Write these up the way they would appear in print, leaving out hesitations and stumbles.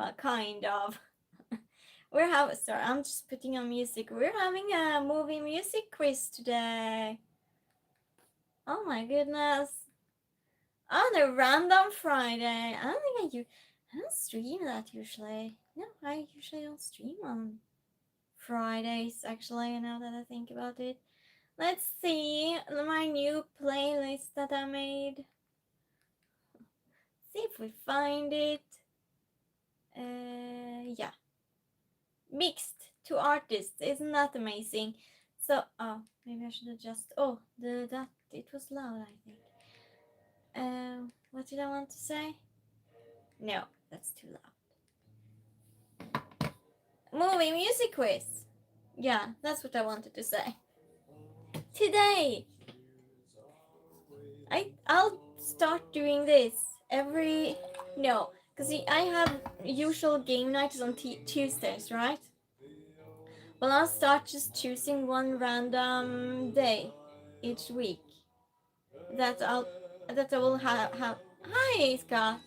Well, kind of. Sorry, I'm just putting on music. We're having a movie music quiz today. Oh my goodness. On a random Friday. I don't stream that usually. No, I usually don't stream on Fridays, actually, now that I think about it. Let's see my new playlist that I made. See if we find it. Yeah. Mixed to artists. Isn't that amazing? So, oh, maybe I should adjust. Oh, it was loud, I think. What did I want to say? No, that's too loud. Movie music quiz. Yeah, that's what I wanted to say. Today, I'll start doing this every no, because I have usual game nights on Tuesdays, right? Well, I'll start just choosing one random day each week that I will have. Hi, Scott.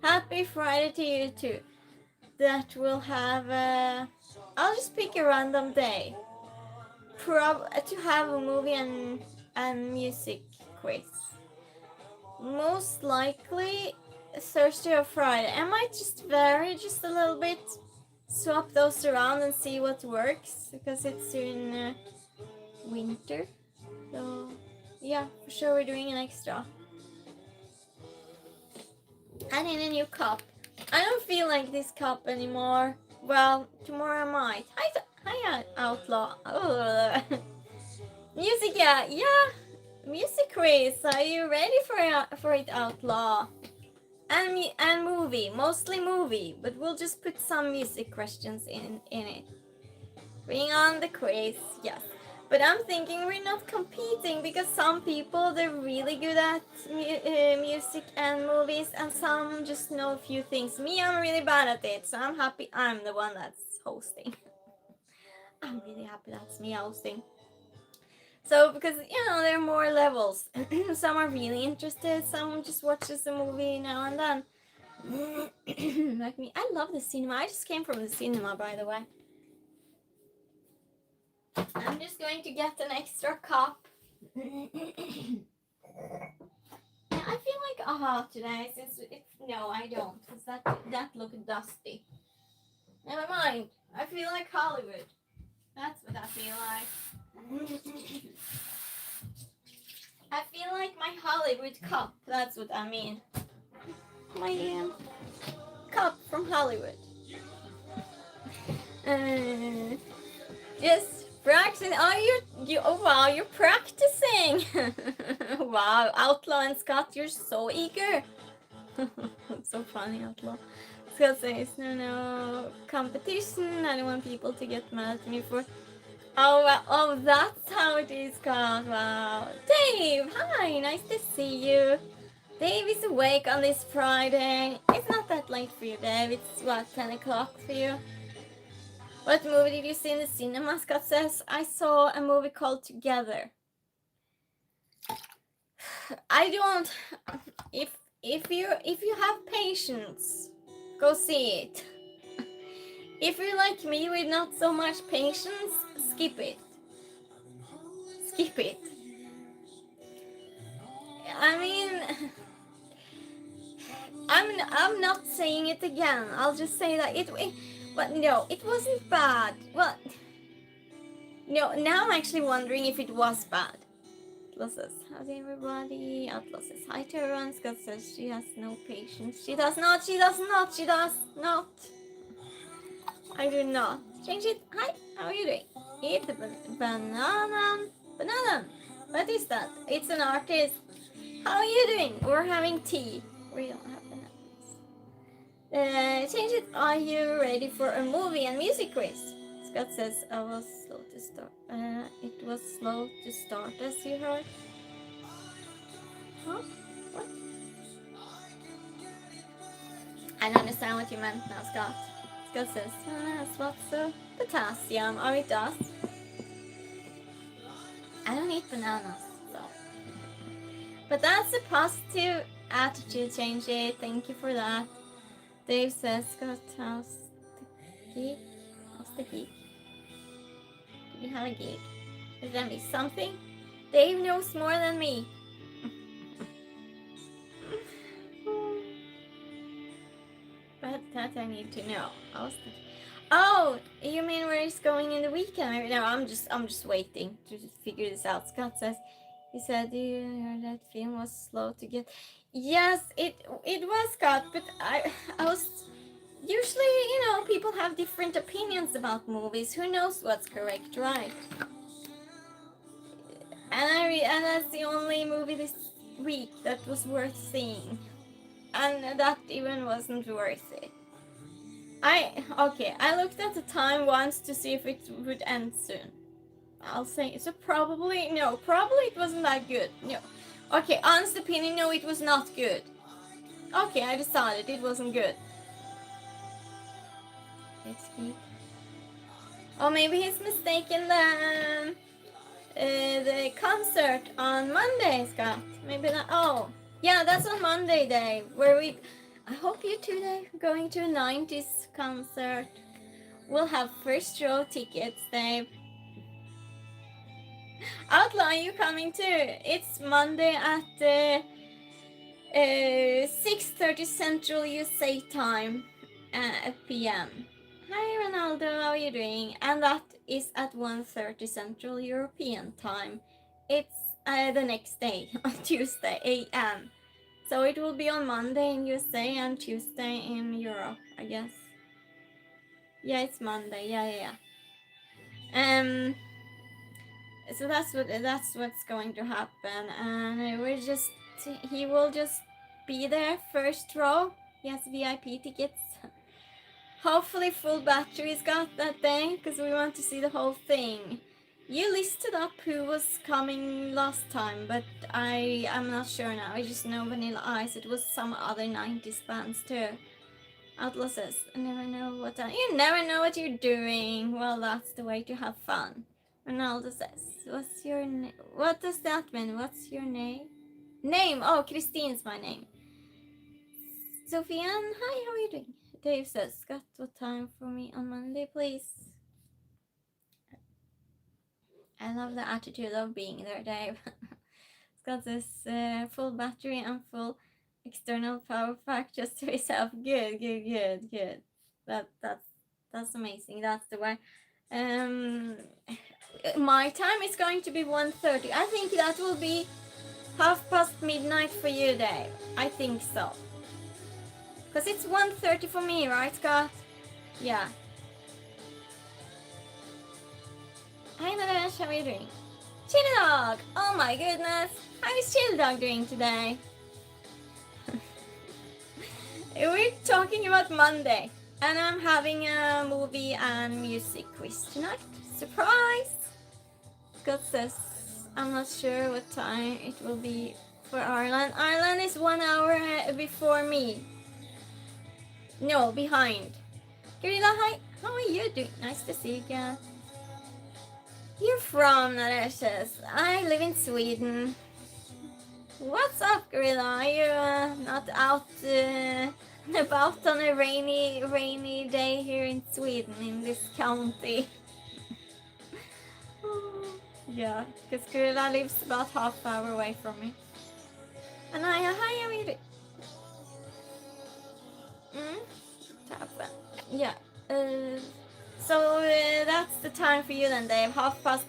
Happy Friday to you too. That will have. I'll just pick a random day. To have a movie and music quiz. Most likely Thursday or Friday. I might just vary just a little bit, swap those around and see what works because it's soon winter. So yeah, for sure we're doing an extra. And in a new cup. I don't feel like this cup anymore. Well, tomorrow I might. Hi, Outlaw. Oh. Music, yeah. Music quiz. Are you ready for it, Outlaw? And movie, mostly movie, but we'll just put some music questions in it. Bring on the quiz, yes. But I'm thinking we're not competing because some people they're really good at music and movies, and some just know a few things. Me, I'm really bad at it, so I'm happy I'm the one that's hosting. I'm really happy that's me hosting. So because there are more levels. Some are really interested, some just watches the movie now and then. Like me, I love the cinema. I just came from the cinema, by the way. I'm just going to get an extra cup. Yeah, I feel like aha today since no, I don't, because that looked dusty. Never mind. I feel like Hollywood. That's what I feel like. I feel like my Hollywood cup. That's what I mean. My cup from Hollywood. Just practice. Oh wow, you're practicing. Wow, Outlaw and Scott, you're so eager. It's so funny, Outlaw. Scott says, no competition. I don't want people to get mad at me for. Oh, wow. Oh, that's how it is, Scott. Wow. Dave, hi, nice to see you. Dave is awake on this Friday. It's not that late for you, Dave. It's what, 10 o'clock for you? What movie did you see in the cinema? Scott says, I saw a movie called Together. I don't. If you have patience, go see it. If you're like me with not so much patience, skip it. Skip it. I mean, I'm not saying it again. I'll just say that but no, it wasn't bad. Well, no, now I'm actually wondering if it was bad. Atlas says, how's everybody? Atlas says, hi to everyone. Scott says, she has no patience. She does not. I do not. Change it. Hi, how are you doing? Eat the banana. Banana. What is that? It's an artist. How are you doing? We're having tea. We don't have bananas. Change it. Are you ready for a movie and music quiz? Scott says, I was slow to start. It was slow to start, as you heard. Huh? What? I don't understand what you meant now, Scott. Scott says, that's lots of potassium. Oh, it does. I don't eat bananas, so. But that's a positive attitude change. Thank you for that. Dave says, Scott, how's the gig? How's the gig? Did you have a gig? Did that miss something? Dave knows more than me. But that I need to know. Oh, you mean where he's going in the weekend? No, I'm just waiting to figure this out. Scott says, he said, you heard that film was slow to get. Yes, it was, Scott, but I was usually, people have different opinions about movies. Who knows what's correct, right? And that's the only movie this week that was worth seeing, and that even wasn't worth it. I looked at the time once to see if it would end soon. I'll say so. Probably it wasn't that good. No. Okay, honest opinion, no, it was not good. Okay, I decided it wasn't good. Let's see. Oh, maybe he's mistaken the concert on Monday, Scott. Maybe that. Oh, yeah, that's on Monday, Dave. I hope you two, Dave, going to a 90s concert. We'll have first row tickets, Dave. Outlaw, are you coming too? It's Monday at 6:30 Central USA time p.m. Hi Ronaldo, how are you doing? And that is at 1:30 Central European time. It's the next day, on Tuesday a.m. So it will be on Monday in USA and Tuesday in Europe, I guess. Yeah, it's Monday. Yeah. So that's what's going to happen, and he will just be there first row. He has VIP tickets. Hopefully full batteries got that day, because we want to see the whole thing. You listed up who was coming last time, but I'm not sure now. I just know Vanilla Ice. It was some other 90s bands too. Outlaw says, you never know what you're doing. Well, that's the way to have fun. Ronaldo says, what's your name? What does that mean? What's your name? Name? Oh, Christine's my name. Sofian, hi, how are you doing? Dave says, Scott, what time for me on Monday, please? I love the attitude of being there, Dave. Scott says, full battery and full external power pack just to myself. Good. That's amazing. That's the way. My time is going to be 1:30. I think that will be midnight for you, Dave. I think so. Because it's 1:30 for me, right, Scott? Yeah. Hi, Nadesh. How are you doing? Chill Dog! Oh my goodness! How is Chill Dog doing today? We're talking about Monday. And I'm having a movie and music quiz tonight. Surprise! Scott says, I'm not sure what time it will be for Ireland. Ireland is 1 hour before me. No, behind. Gorilla, hi. How are you doing? Nice to see you again. You're from Nareshes. I live in Sweden. What's up, Gorilla? Are you not out about on a rainy day here in Sweden, in this county? Yeah, because Gorilla lives about half hour away from me. And hi, how are you doing? Yeah. So that's the time for you then, Dave.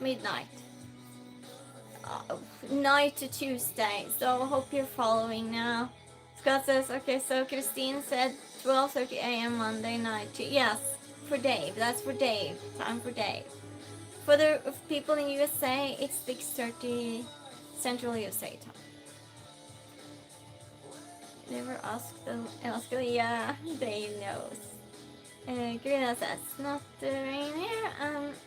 midnight. Night to Tuesday. So hope you're following now. Scott says, okay, so Christine said 12:30 a.m. Monday night. Yes, for Dave. That's for Dave. Time for Dave. For the people in USA, it's 6:30 Central USA time. Never asked yeah, Dave knows. Grina says, not rain here,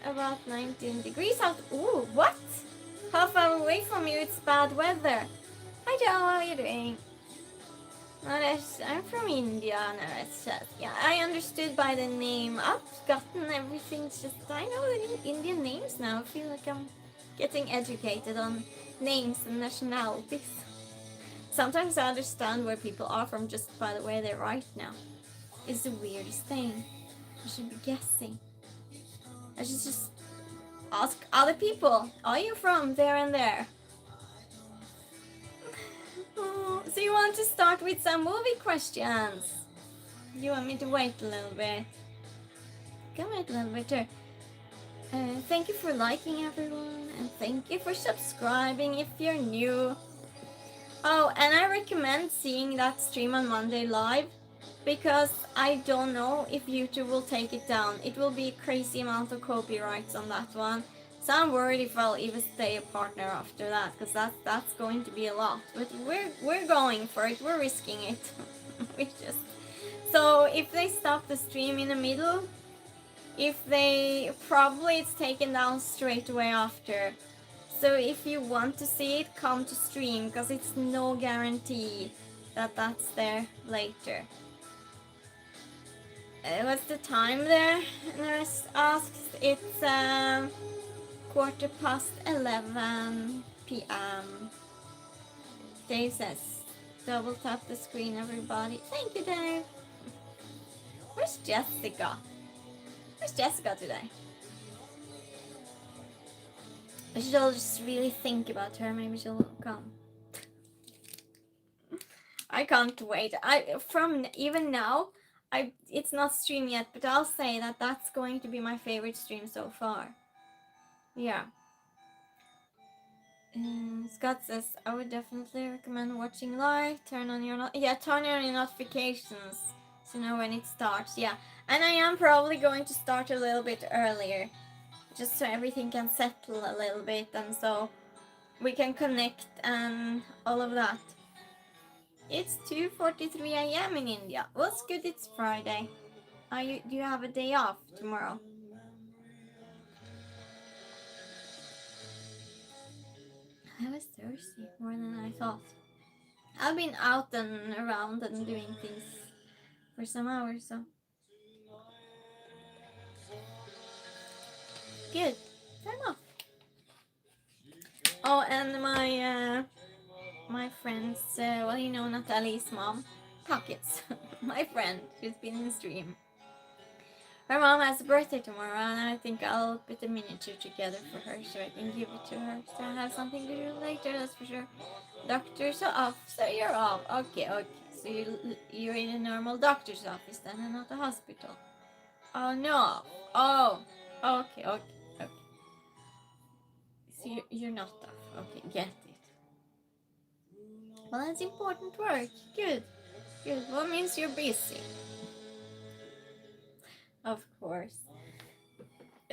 about 19 degrees out. Ooh, what? Half hour away from you, it's bad weather. Hi Joe, how are you doing? Naresh, I'm from India, Naresh says. Yeah, I understood by the name. I've gotten everything, just, I know the Indian names now. I feel like I'm getting educated on names and nationalities. Sometimes I understand where people are from just by the way they write now. is the weirdest thing. I should be guessing. I should just ask other people. Are you from there and there? Oh, so you want to start with some movie questions? You want me to wait a little bit? Can wait a little bit too. Thank you for liking, everyone, and thank you for subscribing if you're new. Oh, and I recommend seeing that stream on Monday live, because I don't know if YouTube will take it down. It will be a crazy amount of copyrights on that one. So I'm worried if I'll even stay a partner after that, because that's going to be a lot. But we're going for it. We're risking it. we just So if they stop the stream in the middle, if they probably it's taken down straight away after. So if you want to see it, come to stream, because it's no guarantee that that's there later. What's the time there? Nurse asks. It's 11:15 p.m. Dave says, double tap the screen, everybody. Thank you, Dave. Where's Jessica? Where's Jessica today? I should all just really think about her. Maybe she'll come. I can't wait. From even now, it's not stream yet, but I'll say that that's going to be my favorite stream so far. Yeah. Scott says, I would definitely recommend watching live. Turn on your notifications so you know when it starts. Yeah, and I am probably going to start a little bit earlier, just so everything can settle a little bit, and so we can connect and all of that. It's 2:43 a.m. in India. What's good? It's Friday. Do you have a day off tomorrow? I was thirsty more than I thought. I've been out and around and doing things for some hours, so good. Time off. Oh, and my friends, well, you know Natalie's mom, Pockets, my friend, she's been in the stream. Her mom has a birthday tomorrow, and I think I'll put a miniature together for her so I can give it to her. So I have something to do later, that's for sure. Doctor's off, so you're off. Okay. So you're in a normal doctor's office then, and not a hospital. Oh no. Oh. Okay. So you're not off. Okay, get it. Well, that's important work. Good. Well, it means you're busy. Of course.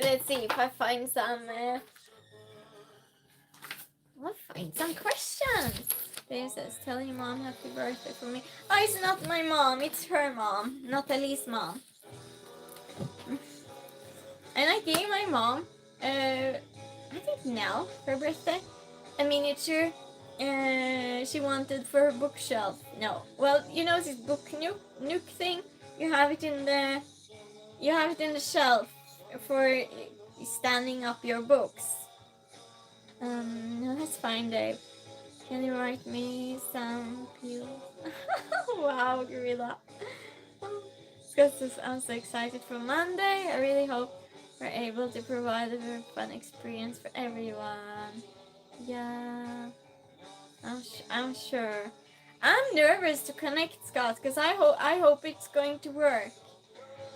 Let's see if I find some. I'll find some questions. Dave says, tell your mom happy birthday for me. Oh, it's not my mom. It's her mom. Natalie's mom. And I gave my mom, I think now, for her birthday, a miniature she wanted for her bookshelf. No. Well, you know this book nook thing? You have it in the shelf for standing up your books. Let's find Dave. Can you write me some pills? Wow, gorilla. I'm so excited for Monday. I really hope we're able to provide a very fun experience for everyone. Yeah, I'm sure. I'm nervous to connect, Scott, because I hope it's going to work.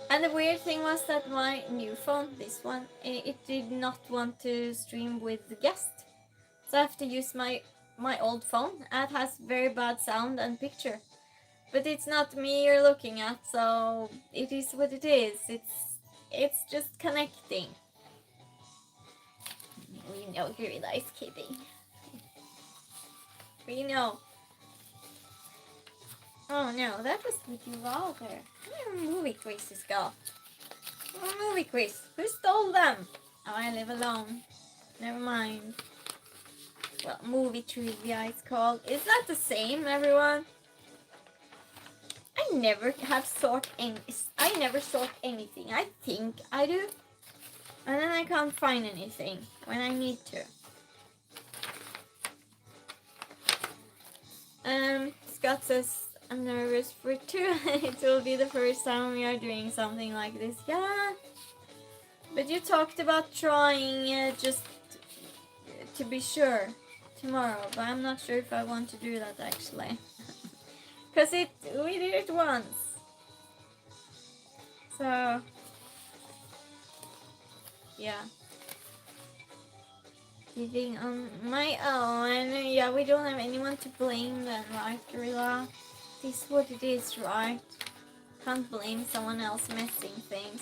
And the weird thing was that my new phone, this one, it did not want to stream with the guest. So I have to use my old phone. It has very bad sound and picture. But it's not me you're looking at, so it is what it is. It's just connecting. We know Gorilla is kidding. We know. Oh no, that was with you all there. Where movie quizzes go? Movie quiz. Who stole them? Oh, I live alone. Never mind. Well, movie trivia it's called. Is that the same, everyone? I never sort anything. I think I do. And then I can't find anything when I need to. Scott says, I'm nervous for it too. It will be the first time we are doing something like this. Yeah. But you talked about trying just to be sure tomorrow, but I'm not sure if I want to do that actually. Cause we did it once. So yeah. Eating on my own. Yeah, we don't have anyone to blame then, right, Gorilla? This is what it is, right? Can't blame someone else messing things.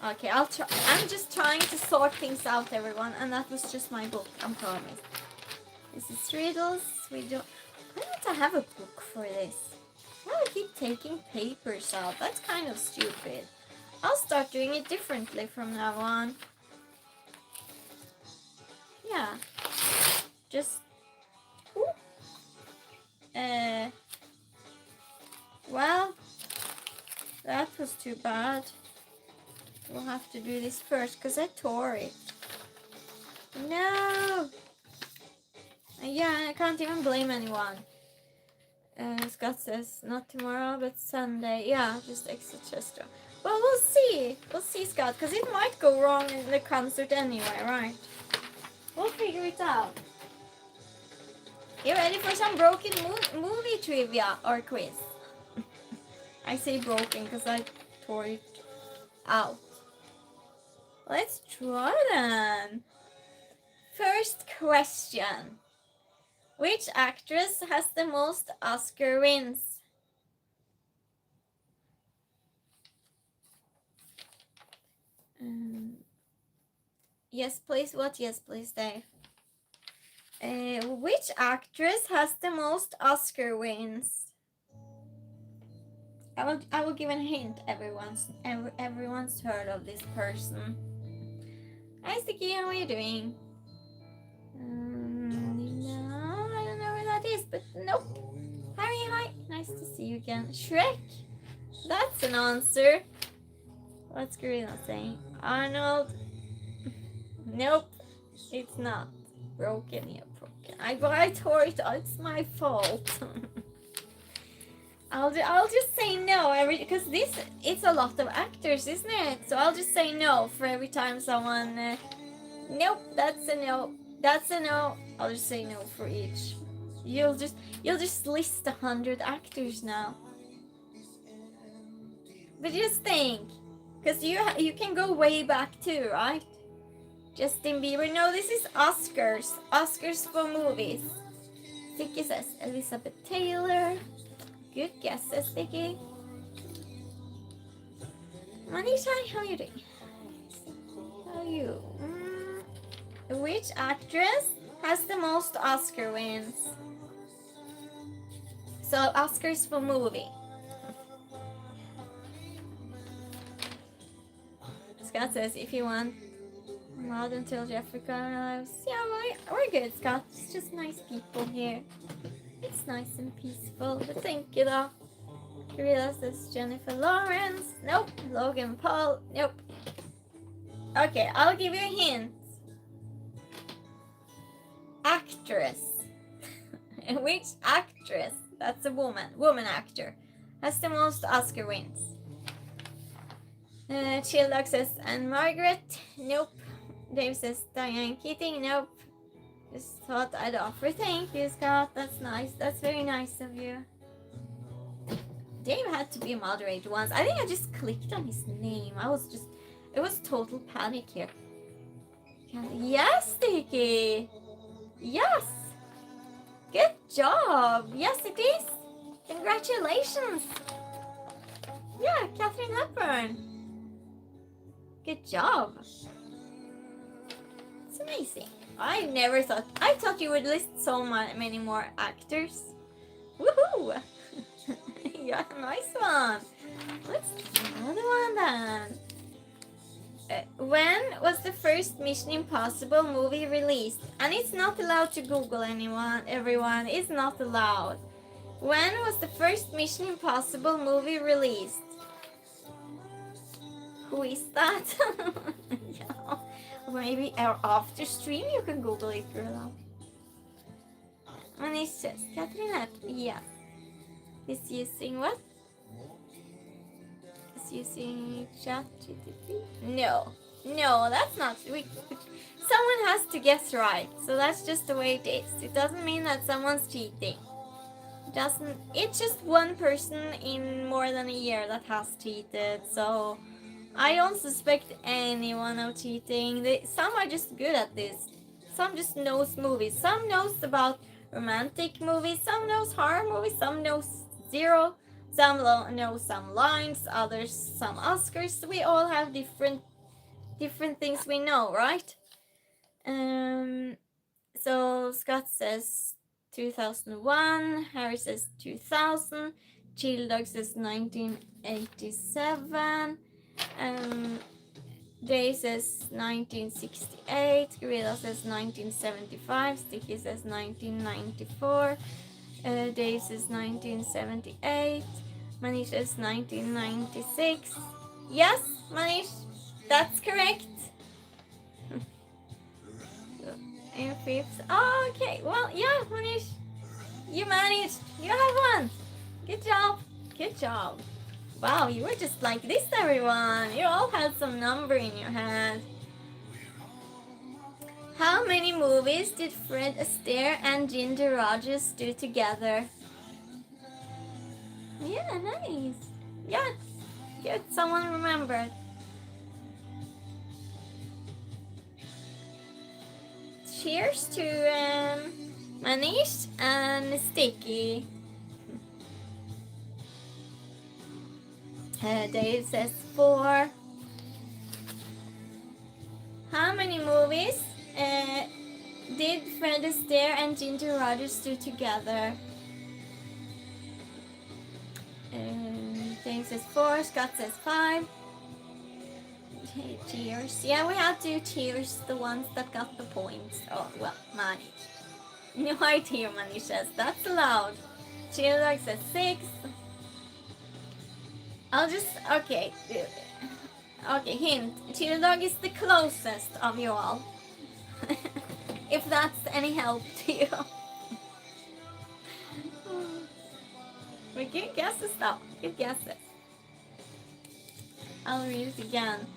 Okay, I'll try. I'm just trying to sort things out, everyone, and that was just my book, I promise. This is riddles. We don't. Why don't I have a book for this? Why do I keep taking papers out? That's kind of stupid. I'll start doing it differently from now on. Yeah. Just. Ooh. Well, that was too bad. We'll have to do this first because I tore it. No! Yeah, I can't even blame anyone. Scott says not tomorrow but Sunday. Yeah, just extra chest. Well, we'll see. We'll see, Scott, because it might go wrong in the concert anyway, right? We'll figure it out. You ready for some broken movie trivia or quiz? I say broken because I tore it out. Let's try then. First question. Which actress has the most Oscar wins? Yes, please. What? Yes, please, Dave. Which actress has the most Oscar wins? I will give a hint. Everyone's heard of this person. Hi, Sticky. How are you doing? No, I don't know who that is, but nope. Harry, hi. Nice to see you again. Shrek. That's an answer. What's Gorilla saying? Arnold. Nope. It's not. Broken. Yeah, broken. I tore it. It's my fault. I'll just say no because it's a lot of actors, isn't it? So I'll just say no for every time someone. Nope, that's a no. That's a no. I'll just say no for each. You'll just list 100 actors now. But just think, because you can go way back too, right? Justin Bieber. No, this is Oscars. Oscars for movies. Sticky says Elizabeth Taylor. Good guesses, Sticky. Manisha, how are you doing? How are you? Which actress has the most Oscar wins? So Oscars for movie. Scott says if you want not until Jeffrey arrives. Yeah, we're good, Scott. It's just nice people here. It's nice and peaceful. But thank you though. Gorilla says Jennifer Lawrence. Nope. Logan Paul. Nope. Okay, I'll give you a hint. Actress. Which actress? That's a woman actor. Has the most Oscar wins. Chilldog says Anne Margaret. Nope. Dave says Diane Keating. Nope. Just thought I'd offer. Thank you, Scott. That's nice. That's very nice of you. Dave had to be a moderator once. I think I just clicked on his name. It was total panic here. Yes, Sticky. Yes. Good job. Yes, it is. Congratulations. Yeah, Katharine Hepburn. Good job. It's amazing. I thought you would list so many more actors. Woohoo! Yeah, nice one. Let's do another one then. When was the first Mission Impossible movie released? And it's not allowed to Google everyone. It's not allowed. When was the first Mission Impossible movie released? Who is that? Yeah. Maybe after stream you can Google it, girl. Manish says, Katrina, yeah. Is using what? Is using ChatGPT? No. No, that's not. Someone has to guess right. So that's just the way it is. It doesn't mean that someone's cheating. Doesn't. It's just one person in more than a year that has cheated. So I don't suspect anyone of cheating. Some are just good at this. Some just knows movies. Some knows about romantic movies. Some knows horror movies. Some knows zero. Some know some lines. Others some Oscars. We all have different things we know, right? So Scott says 2001. Harry says 2000. Chill Dog says 1987. Day says 1968, Gorilla says 1975, Sticky says 1994, Dave says 1978, Manish says 1996. Yes, Manish, that's correct. In fifth. Oh, okay, well, yeah, Manish, you managed. You have one. Good job. Good job. Wow, you were just like this, everyone. You all had some number in your head. How many movies did Fred Astaire and Ginger Rogers do together? Yeah, nice. Yeah, good. Someone remembered. Cheers to Manish and Sticky. Dave says 4. How many movies did Fred Astaire and Ginger Rogers do together? Dave says 4. Scott says 5. Okay, cheers. Yeah, we have to cheers the ones that got the points. Oh, well, Manish. No idea, Manish says. That's allowed. Childog says 6. I'll just... Okay. Okay, hint. Childog is the closest of you all. If that's any help to you. But good guesses though. Good guesses. I'll read it again.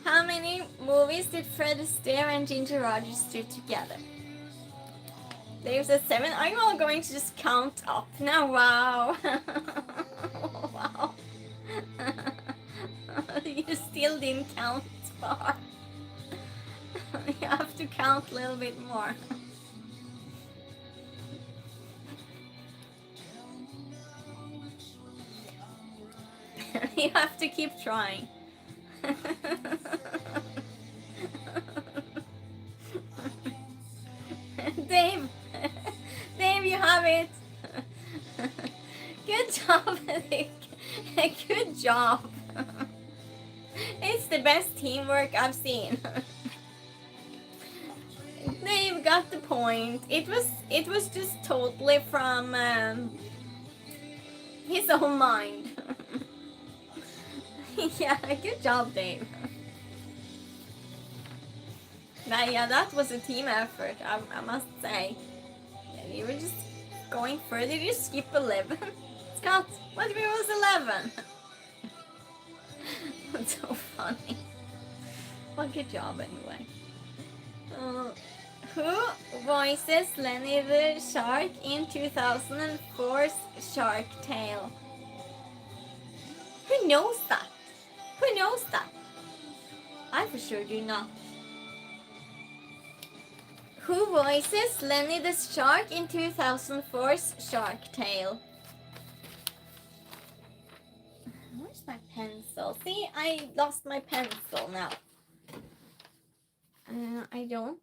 How many movies did Fred Astaire and Ginger Rogers do together? There's a 7. Are you all going to just count up now? Wow. Wow. You still didn't count far. You have to count a little bit more. You have to keep trying. Dave, Dave, you have it. Good job, Nick. Good job. It's the best teamwork I've seen. Dave got the point. It was just totally from his own mind. Yeah, good job, Dave. Yeah, that was a team effort, I must say. Yeah, you were just going further. You skip 11. Scott, what if it was 11? That's so funny. Well, good job anyway. Who voices Lenny the Shark in 2004's Shark Tale? Who knows that? Who knows that? I for sure do not. Who voices Lenny the Shark in 2004's Shark Tale? Where's my pencil? See, I lost my pencil now. I don't.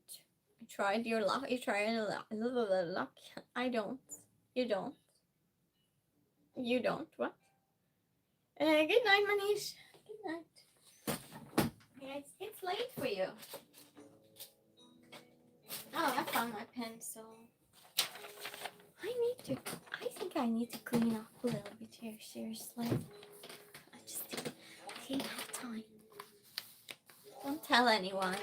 I tried your luck. You tried your luck. I don't. You don't. You don't. What? Good night, Manish. Good night. Yeah, it's late for you. Oh, I found my pencil. I think I need to clean up a little bit here, seriously. I just didn't have time. Don't tell anyone.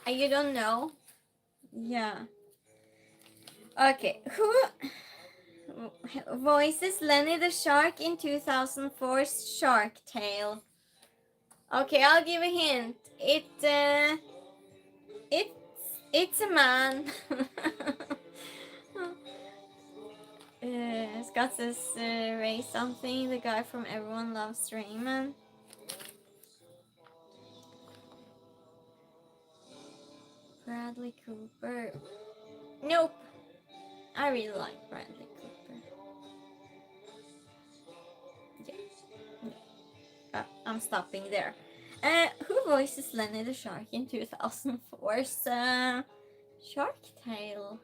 You don't know? Yeah. Okay, who voices Lenny the Shark in 2004's Shark Tale? Okay, I'll give a hint. It's a man. Scott says Ray something, the guy from Everyone Loves Raymond. Bradley Cooper. Nope. I really like Bradley Cooper. Yeah. I'm stopping there. Who voices Lenny the Shark in 2004's Shark Tale?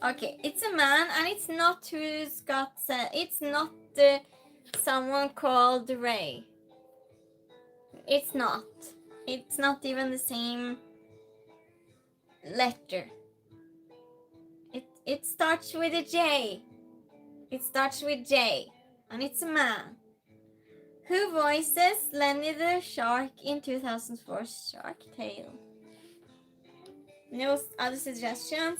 Okay, it's a man, and it's not who Scott said. It's not someone called Ray. It's not. It's not even the same letter. It starts with a J. It starts with J, and it's a man. Who voices Lenny the Shark in 2004's Shark Tale? No other suggestions?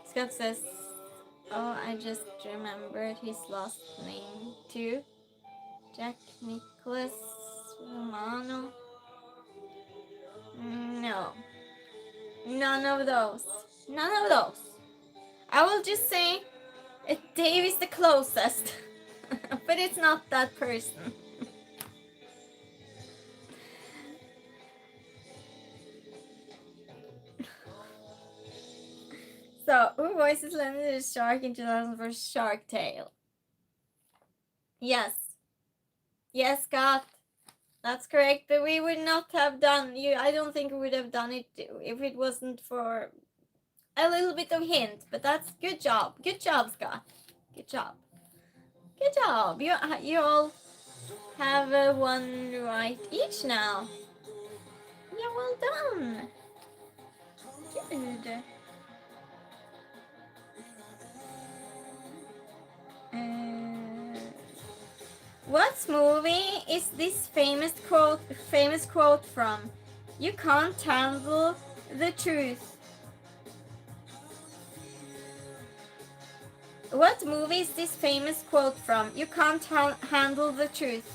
Scott says, oh, I just remembered his last name too. Jack Nicholas Romano. No. None of those. None of those. I will just say Dave is the closest. But it's not that person. So, who voices Lenny the Shark in 2004 Shark Tale? Yes. Yes, Scott. That's correct, but we would not have done I don't think we would have done it if it wasn't for a little bit of hint, but that's good job. Good job, Scott. Good job. Good job. You all have one right each now. Yeah, well done. Good. What movie is this famous quote from? You can't handle the truth. What movie is this famous quote from? You can't handle the truth.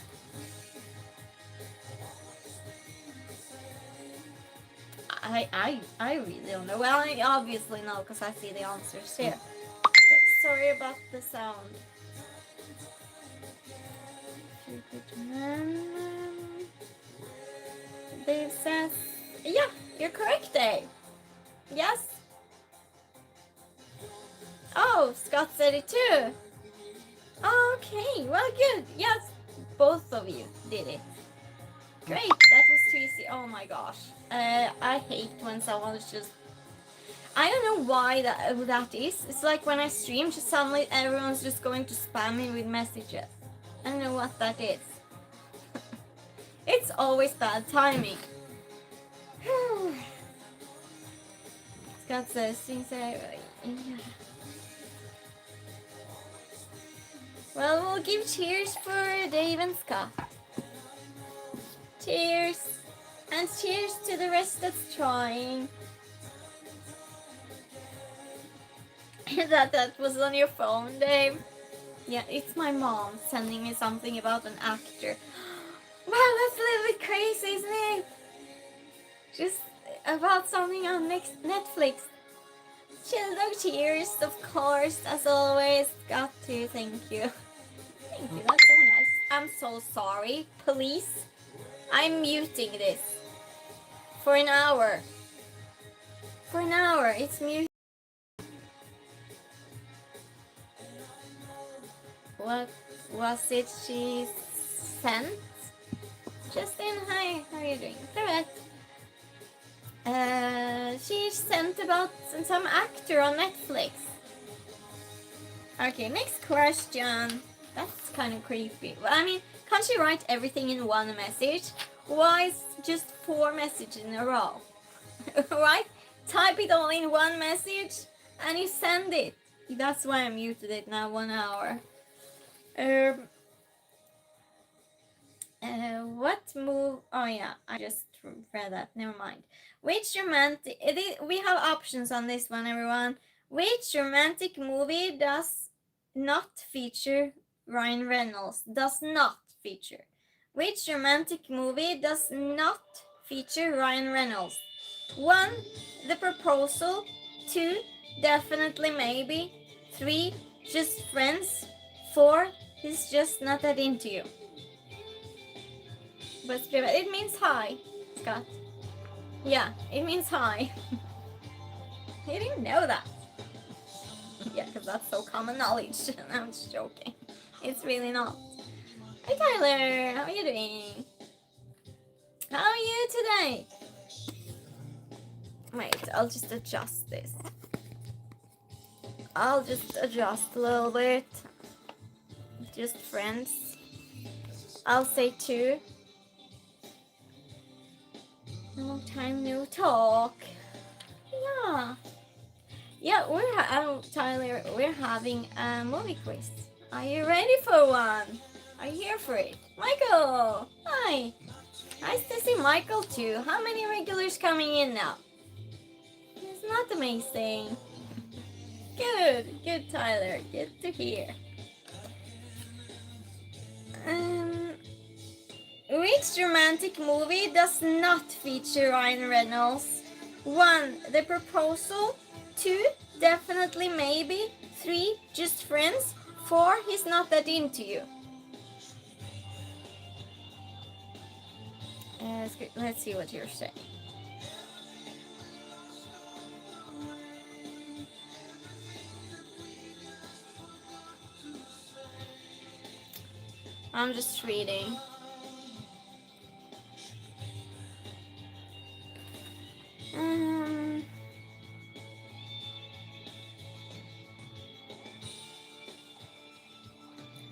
I really don't know. Well, I obviously know because I see the answers here. But sorry about the sound. Dave says, yeah, you're correct, Dave. Yes. Oh, Scott said it too. Okay, well, good. Yes, both of you did it. Great, that was too easy. Oh my gosh. I hate when someone's just... I don't know why that is. It's like when I stream, just suddenly everyone's just going to spam me with messages. I don't know what that is. It's always bad timing. Scott says, yeah. Well, we'll give cheers for Dave and Scott. Cheers. And cheers to the rest that's trying. that was on your phone, Dave. Yeah, it's my mom sending me something about an actor. Wow, that's a little bit crazy, isn't it? Just about something on Netflix. Chill dog cheers, of course, as always. Got to, thank you. Thank you, that's so nice. I'm so sorry. Police, I'm muting this. For an hour. For an hour, it's muted. What was it she sent? Justin, hi, how are you doing? Correct. She sent about some actor on Netflix. Okay, next question. That's kind of creepy. Well, I mean, can't you write everything in one message? Why is just 4 messages in a row? Right? Type it all in one message and you send it. That's why I muted it now. 1 hour. What move? Oh yeah, I just read that. Never mind. Which romantic? We have options on this one, everyone. Which romantic movie does not feature Ryan Reynolds? Does not feature. Which romantic movie does not feature Ryan Reynolds? 1. The Proposal. 2. Definitely Maybe. 3. Just Friends. 4. He's Just Not That Into You. But it means hi, Scott. Yeah, it means hi. You didn't know that. Yeah, because that's so common knowledge. I'm just joking. It's really not. Hi Tyler, how are you doing? How are you today? Wait, I'll just adjust this. I'll just adjust a little bit. Just Friends. I'll say 2. No time, no talk. Yeah. Yeah, Tyler, we're having a movie quiz. Are you ready for one? Are you here for it? Michael! Hi! Nice to see Michael too. How many regulars coming in now? It's not amazing. Good Tyler. Good to hear. Which romantic movie does not feature Ryan Reynolds? 1. The Proposal. 2. Definitely Maybe. 3. Just Friends. 4. He's Not That Into You. Let's see what you're saying. I'm just reading.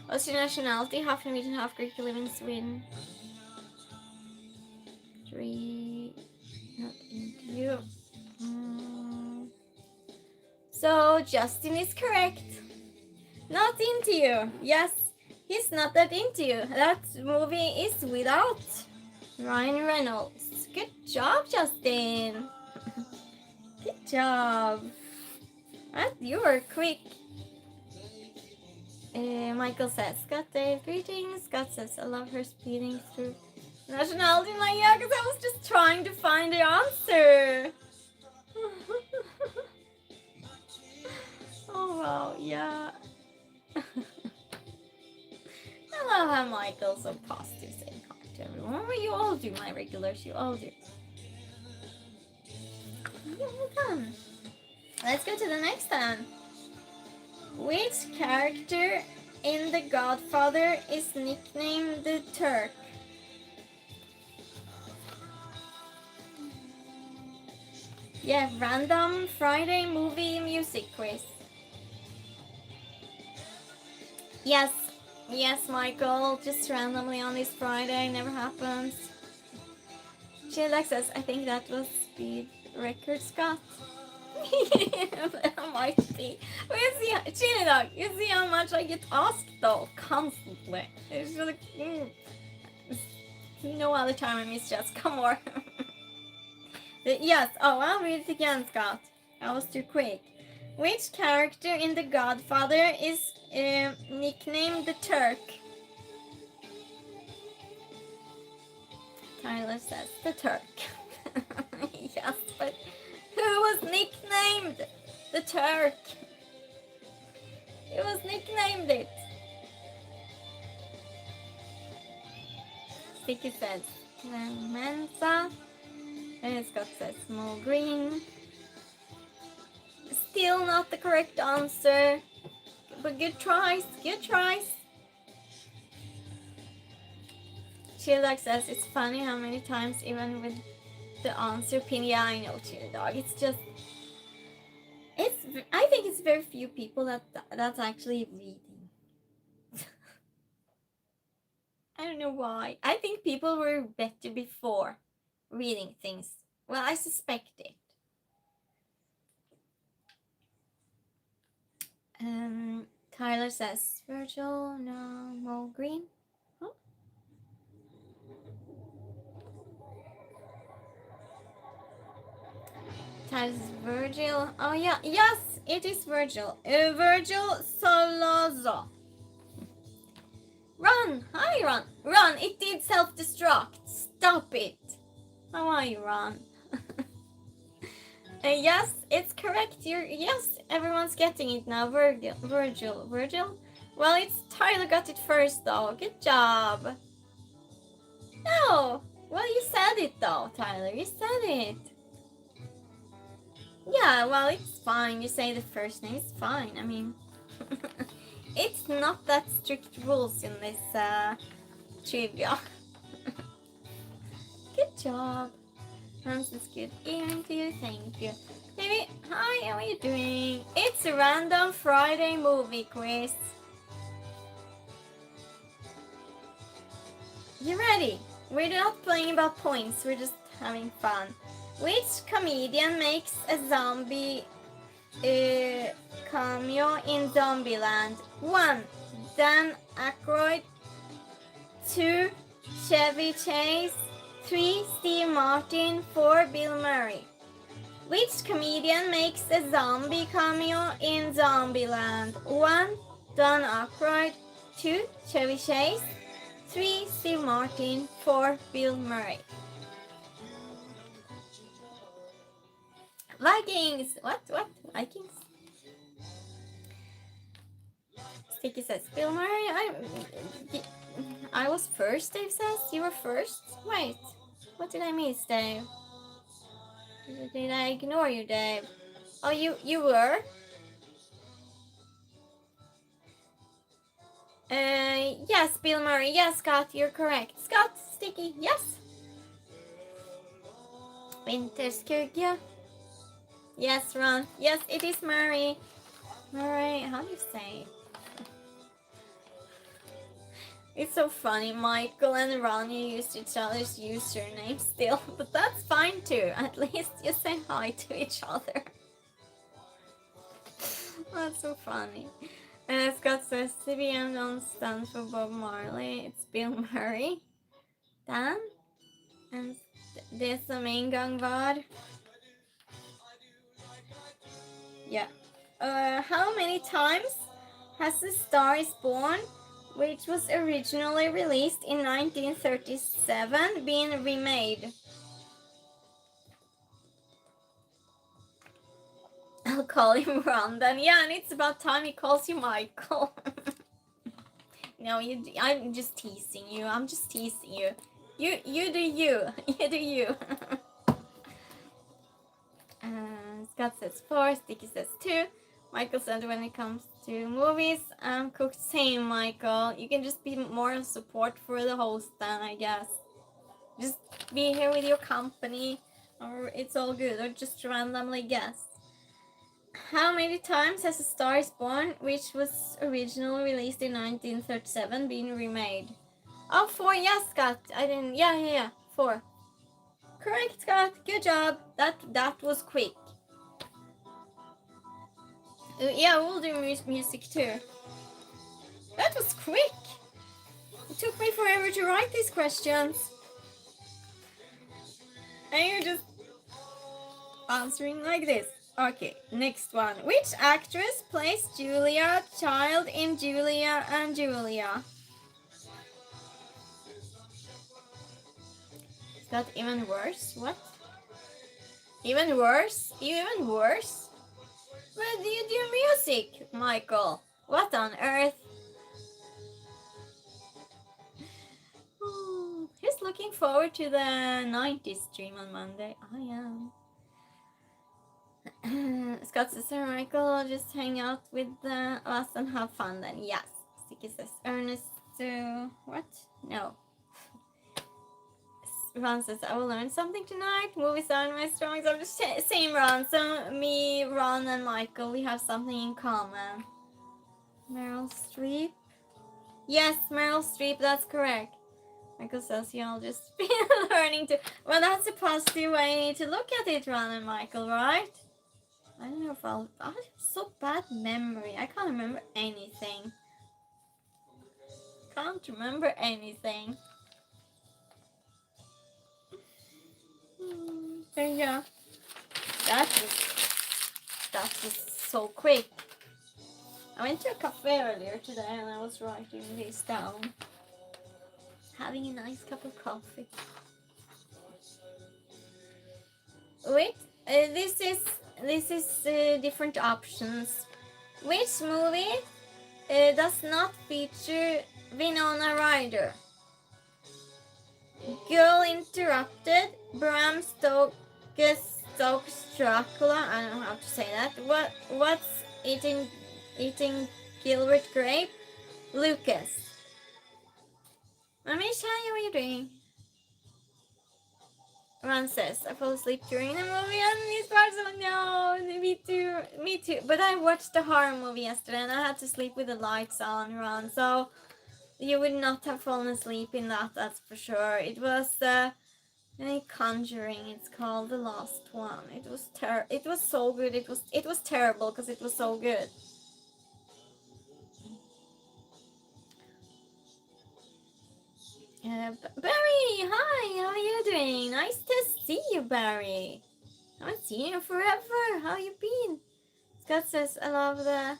What's your nationality? Half Norwegian, half Greek. You live in Sweden. 3. Not into you. So Justin is correct. Not into you. Yes, he's not that into you. That movie is without Ryan Reynolds. Good job, Justin. Good job. You were quick. Michael says, Scott Dave, greetings. Scott says, I love her speeding through nationality. Like, yeah, because I was just trying to find the answer. Oh, wow, yeah. I love how Michael's so positive saying hi to everyone. Well, you all do, my regulars. You all do. Yeah, well done. Let's go to the next one. Which character in The Godfather is nicknamed the Turk? Yeah, random Friday movie music quiz. Yes, Michael, just randomly on this Friday, never happens. Chillax says, I think that was speed record, Scott. That might be. Chili Dog, you see how much I get asked though, constantly. It's just like, no other time I miss just come on. Yes, I'll read it again, Scott. I was too quick. Which character in The Godfather is nicknamed the Turk? Tyler says the Turk. Yes, but who was nicknamed the Turk? Who was nicknamed it? Sticky says Mensa. And Scott says Mo Green. Still not the correct answer. But good tries. Chilldog says it's funny how many times even with the answer pin. Yeah, I know, Chilldog. It's just I think it's very few people that's actually reading. I don't know why. I think people were better before reading things. Well, I suspect it. Tyler says Virgil, no, Mo Green. Huh? Tyler says Virgil. Oh yeah, yes, it is Virgil. Virgil Salazar. Run! Hi, Ron. Ron, it did self-destruct. Stop it. How are you, Ron? Yes, it's correct. Yes, everyone's getting it now. Virgil. Well, it's Tyler got it first, though. Good job. No. Well, you said it, though, Tyler. You said it. Yeah, well, it's fine. You say the first name. It's fine. I mean, it's not that strict rules in this trivia. Good job. Francis, good evening to you. Thank you. Baby, hi, how are you doing? It's a random Friday movie quiz. You ready? We're not playing about points, we're just having fun. Which comedian makes a zombie cameo in Zombieland? 1. Dan Aykroyd. 2. Chevy Chase. 3. Steve Martin. 4. Bill Murray. Which comedian makes a zombie cameo in Zombieland? 1. Dan Aykroyd. 2. Chevy Chase. 3. Steve Martin. 4. Bill Murray. Vikings! What? Vikings? Sticky says, Bill Murray, I was first, Dave says. You were first? Wait, what did I miss, Dave? Did I ignore you, Dave? Oh, you were? Yes, Bill Murray. Yes, Scott, you're correct. Scott, Sticky, yes. Vinterskugga. Yes, Ron. Yes, it is Murray. Murray, how do you say it? It's so funny, Michael and Ronnie used each other's usernames still, but that's fine too. At least you say hi to each other. That's so funny. Scott says, CBM don't stand for Bob Marley. It's Bill Murray. Dan? And det som en gång var. Yeah. How many times has A Star is Born, which was originally released in 1937, been remade? I'll call him Ron then. Yeah, and it's about time he calls you Michael. No, I'm just teasing you. I'm just teasing you. You do you. You do you. Scott says 4. Sticky says 2. Michael said when it comes to movies, I'm cooked. Same, Michael. You can just be moral support for the host then, I guess. Just be here with your company, or it's all good, or just randomly guess. How many times has A Star is Born, which was originally released in 1937, been remade? Oh, 4. Yes, Scott. I didn't. Yeah. 4. Correct, Scott. Good job. That was quick. Yeah, we'll do music too. That was quick. It took me forever to write these questions. And you're just answering like this. Okay, next one. Which actress plays Julia Child in Julia and Julia? Is that even worse? What? Even worse? Even worse? Where do you do music, Michael? What on earth? Who's looking forward to the 90s stream on Monday? I am. Scott says, Michael, I'll just hang out with us and have fun then. Yes. Sticky says, Ernest, what? No. Ron says, I will learn something tonight. Movies aren't my strong. So I'm just same Ron. So me, Ron, and Michael, we have something in common. Meryl Streep. Yes, Meryl Streep. That's correct. Michael says, yeah, I'll just be learning to. Well, that's a positive way to look at it, Ron and Michael, right? I don't know if I have so bad memory. I can't remember anything. Can't remember anything. There you go. That was so quick. I went to a cafe earlier today and I was writing this down. Having a nice cup of coffee. Wait, this is different options. Which movie does not feature Winona Ryder? Girl Interrupted, Bram Stoker's Dracula. I don't know how to say that. What's eating Gilbert Grape? Lucas. Mommy, Shia, what are you doing? Ron says, I fell asleep during the movie and these parts. Oh no, me too. But I watched the horror movie yesterday and I had to sleep with the lights on, Ron. So you would not have fallen asleep in that, that's for sure. It was Conjuring. It's called the last one. It was so good. It was terrible because it was so good. Barry, hi, how are you doing? Nice to see you, Barry. I haven't seen you forever. How you been? Scott says, I love the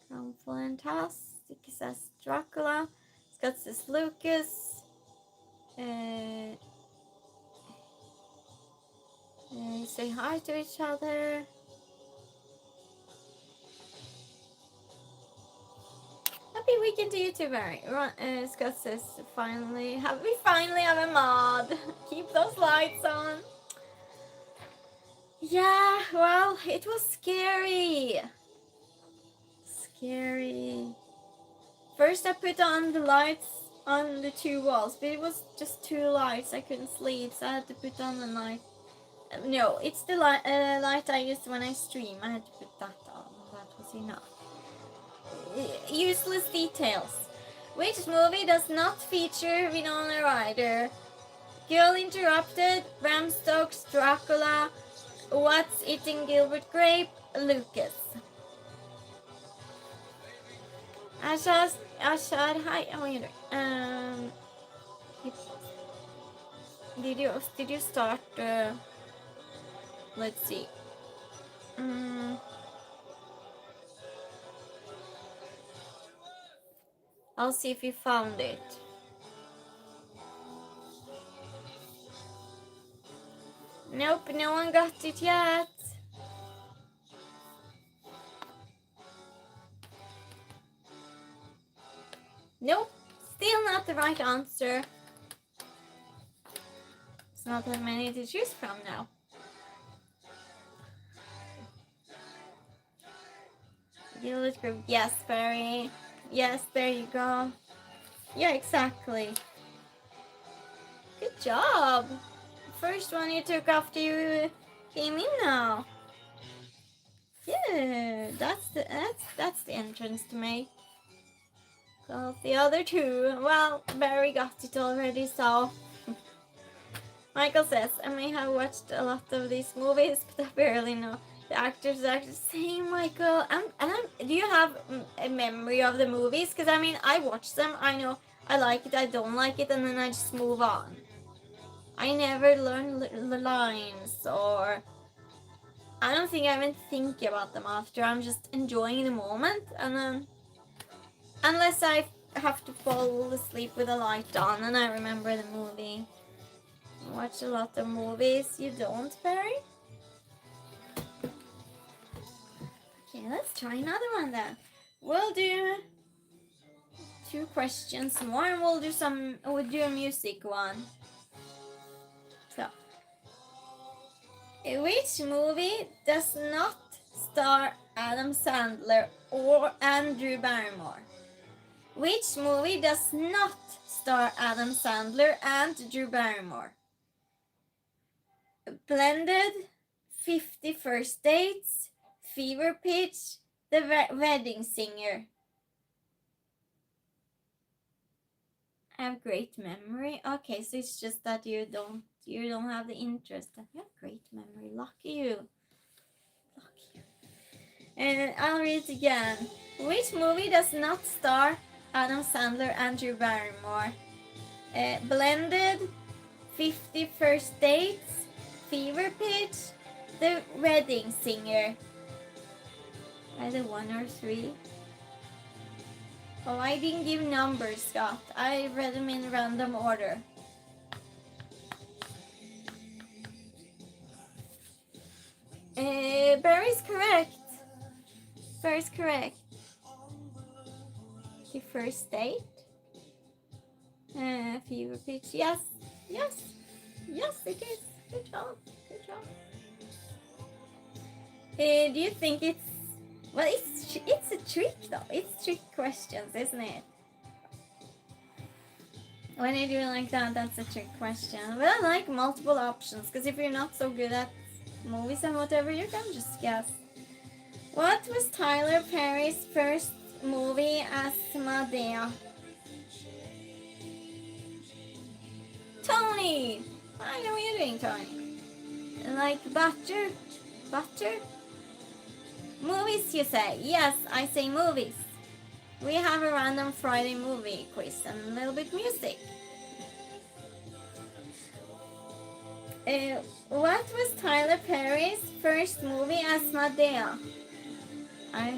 confluent house. Sticky says Dracula. Scott says Lucas. Say hi to each other. Happy weekend to you too, Barry. Scott says, we finally have a mod. Keep those lights on. Yeah, well, it was scary. First I put on the lights on the two walls, but it was just two lights. I couldn't sleep, so I had to put on the light. No, it's the light I use when I stream. I had to put that on. That was enough. Useless details. Which movie does not feature Winona Ryder? Girl Interrupted, Bram Stoker's Dracula, What's Eating Gilbert Grape, Lucas. Ashad, hi, how are you doing? Did you start? Let's see. I'll see if you found it. Nope, no one got it yet. Nope, still not the right answer. It's not that many to choose from now. Gilbert Grape, yes, Barry. Yes, there you go. Yeah, exactly. Good job. First one you took after you came in now. Yeah, that's the entrance to make. Well, the other two, well, Barry got it already, so. Michael says, I may have watched a lot of these movies, but I barely know the actors are the same, Michael. Do you have a memory of the movies? Because, I mean, I watch them, I know I like it, I don't like it, and then I just move on. I never learn the lines, or I don't think I even think about them after. I'm just enjoying the moment, and then unless I have to fall asleep with the light on and I remember the movie. I watch a lot of movies. You don't, Barry? Okay, let's try another one then. We'll do 2 questions more, and we'll do a music one. So, which movie does not star Adam Sandler or Drew Barrymore? Which movie does not star Adam Sandler and Drew Barrymore? Blended, 50 First Dates, Fever Pitch, The Wedding Singer. I have great memory. Okay, so it's just that you don't have the interest. You have great memory. Lucky you. And I'll read it again. Which movie does not star Adam Sandler and Drew Barrymore? Blended, 50 First Dates, Fever Pitch, The Wedding Singer. Either 1 or 3. Oh, I didn't give numbers, Scott. I read them in random order. Barry's correct. Barry's correct. The First Date. Fever Pitch. Yes. Yes. Yes, it is. Good job. Good job. Do you think it's... Well, it's a trick though. It's trick questions, isn't it? When you do it like that, that's a trick question. But I like multiple options, because if you're not so good at movies and whatever, you can just guess. What was Tyler Perry's first movie as Madea? Tony! I know what you're doing, Tony. Like butter? Butter? Movies, you say? Yes, I say movies. We have a random Friday movie quiz and a little bit music. What was Tyler Perry's first movie as Madea? I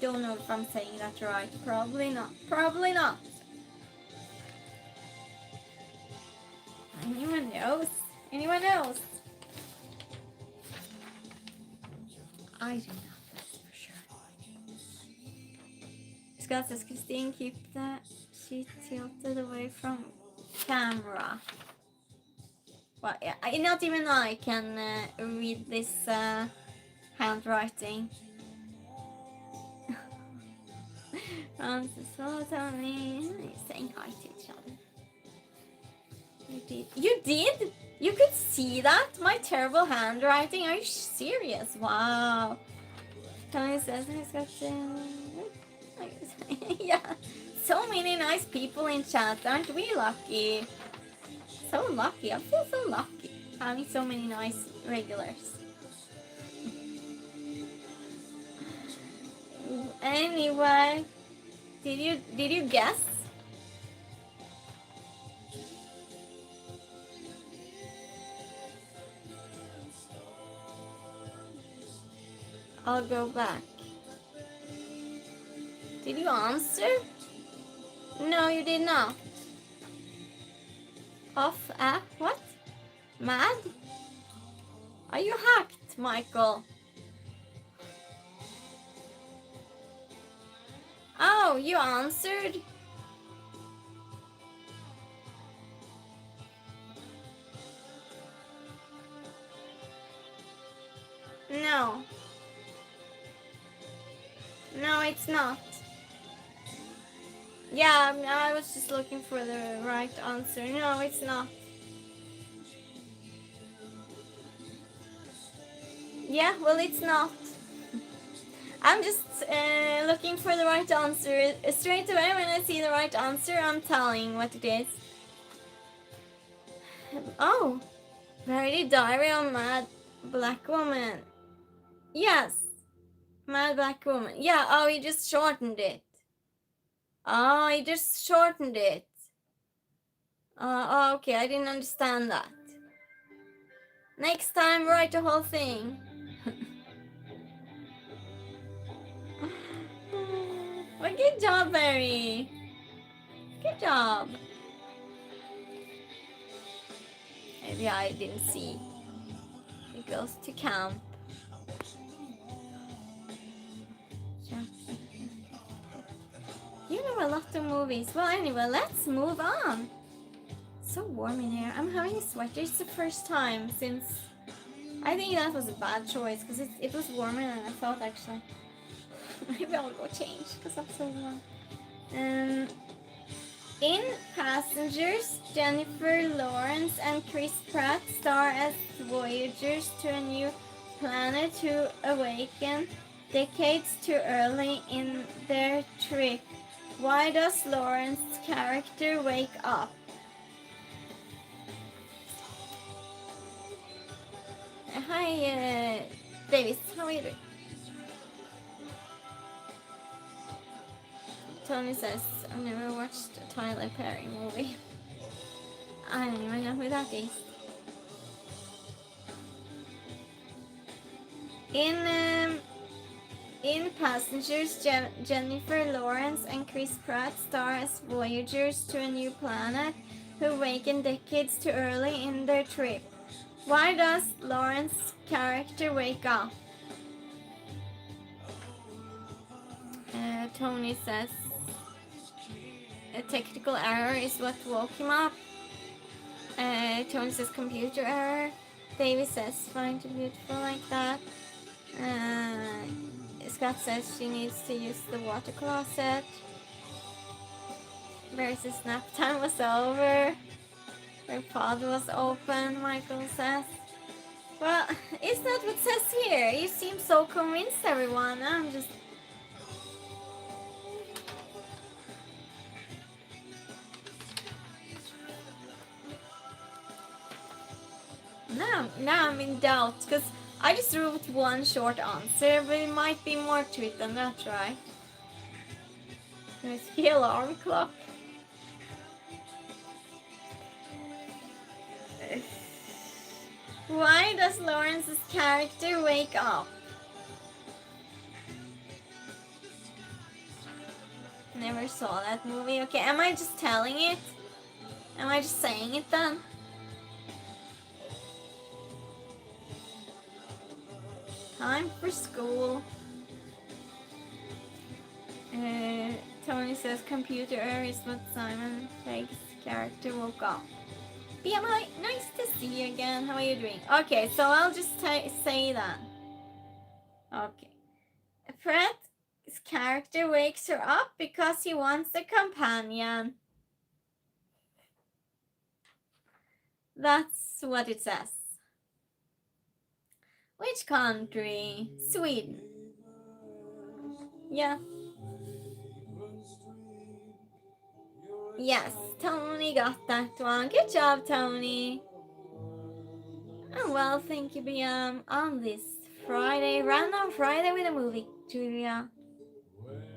don't know if I'm saying that right. Probably not. Probably not. Anyone knows? Anyone else? I do not. Scott says, Christine, keep the sheet tilted away from camera. Well, yeah, not even I can read this handwriting. Francis, oh, Tony, saying hi to each other. You did? You did? You could see that? My terrible handwriting? Are you serious? Wow. Tony says, he's got yeah, so many nice people in chat. Aren't we lucky? So lucky. I feel so lucky having so many nice regulars. Anyway, did you guess? I'll go back. Did you answer? No, you did not. Off app? What? Mad? Are you hacked, Michael? Oh, you answered? No. No, it's not. Yeah, I was just looking for the right answer. No, it's not. Yeah, well, it's not. I'm just looking for the right answer. Straight away when I see the right answer, I'm telling what it is. Oh, Verity Diary of Mad Black Woman. Yes, Mad Black Woman. Yeah, oh, he just shortened it. Oh, he just shortened it. Oh, okay, I didn't understand that. Next time, write the whole thing. Well, good job, Barry. Good job. Maybe I didn't see. It goes to camp. You know a lot of movies. Well, anyway, let's move on. It's so warm in here. I'm having a sweater. It's the first time since... I think that was a bad choice because it was warmer than I thought, actually. Maybe I'll go change because I'm so warm. In Passengers, Jennifer Lawrence and Chris Pratt star as voyagers to a new planet who awaken decades too early in their trip. Why does Lawrence's character wake up? Hi, Davis. How are you doing? Tony says, I've never watched a Tyler Perry movie. I don't even know who that is. In Passengers, Jennifer Lawrence and Chris Pratt star as voyagers to a new planet who awaken decades too early in their trip. Why does Lawrence's character wake up? Tony says a technical error is what woke him up. Tony says computer error. David says find it beautiful like that. Scott says she needs to use the water closet. Versus nap time was over. Her pod was open, Michael says. Well, is that what it says here? You seem so convinced, everyone. I'm just... Now I'm in doubt, because I just wrote one short answer, but it might be more to it than that, right? There's the alarm clock. Why does Lawrence's character wake up? Never saw that movie. Okay, am I just telling it? Am I just saying it then? Time for school. Tony says computer error is what Simon Pegg's character woke up. BMI, nice to see you again. How are you doing? Okay, so I'll just say that. Okay. Fred's character wakes her up because he wants a companion. That's what it says. Which country? Sweden. Yeah. Yes, Tony got that one. Good job, Tony. Oh, well, thank you, BM. On this Friday, random Friday with a movie trivia.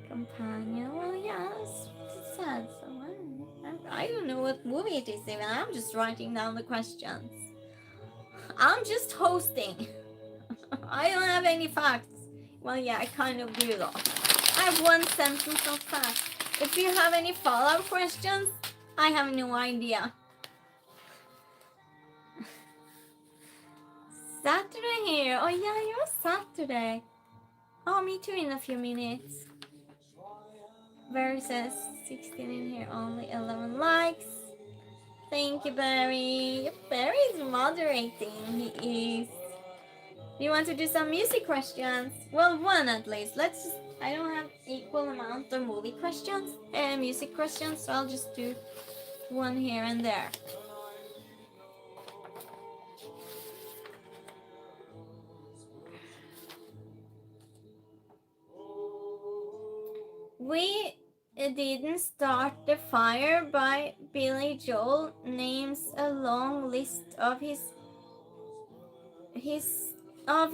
Companion. Well, yes, it says. So I don't know what movie it is even. I'm just writing down the questions. I'm just hosting. I don't have any facts. Well, yeah, I kind of do though. I have one sentence of facts. If you have any follow-up questions, I have no idea. Saturday here. Oh yeah, you're Saturday. Oh, me too in a few minutes. Barry says 16 in here, only 11 likes. Thank you, Barry. Barry is moderating. He is. Do you want to do some music questions? Well, one at least. Let's just... I don't have equal amount of movie questions and music questions, so I'll just do one here and there. We Didn't Start the Fire by Billy Joel names a long list of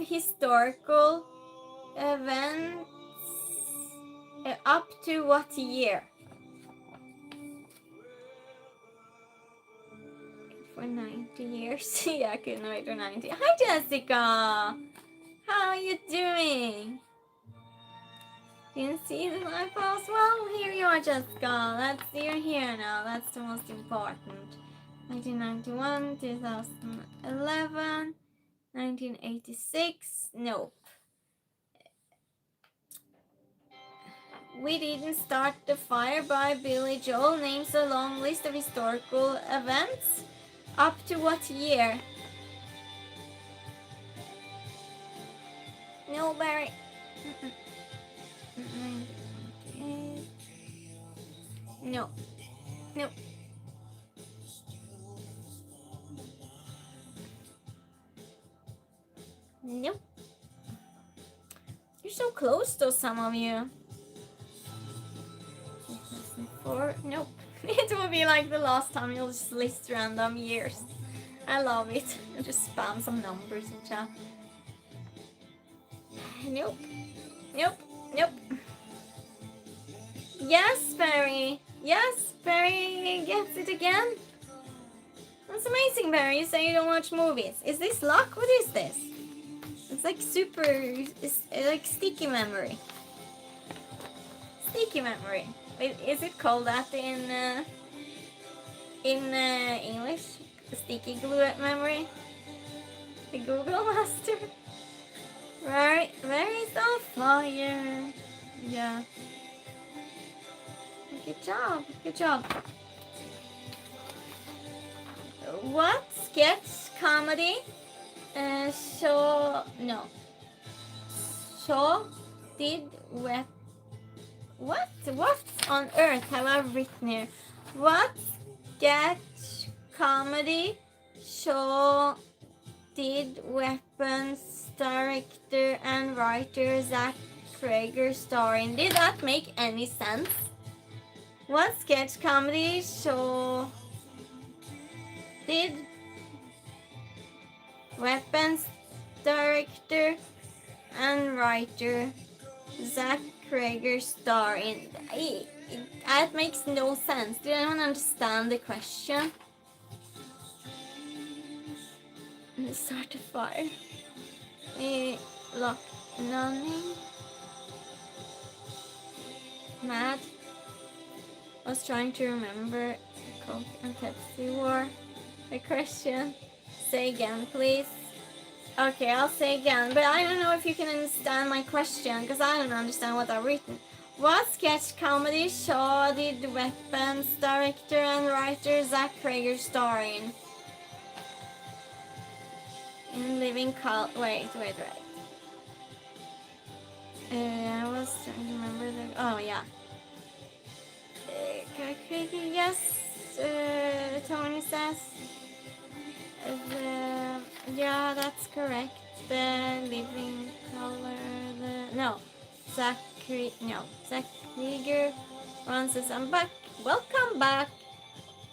historical events up to what year? For 90 years. Yeah, I couldn't wait for 90. Hi, Jessica! How are you doing? Didn't see the live post? Well, here you are, Jessica. You're here now. That's the most important. 1991, 2011, 1986. Nope. We Didn't Start the Fire by Billy Joel names a long list of historical events. Up to what year? No, Barry. No. Nope. Nope. You're so close though, some of you. 2004. Nope. It will be like the last time you'll just list random years. I love it. You just spam some numbers in chat. Nope. Nope. Nope. Yes, Barry. Yes, Barry gets it again. That's amazing, Barry. You say you don't watch movies. Is this luck? What is this? It's like super... It's like sticky memory. Sticky memory. Wait, is it called that in English? Sticky glue memory? The Google Master? Right, where is the fire? Yeah. Good job, good job. What sketch comedy so did what on earth have I written here? What sketch comedy show did weapons director and writer Zach Krager star in? Did that make any sense? What sketch comedy show did weapons director and writer Zach Krager star in? That makes no sense. Did anyone understand the question? Start a fire. Lock Nunning. Mad. I was trying to remember Coke and Pepsi war. The question. Say again, please. Okay, I'll say again, but I don't know if you can understand my question because I don't understand what I've written. What sketch comedy show did Weapons director and writer Zach Krager star in? In Living Color. Wait. I was trying to remember the. Oh yeah. Yes. Tony says. Yeah, that's correct. The Living Color. Zach Krieger. Ron says, I'm back. Welcome back.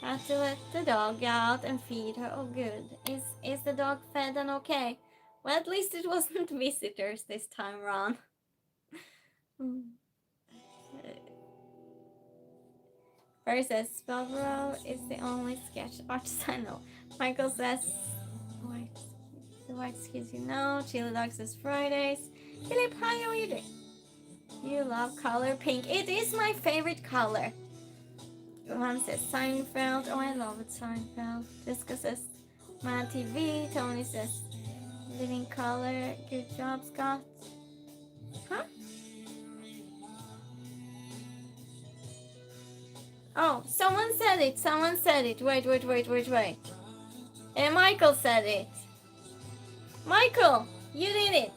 Had to let the dog out and feed her. Oh, good. Is the dog fed and okay? Well, at least it wasn't visitors this time, Ron. Barry says, Spellborough is the only sketch artist I know. Michael says, the white skis you know. Chili Dog says Fridays. Philip, how are you doing? You love color pink. It is my favorite color. Johan says Seinfeld. Oh, I love it, Seinfeld. Jessica says Mad TV. Tony says Living Color. Good job, Scott. Huh? Oh, someone said it. Wait. Michael said it. Michael, you did it.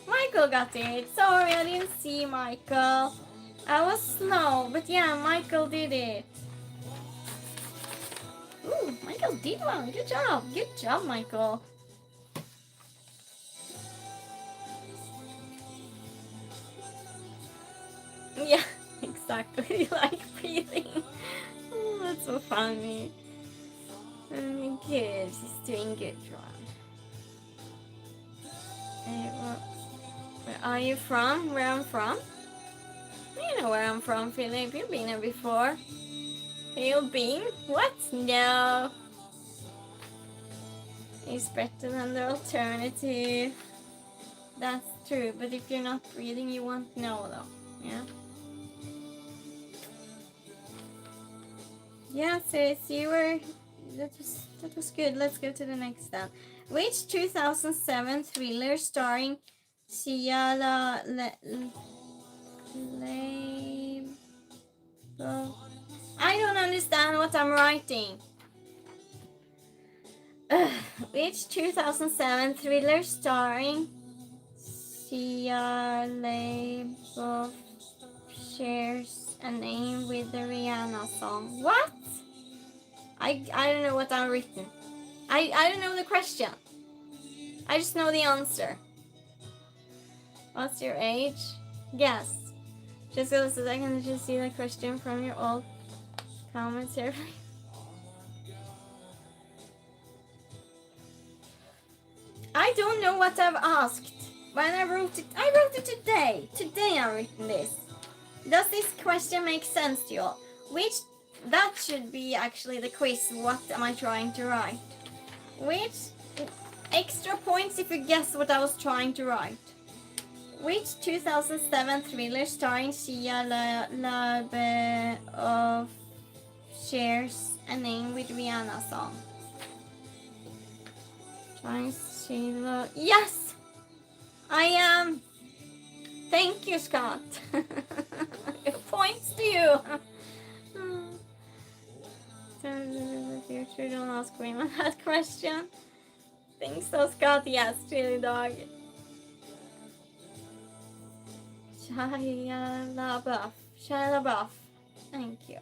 Michael got it. Sorry, I didn't see Michael. I was slow, but yeah, Michael did it. Ooh, Michael did one. Good job, Michael. Yeah, exactly. Like breathing. Oh, that's so funny. Good, she's doing good, Ron. Where are you from? Where I'm from? You know where I'm from, Philip. You've been here before. You've been? What? No. It's better than the alternative. That's true, but if you're not breathing, you won't know, though. Yeah? Yeah, sis, you were... That was good. Let's go to the next one. Which 2007 thriller starring Shia I don't understand what I'm writing. Which 2007 thriller starring Shia LaBeouf shares a name with the Rihanna song? What? I don't know what I've written. I don't know the question. I just know the answer. What's your age? Guess. Just a second to see the question from your old comments here. I don't know what I've asked. When I wrote it today. Today I've written this. Does this question make sense to you all? That should be actually the quiz. What am I trying to write? Which extra points if you guess what I was trying to write? Which 2007 thriller starring Shia LaBeouf shares a name with Rihanna song? Trying Sheila. Yes! I am. Thank you, Scott. Points to you. Turn in the future, don't ask me that question. Think so, Scott? Yes, chili dog. Shia LaBeouf. Shia LaBeouf. Thank you.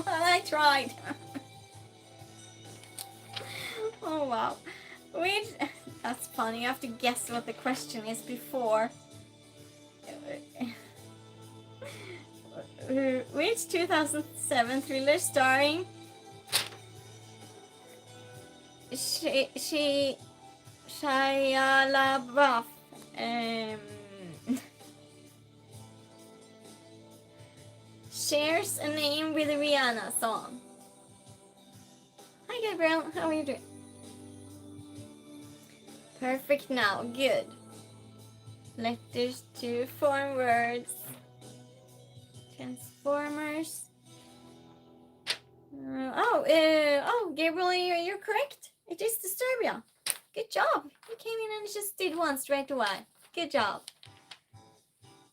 I tried. Oh wow. That's funny. You have to guess what the question is before. Which 2007 thriller starring Shia LaBeouf shares a name with a Rihanna song? Hi Gabriel, how are you doing? Perfect now, good. Letters to form words. Transformers. Oh, Gabriel, you're correct. It is Disturbia. Good job. You came in and just did one straight away. Good job.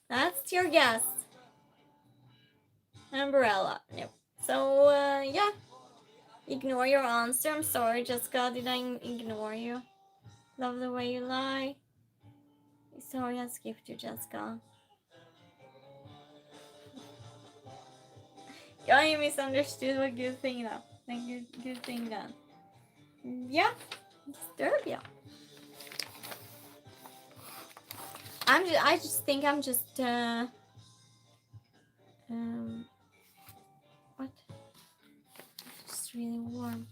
That's your guess. Umbrella. Nope. So, yeah. Ignore your answer. I'm sorry, Jessica. Did I ignore you? Love the way you lie. Sorry, I skipped you, Jessica. Yeah, you misunderstood. What good thing though. Thank you. Good thing then. Yeah. Disturbia. I just think I'm just what? It's really warm.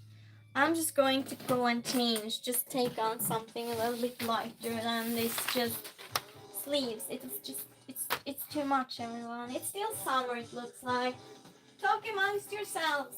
I'm just going to go and change. Just take on something a little bit lighter than this just sleeves. It's too much, everyone. It's still summer, it looks like. Talk amongst yourselves.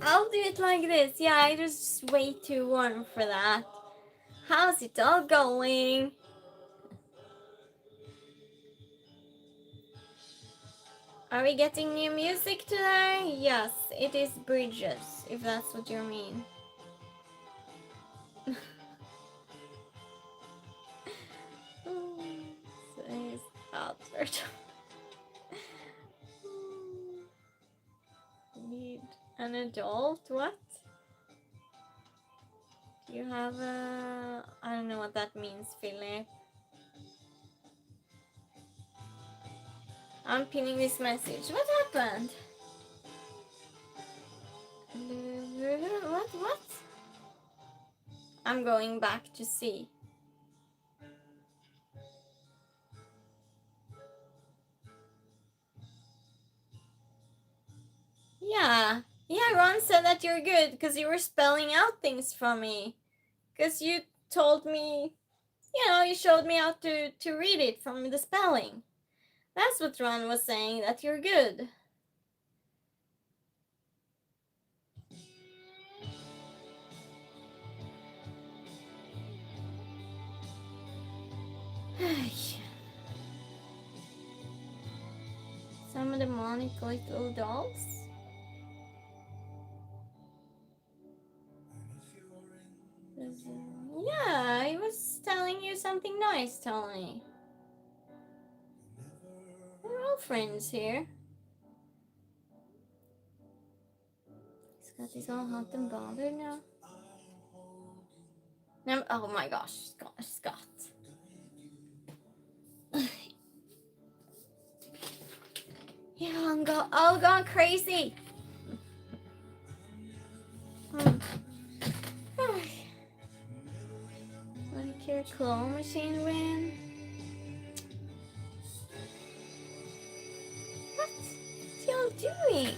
I'll do it like this. Yeah, it was just way too warm for that. How's it all going? Are we getting new music today? Yes, it is Bridges, if that's what you mean. Says Albert. Need an adult? What? Do you have a... I don't know what that means, Philip. I'm pinning this message. What happened? What? I'm going back to see. Yeah, Yeah, Ron said that you're good because you were spelling out things for me. Because you told me, you showed me how to read it from the spelling. That's what Ron was saying, that you're good. Some demonic little dolls. Yeah, I was telling you something nice, Tony. We're all friends here. Scott is all hot and bothered now. Oh my gosh, Scott. Yeah, I'm all gone crazy. What did your claw machine win? What's y'all doing?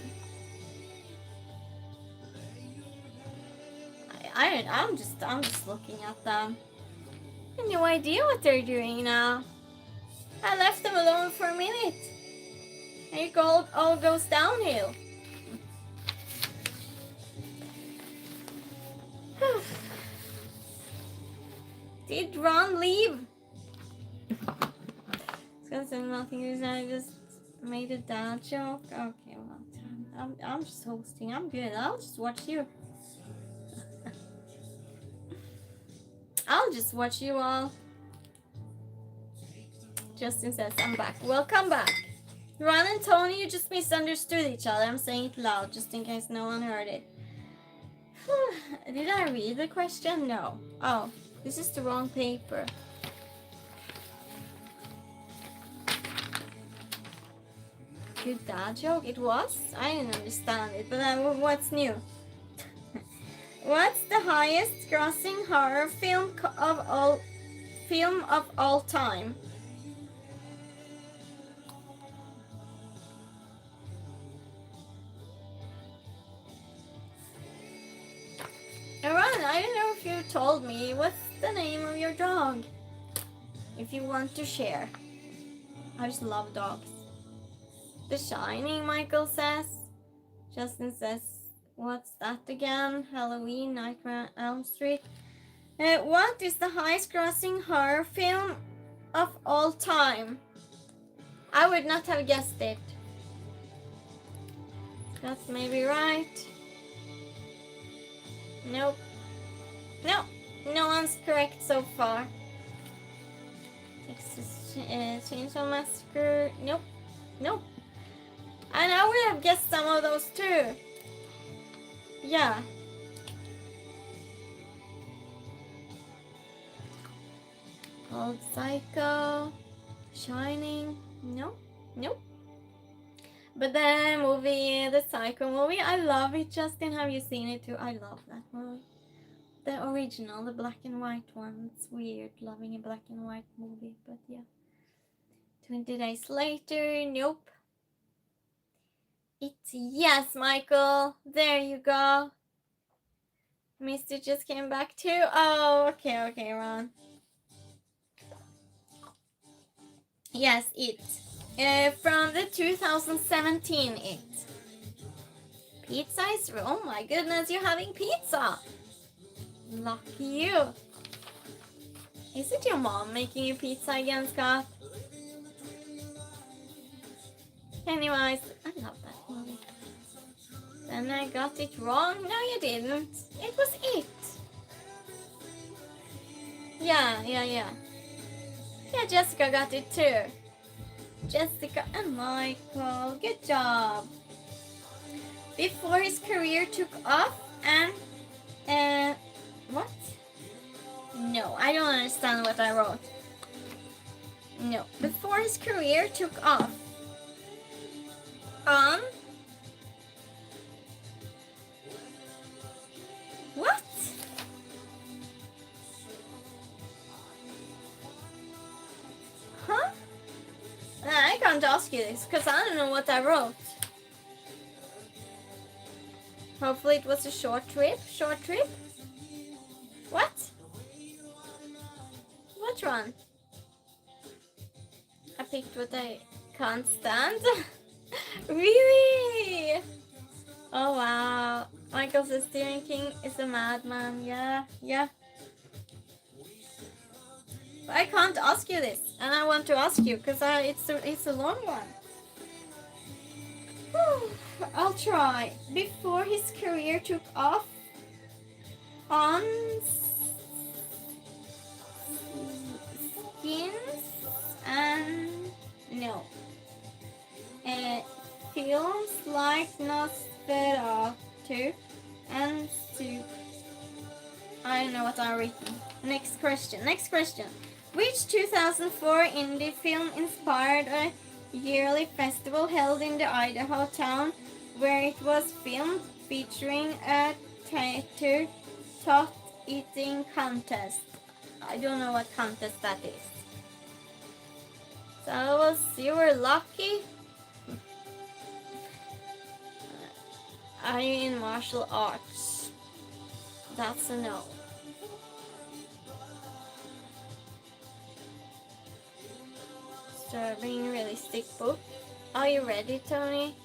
I'm just looking at them. I have no idea what they're doing now. I left them alone for a minute. And it all goes downhill. Did Ron leave? It's gonna nothing. I just made a dad joke. Okay, well, I'm just hosting. I'm good. I'll just watch you. I'll just watch you all. Justin says, I'm back. Welcome back. Ron and Tony, you just misunderstood each other. I'm saying it loud, just in case no one heard it. Did I read the question? No. Oh, this is the wrong paper. Good dad joke? It was? I didn't understand it, but what's new? What's the highest grossing horror film of all time? Ron, I don't know if you told me. What's the name of your dog? If you want to share. I just love dogs. The Shining, Michael says. Justin says, what's that again? Halloween, Nightmare on Elm Street. What is the highest grossing horror film of all time? I would not have guessed it. That's maybe right. Nope. No, no one's correct so far. Texas Chainsaw Massacre. Nope. Nope. And I would have guessed some of those too. Yeah. Old Psycho. Shining. No. Nope. But the movie, the Psycho movie, I love it. Justin, have you seen it too? I love that movie. The original, the black and white one. It's weird loving a black and white movie, but yeah. 20 days later, nope. It's yes, Michael. There you go. Mister just came back too. Oh, okay, Ron. Yes, it. From the 2017 it. Pizza is, oh my goodness, you're having pizza. Lucky you. Is it your mom making you pizza again, Scott? Anyways, I love that movie. Then I got it wrong. No, you didn't. It was it. Yeah. Yeah, Jessica got it too. Jessica and Michael, good job. Before his career took off and what? No, I don't understand what I wrote. No, before his career took off. What? Huh? I can't ask you this because I don't know what I wrote. Hopefully it was a short trip. Short trip? What? What one? I picked what I can't stand. Really? Oh wow. Michael says Stephen King is a madman. Yeah, yeah. But I can't ask you this, and I want to ask you because it's a long one. I'll try. Before his career took off on skins and no. Films like Nosferatu and Soup. I don't know what I'm written. Next question. Next question. Which 2004 indie film inspired a yearly festival held in the Idaho town where it was filmed, featuring a tater tot eating contest? I don't know what contest that is. So you were lucky. Are you in martial arts? That's a no. Disturbing realistic book. Are you ready, Tony?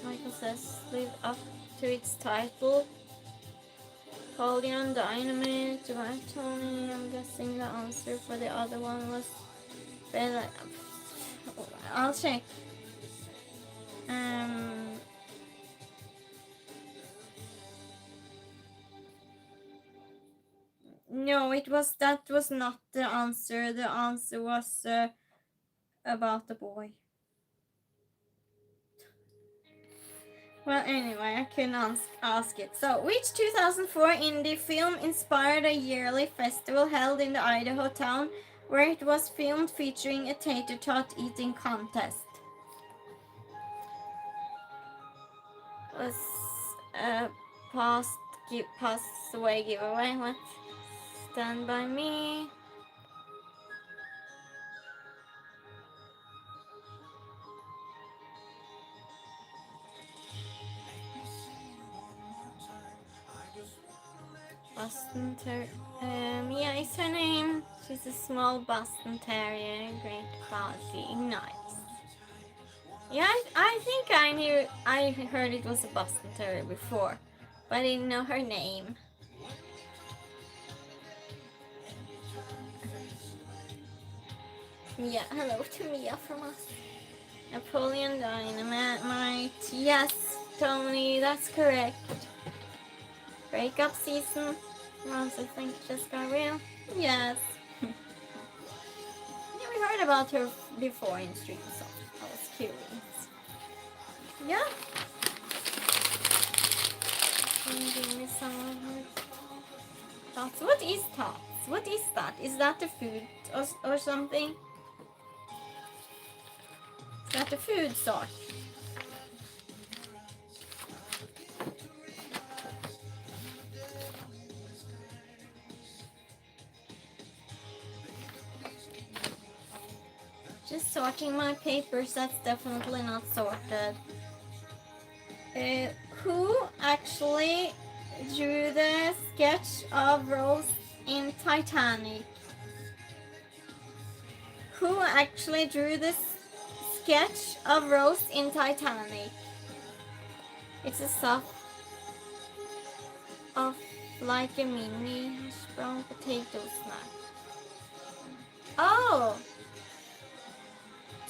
Michael says live up to its title. Holding on Dynamite. Right, Tony? I'm guessing the answer for the other one was better. I'll check. No, that was not the answer. The answer was about the boy. Well, anyway, I couldn't ask it. So, which 2004 indie film inspired a yearly festival held in the Idaho town where it was filmed, featuring a tater tot eating contest? Was a passed away giveaway. What? Stand By Me. Boston Terrier. Mia is her name. She's a small Boston Terrier, great quality, nice. Yeah, I think I heard it was a Boston Terrier before, but I didn't know her name. Mia, hello to Mia from us. Napoleon Dynamite, yes, Tony, that's correct. Breakup season. Once I think just got real. Yes. Yeah, we heard about her before in stream, so I was curious. Yeah. Can you give me some of her thoughts? What is thoughts? What is that? Is that a food or something? Is that a food sort? Just sorting my papers, that's definitely not sorted. Who actually drew the sketch of Rose in Titanic? Who actually drew this sketch of Rose in Titanic? It's a soft of like a mini brown potato snack. Oh!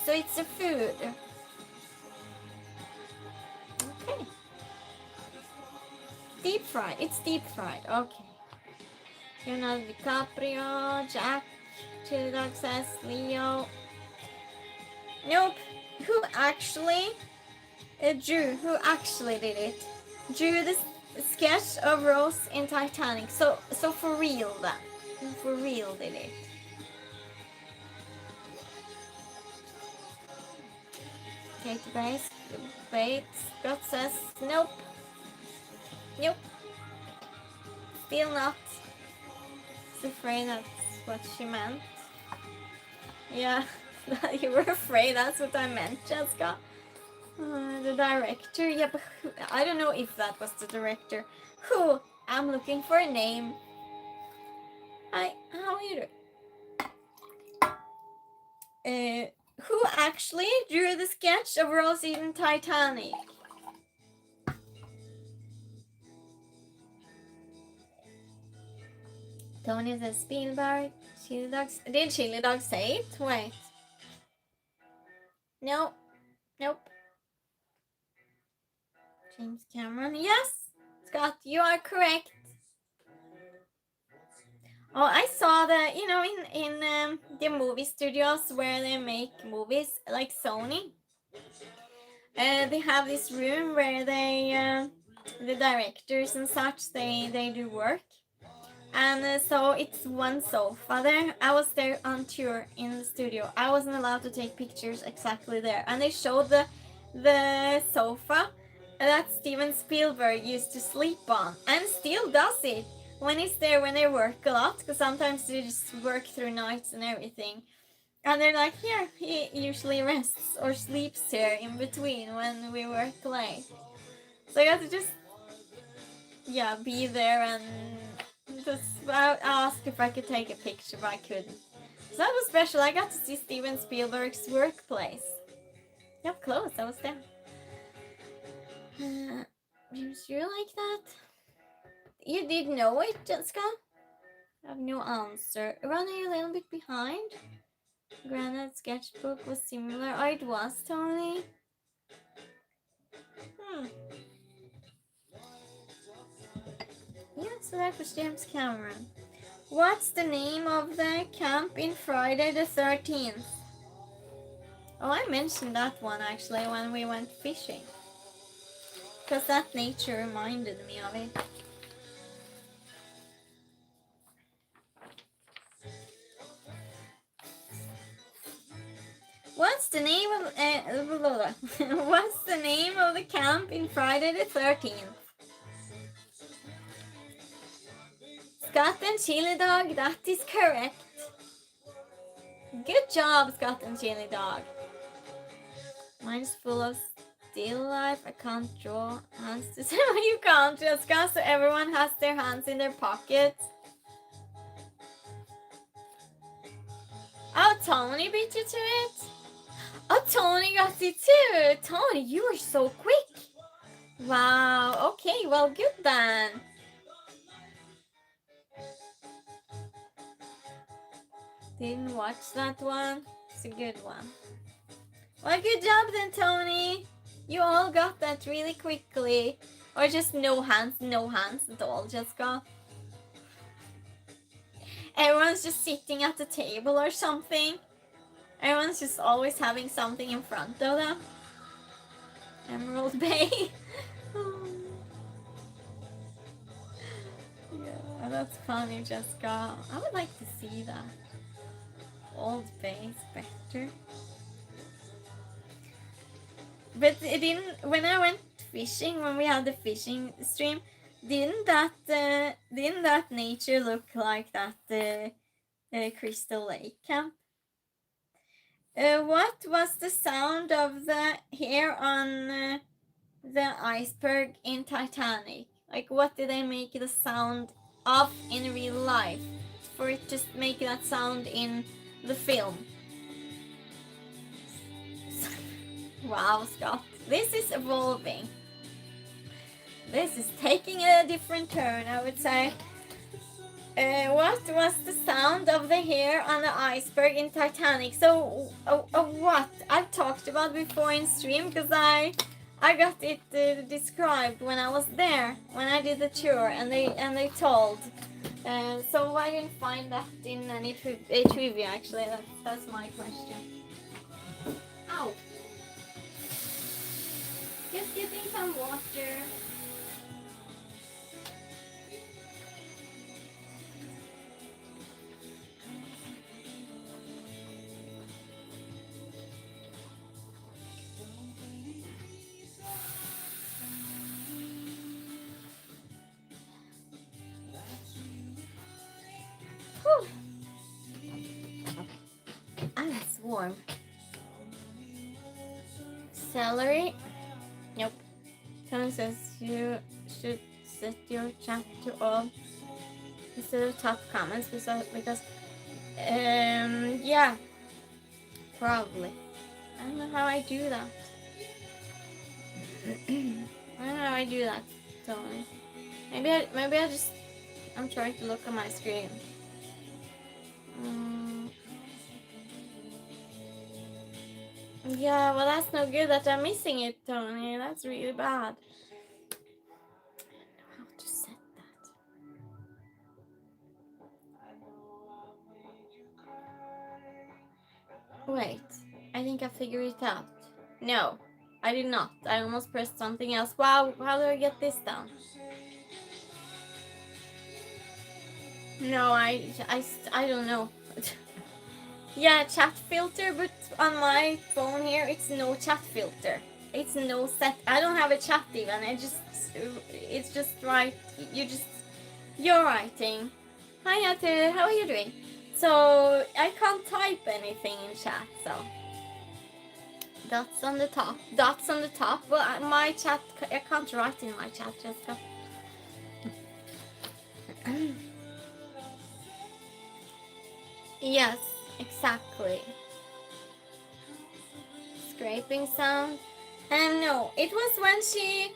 So it's a food. Okay. Deep fried. It's deep fried. Okay. Leonardo DiCaprio, Jack, Chili Dog says, Leo. Nope. Who actually drew? Who actually did it? Drew the sketch of Rose in Titanic. So for real then. Who for real did it? Kate Bates. Scott says nope. Nope. Still not. I was afraid that's what she meant. Yeah, you were afraid that's what I meant, Jessica. The director, yeah, but I don't know if that was the director. Who? I'm looking for a name. How you do? Who actually drew the sketch of Rose eating Titanic? Tony says Spielberg. Chili dogs. Did Chili Dog say it? Wait. No. Nope. James Cameron. Yes. Scott, you are correct. Oh, I saw that, in the movie studios where they make movies, like Sony. They have this room where the directors and such, they do work. And so it's one sofa there. I was there on tour in the studio. I wasn't allowed to take pictures exactly there. And they showed the sofa that Steven Spielberg used to sleep on, and still does it when he's there when they work a lot, because sometimes they just work through nights and everything. And they're like, here, he usually rests or sleeps here in between when we work late. So I got to just, be there and just I asked if I could take a picture, but I couldn't. So that was special. I got to see Steven Spielberg's workplace. Up close, I was there. James, you like that? You did know it, Jessica? I have no answer. Running a little bit behind. Granite sketchbook was similar. Oh, it was, Tony. Yeah, so that was James Cameron. What's the name of the camp in Friday the 13th? Oh, I mentioned that one actually when we went fishing. Because that nature reminded me of it. What's the name of what's the name of the camp in Friday the 13th? Scott and Chili Dog, that is correct. Good job, Scott and Chili Dog. Mine's full of still life. I can't draw hands to say you can't, Jessica, so everyone has their hands in their pockets. Oh, Tony beat you to it? Oh, Tony got it too! Tony, you are so quick! Wow, okay, well, good then. Didn't watch that one. It's a good one. Well, good job then, Tony. You all got that really quickly. Or just no hands at all, Jessica. Everyone's just sitting at the table or something. Everyone's just always having something in front of them. Emerald Bay. Yeah, that's funny, Jessica. I would like to see that. Old Bay is better. But it didn't. When I went fishing, when we had the fishing stream, didn't that nature look like that Crystal Lake camp? What was the sound of the hair on the iceberg in Titanic? Like, what did they make the sound of in real life for it to make that sound in the film? Wow, Scott, this is evolving. This is taking a different turn, I would say. What was the sound of the hair on the iceberg in Titanic? So, what I've talked about before in stream, because I got it described when I was there, when I did the tour, and they told. So I didn't find that in any trivia. Actually, that's my question. Ow! Just getting some water. Whew. And it's warm. Celery? Nope. Tony says you should set your chat to all instead of top comments because yeah, probably. I don't know how I do that. I don't know how I do that, Tony. Maybe I just I'm trying to look at my screen. Yeah, well that's no good that I'm missing it, Tony. That's really bad. I don't know how to set that. Wait, I think I figured it out. No, I did not. I almost pressed something else. Wow, how do I get this down? No, I don't know. Yeah, chat filter, but on my phone here, it's no chat filter. It's no set. I don't have a chat even. It's just right. You're writing. Hi, Ate. How are you doing? So I can't type anything in chat. So dots on the top. Dots on the top. Well, my chat. I can't write in my chat, Jessica. Yes, exactly. Scraping sound. No, it was when she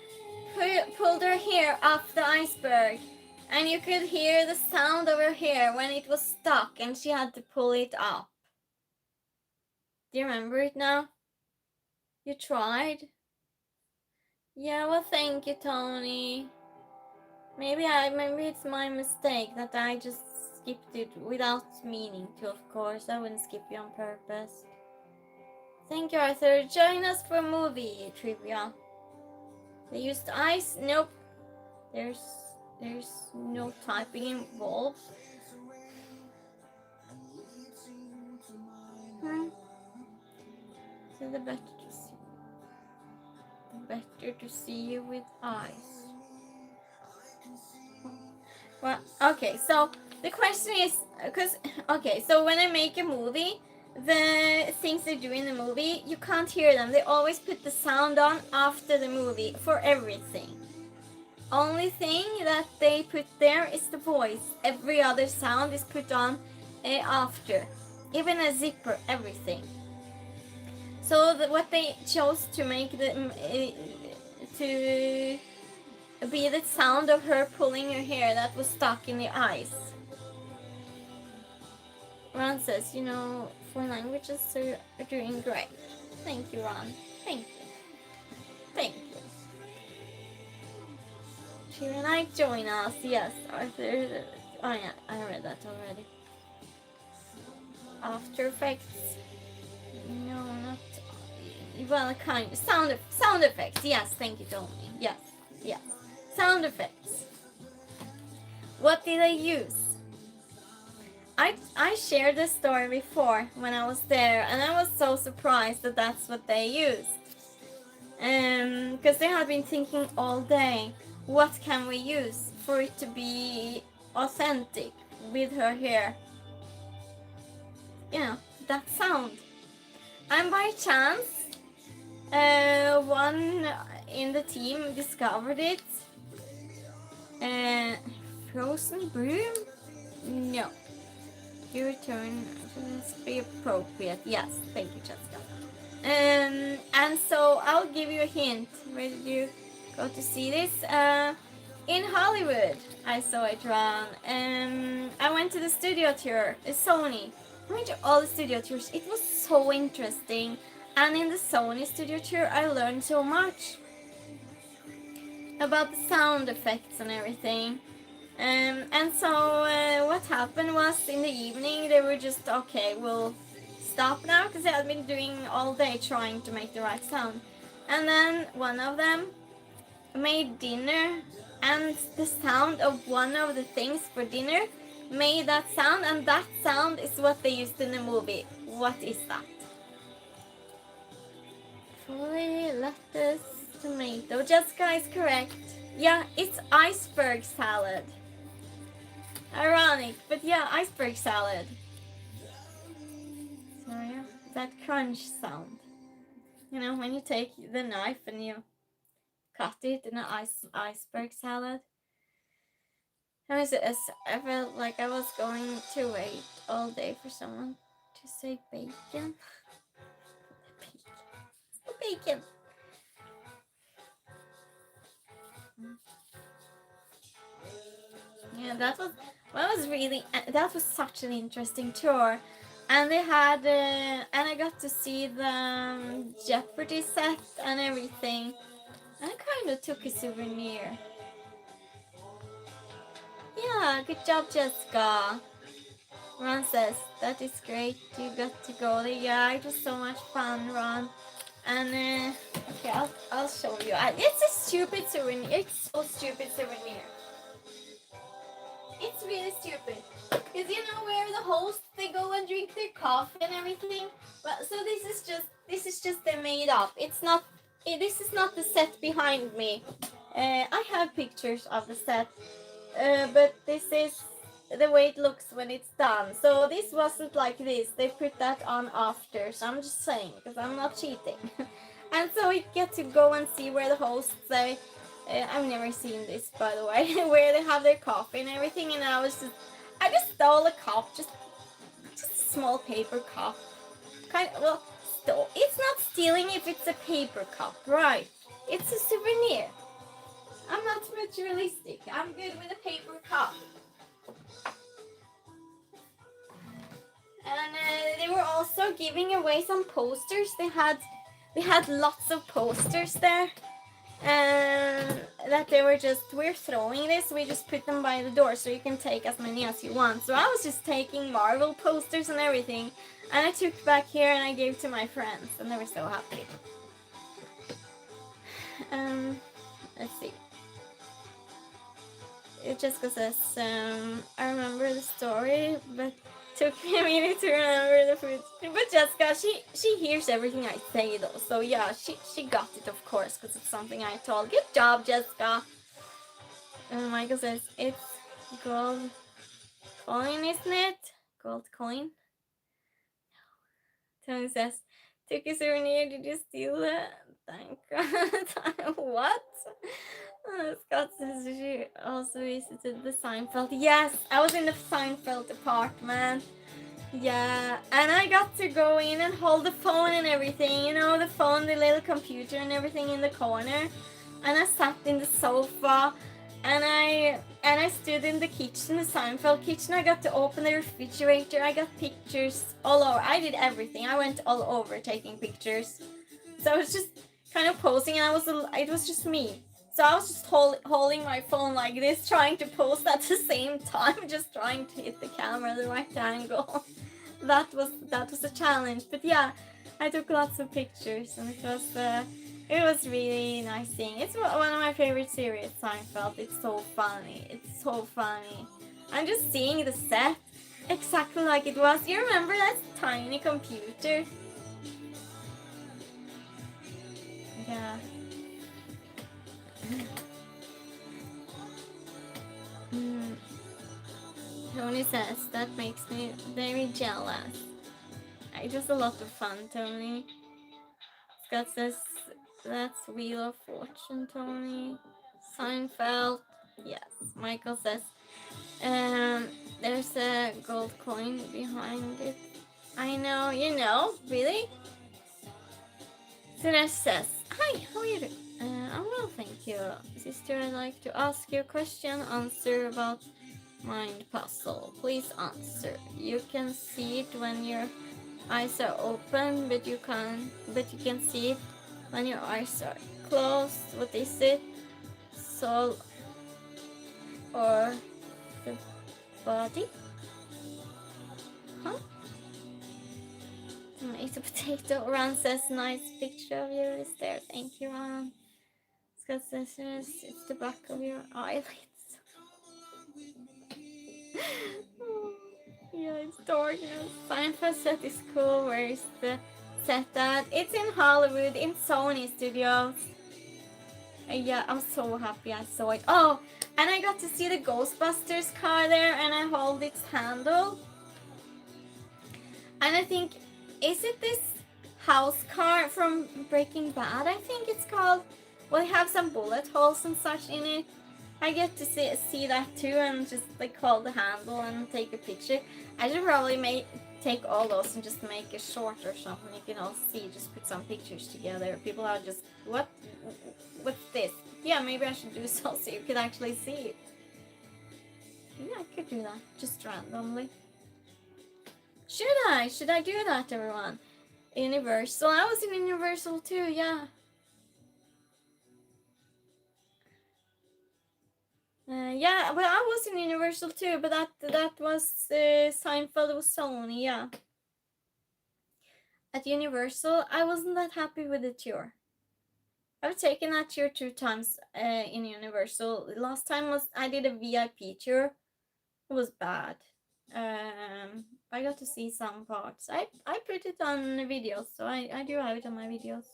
pulled her hair off the iceberg, and you could hear the sound of her hair when it was stuck, and she had to pull it up. Do you remember it now? You tried? Yeah, well, thank you, Tony. Maybe it's my mistake that I just skipped it without meaning to. Of course, I wouldn't skip you on purpose. Thank you, Arthur. Join us for movie trivia. They used ice. Nope. There's no typing involved. So the better to see you with eyes. Well, okay. So the question is, so when I make a movie, the things they do in the movie, you can't hear them. They always put the sound on after the movie for everything. Only thing that they put there is the voice. Every other sound is put on after. Even a zipper, everything. So what they chose to make to be the sound of her pulling her hair that was stuck in the ice. Ron says, for languages are doing great. Thank you, Ron. Thank you. Thank you. Cheer Night, join us. Yes, Arthur. Oh yeah, I read that already. After Effects. No, not. Well, kind of. Sound effects. Yes, thank you, Tony. Yes. Sound effects. What did I use? I shared this story before when I was there, and I was so surprised that that's what they used. Because they had been thinking all day, what can we use for it to be authentic with her hair? That sound. And by chance, one in the team discovered it. Frozen broom? No. Your turn. Just be appropriate. Yes, thank you, Jessica. And so I'll give you a hint. Where did you go to see this? In Hollywood, I saw it run. I went to the studio tour, Sony. I went to all the studio tours. It was so interesting. And in the Sony studio tour, I learned so much about the sound effects and everything. And so what happened was in the evening, they were just, okay, we'll stop now, because they had been doing all day trying to make the right sound. And then one of them made dinner, and the sound of one of the things for dinner made that sound, and that sound is what they used in the movie. What is that? Fully lettuce, tomato. Jessica is correct. Yeah, it's iceberg salad. Ironic, but yeah, iceberg salad. So yeah, that crunch sound. You know, when you take the knife and you cut it in an iceberg salad. I felt like I was going to wait all day for someone to say bacon. Bacon. Yeah, that was such an interesting tour, and they had and I got to see the Jeopardy set and everything, and I kind of took a souvenir. Yeah, good job, Jessica. Ron says that is great. You got to go there. Yeah, it was so much fun, Ron. And okay, I'll show you. It's a stupid souvenir. It's so stupid souvenir. It's really stupid. Because you know where the hosts they go and drink their coffee and everything. Well, so this is just they made up. It's not. This is not the set behind me. I have pictures of the set, but this is the way it looks when it's done. So this wasn't like this. They put that on after. So I'm just saying because I'm not cheating. And so we get to go and see where the hosts say. I've never seen this, by the way, where they have their coffee and everything. And I just stole a cup, just a small paper cup. It's not stealing if it's a paper cup, right? It's a souvenir. I'm not materialistic. I'm good with a paper cup. And they were also giving away some posters. They had lots of posters there. And that they were we're throwing this, we just put them by the door so you can take as many as you want. So I was just taking Marvel posters and everything, and I took back here and I gave to my friends, and they were so happy. Let's see. Jessica says, I remember the story, but took me a minute to remember the food. But Jessica, she hears everything I say though, so yeah, she got it of course, because it's something I told. Good job, Jessica. And Michael says, it's gold coin, isn't it? Gold coin? Tony says, took a souvenir, did you steal it? Thank God. What? Scott says she also visited the Seinfeld. Yes, I was in the Seinfeld apartment. Yeah, and I got to go in and hold the phone and everything. You know, the phone, the little computer and everything in the corner. And I sat in the sofa, and I stood in the kitchen, the Seinfeld kitchen. I got to open the refrigerator. I got pictures all over. I did everything. I went all over taking pictures. So I was just kind of posing, and it was just me. So I was just holding my phone like this, trying to pose at the same time, just trying to hit the camera the right angle. that was a challenge. But yeah, I took lots of pictures, and it was really nice seeing. It's one of my favorite series, Seinfeld. It's so funny. It's so funny. I'm just seeing the set exactly like it was. You remember that tiny computer? Yeah. Tony says that makes me very jealous. It was a lot of fun, Tony. Scott says that's Wheel of Fortune, Tony. Seinfeld. Yes. Michael says there's a gold coin behind it. I know, you know, really? Suresh says, hi, how are you doing? I'm well, thank you. Sister, I'd like to ask you a question, answer about mind puzzle. Please answer. You can see it when your eyes are open, but you can see it when your eyes are closed. What is it? Soul or the body? Huh? Tomato potato. Ron says nice picture of you is there. Thank you, Ron. Scott says it's the back of your eyelids. Yeah, it's dark now. Seinfeld set is cool. Where is the set at? It's in Hollywood, in Sony Studios. Yeah, I'm so happy I saw it. Oh, and I got to see the Ghostbusters car there, and I hold its handle. And I think, is it this house car from Breaking Bad, I think it's called. Well, they have some bullet holes and such in it. I get to see that too, and just like hold the handle and take a picture. I should probably take all those and just make a short or something. You can all see, just put some pictures together. People are just, what's this? Yeah, maybe I should do so you can actually see it. Yeah, I could do that, just randomly. Should I do that, everyone? Universal, I was in Universal too, yeah. Yeah, well, I was in Universal too, but that was Seinfeld was Sony, yeah. At Universal, I wasn't that happy with the tour. I've taken that tour 2 times in Universal. Last time I did a VIP tour. It was bad. I got to see some parts. I put it on videos, so I do have it on my videos.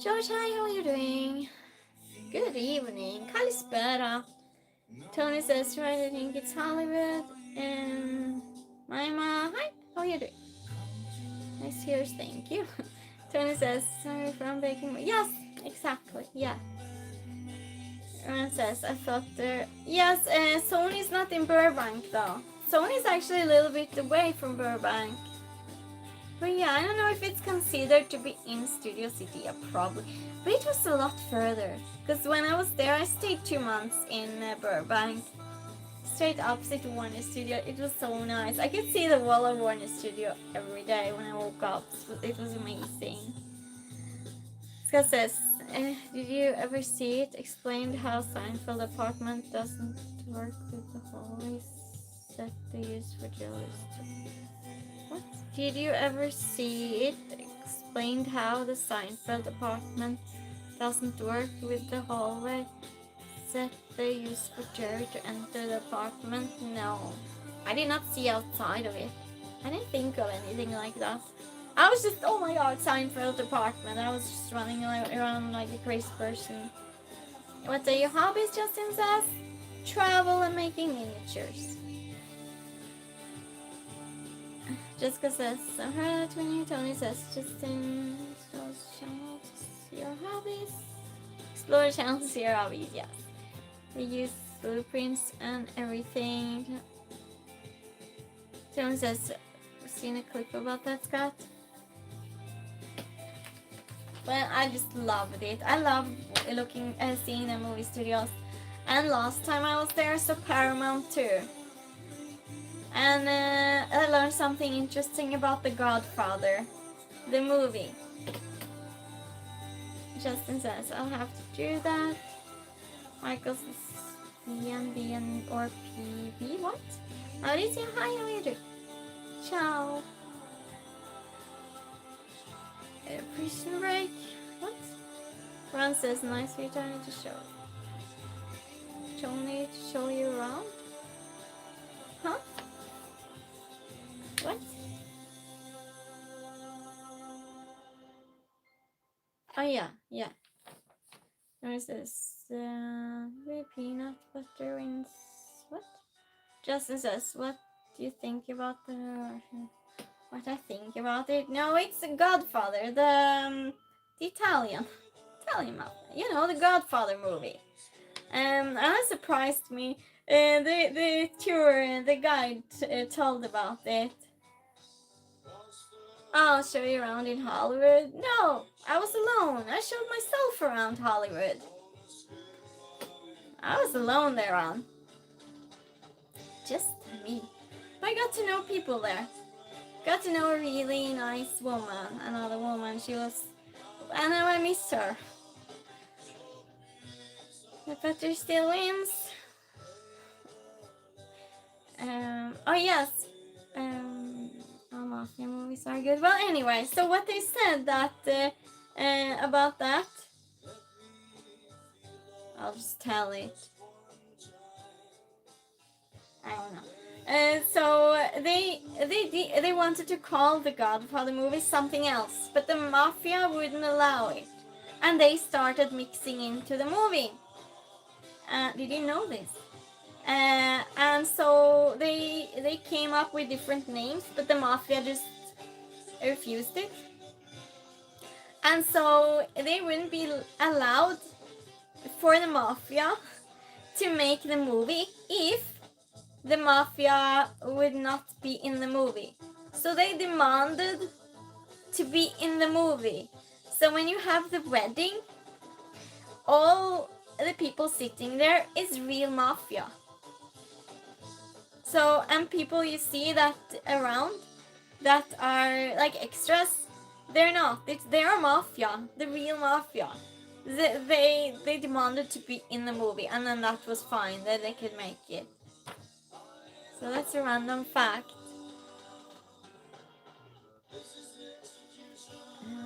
George, hi, how are you doing? Good evening. Kalispera. Tony says, right, I think it's Hollywood. And Maima, hi, how are you doing? Nice ears, thank you. Tony says, sorry from baking. Yes, exactly, yeah. Aaron says, I thought there. Yes, Sony's not in Burbank though. Sony's actually a little bit away from Burbank. But yeah, I don't know if it's considered to be in Studio City, yeah, probably. But it was a lot further. Because when I was there, I stayed 2 months in Burbank. Straight opposite Warner Studio. It was so nice. I could see the wall of Warner Studio every day when I woke up. It was amazing. Scott says, did you ever see it explained how Seinfeld apartment doesn't work with the hallways that they use for journalists? What? Did you ever see it explained how the Seinfeld apartment doesn't work with the hallway that they use for Jerry to enter the apartment? No. I did not see outside of it. I didn't think of anything like that. I was just, oh my god, Seinfeld apartment. I was just running around like a crazy person. What are your hobbies, Justin says? Travel and making miniatures. Jessica says, I heard that when you, Tony says, Justin, channel to see your hobbies. Explore channel to see your hobbies, yes. We use blueprints and everything. Tony says, seen a clip about that, Scott? Well, I just loved it. I love seeing the movie studios. And last time I was there, I saw Paramount too. And I learned something interesting about The Godfather, the movie. Justin says, I'll have to do that. Michael says, BNB or PB, what? Mauricio, hi, how are you doing? Ciao. Prison break? What? Ron says, nice return to show. Tony to show you around? Huh? What? Oh yeah, yeah. There's this peanut butter wings. What? Justin says, what do you think about what I think about it? No, it's The Godfather, the Italian mafia. You know, the Godfather movie. That surprised me. The tour, the guide told about it. I'll show you around in Hollywood. No, I was alone. I showed myself around Hollywood. I was alone there, on. Just me. But I got to know people there. Got to know a really nice woman. Another woman. She was... And now I miss her. The butter still wins. Oh yes. All mafia movies are good. Well, anyway, so what they said that about that, I'll just tell it. I don't know. So they wanted to call the Godfather movie something else, but the mafia wouldn't allow it, and they started mixing into the movie. Did you know this? And so they came up with different names, but the mafia just refused it. And so they wouldn't be allowed for the mafia to make the movie if the mafia would not be in the movie. So they demanded to be in the movie. So when you have the wedding, all the people sitting there is real mafia. So, and people you see that around that are like extras, they're not. They are mafia, the real mafia. They demanded to be in the movie, and then that was fine, that they could make it. So that's a random fact.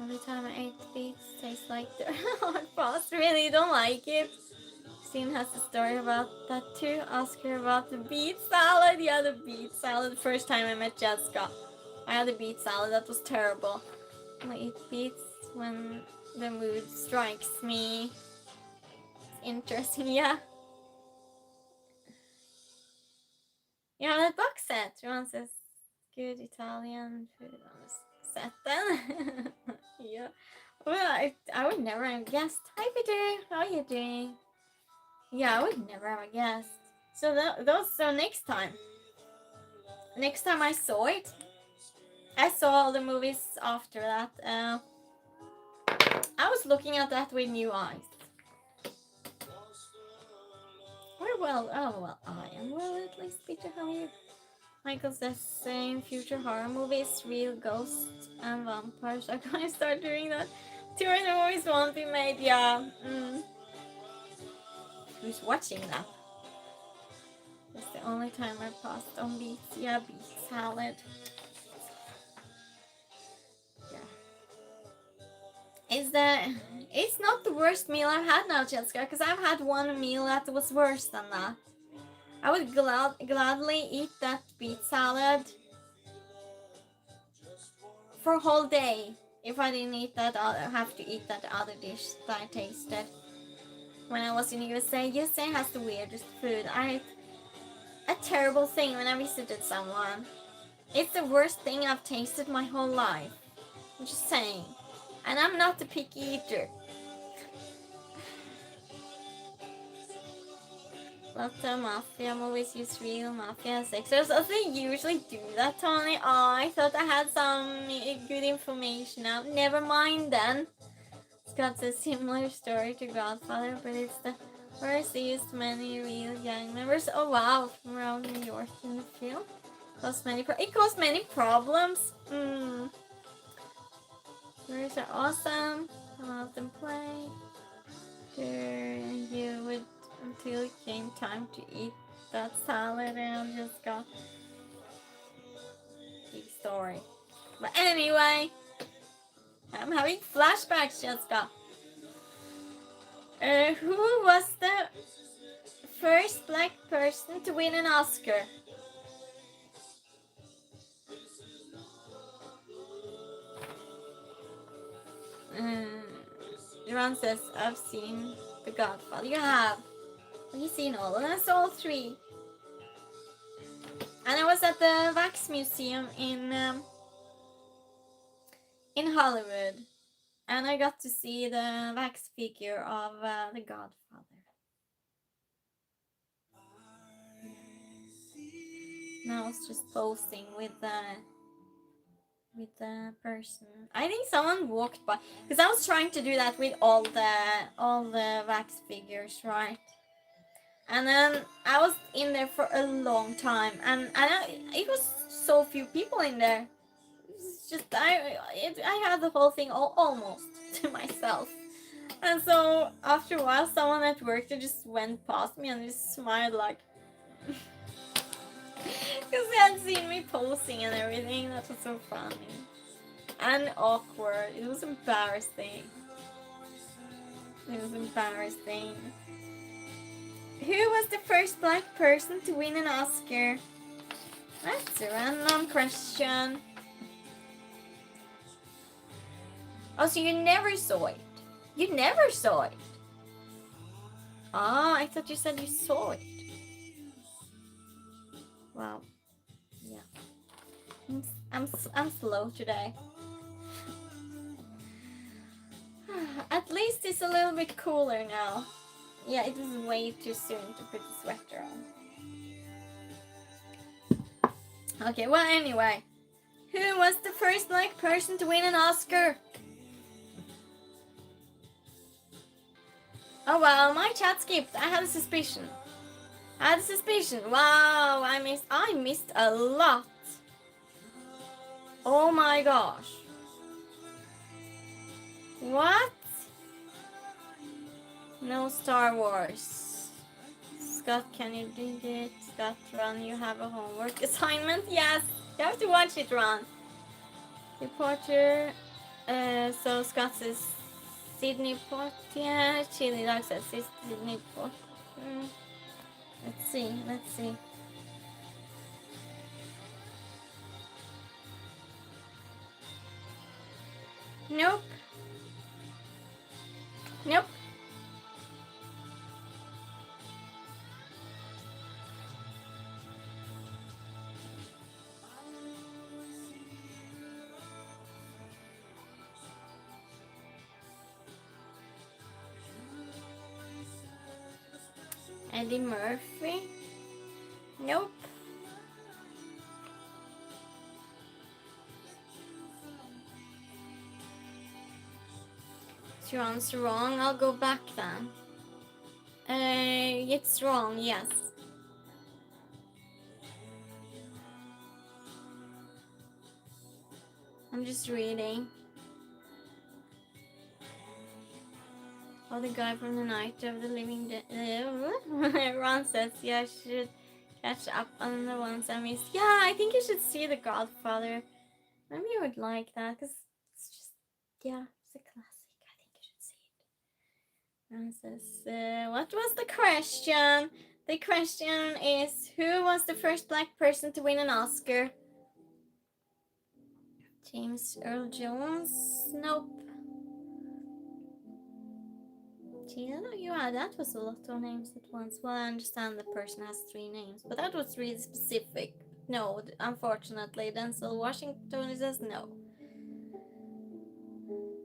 Every time I ate beets, tastes like the hard pasta. Really don't like it. Christine has a story about that too. Ask her about the beet salad. Yeah, the beet salad. The first time I met Jessica, I had a beet salad. That was terrible. I eat beets when the mood strikes me. It's interesting, yeah. Yeah, that box set. Johan says good Italian food on the set then. Yeah. Well, I would never have guessed. Hi Peter, how are you doing? Yeah, I would never have guessed. So so next time I saw it, I saw all the movies after that. I was looking at that with new eyes. Well, I am well at least. Peter, how are you? Michael says same future horror movies, real ghosts and vampires. I'm gonna start doing that. Two of the movies won't be made. Yeah. Who's watching that? That's the only time I passed on beets. Yeah, beet salad. It's not the worst meal I've had now, Jessica, because I've had one meal that was worse than that. I would gladly eat that beet salad for a whole day if I didn't have to eat that other dish that I tasted when I was in USA. USA has the weirdest food. I ate a terrible thing when I visited someone. It's the worst thing I've tasted my whole life. I'm just saying. And I'm not a picky eater. Lots of mafia movies use real mafia sexers. So they usually do that, Tony. Oh, I thought I had some good information now. Never mind then. It's got a similar story to Godfather, but it's the first they used many real gang members. Oh wow, from around New York in the film. It caused many problems. Stories are awesome. Come out and play. You would until it came time to eat that salad and just got big story. But anyway, I'm having flashbacks, Jessica. Who was the first black person to win an Oscar? Iran says, I've seen The Godfather. You have. Have you seen all of them? That's all three. And I was at the Wax Museum in Hollywood. And I got to see the wax figure of The Godfather. And I was just posing with the person. I think someone walked by, because I was trying to do that with all the wax figures, right? And then I was in there for a long time, and it was so few people in there. It's just I had the whole thing almost to myself. And so after a while, someone at work just went past me and just smiled like, because they had seen me posing and everything. That was so funny and awkward. It was embarrassing. Who was the first black person to win an Oscar? That's a random question. Oh, so you never saw it? You never saw it? Ah, I thought you said you saw it. Wow. Yeah. I'm slow today. At least it's a little bit cooler now. Yeah, it was way too soon to put the sweater on. Okay, well, anyway. Who was the first black person to win an Oscar? Oh well, my chat skipped. I had a suspicion. Wow, I missed a lot. Oh my gosh. What? No Star Wars. Scott, can you do it? Scott, Ron, you have a homework assignment? Yes, you have to watch it, Ron. Reporter. So Scott says Sydney Poitier. Chili Dog says Sydney Poitier. Let's see. Nope. Eddie Murphy? Nope. Ron's wrong. I'll go back then. It's wrong, yes. I'm just reading. Oh, the guy from the Night of the Living Dead. Ron says, yeah, I should catch up on the ones I missed. Yeah, I think you should see The Godfather. Maybe you would like that, because it's just, yeah, it's a classic. I think you should see it. Ron says, what was the question? The question is, who was the first black person to win an Oscar? James Earl Jones? Nope. Yeah, that was a lot of names at once. Well, I understand the person has 3 names, but that was really specific. No, unfortunately, Denzel Washington says no.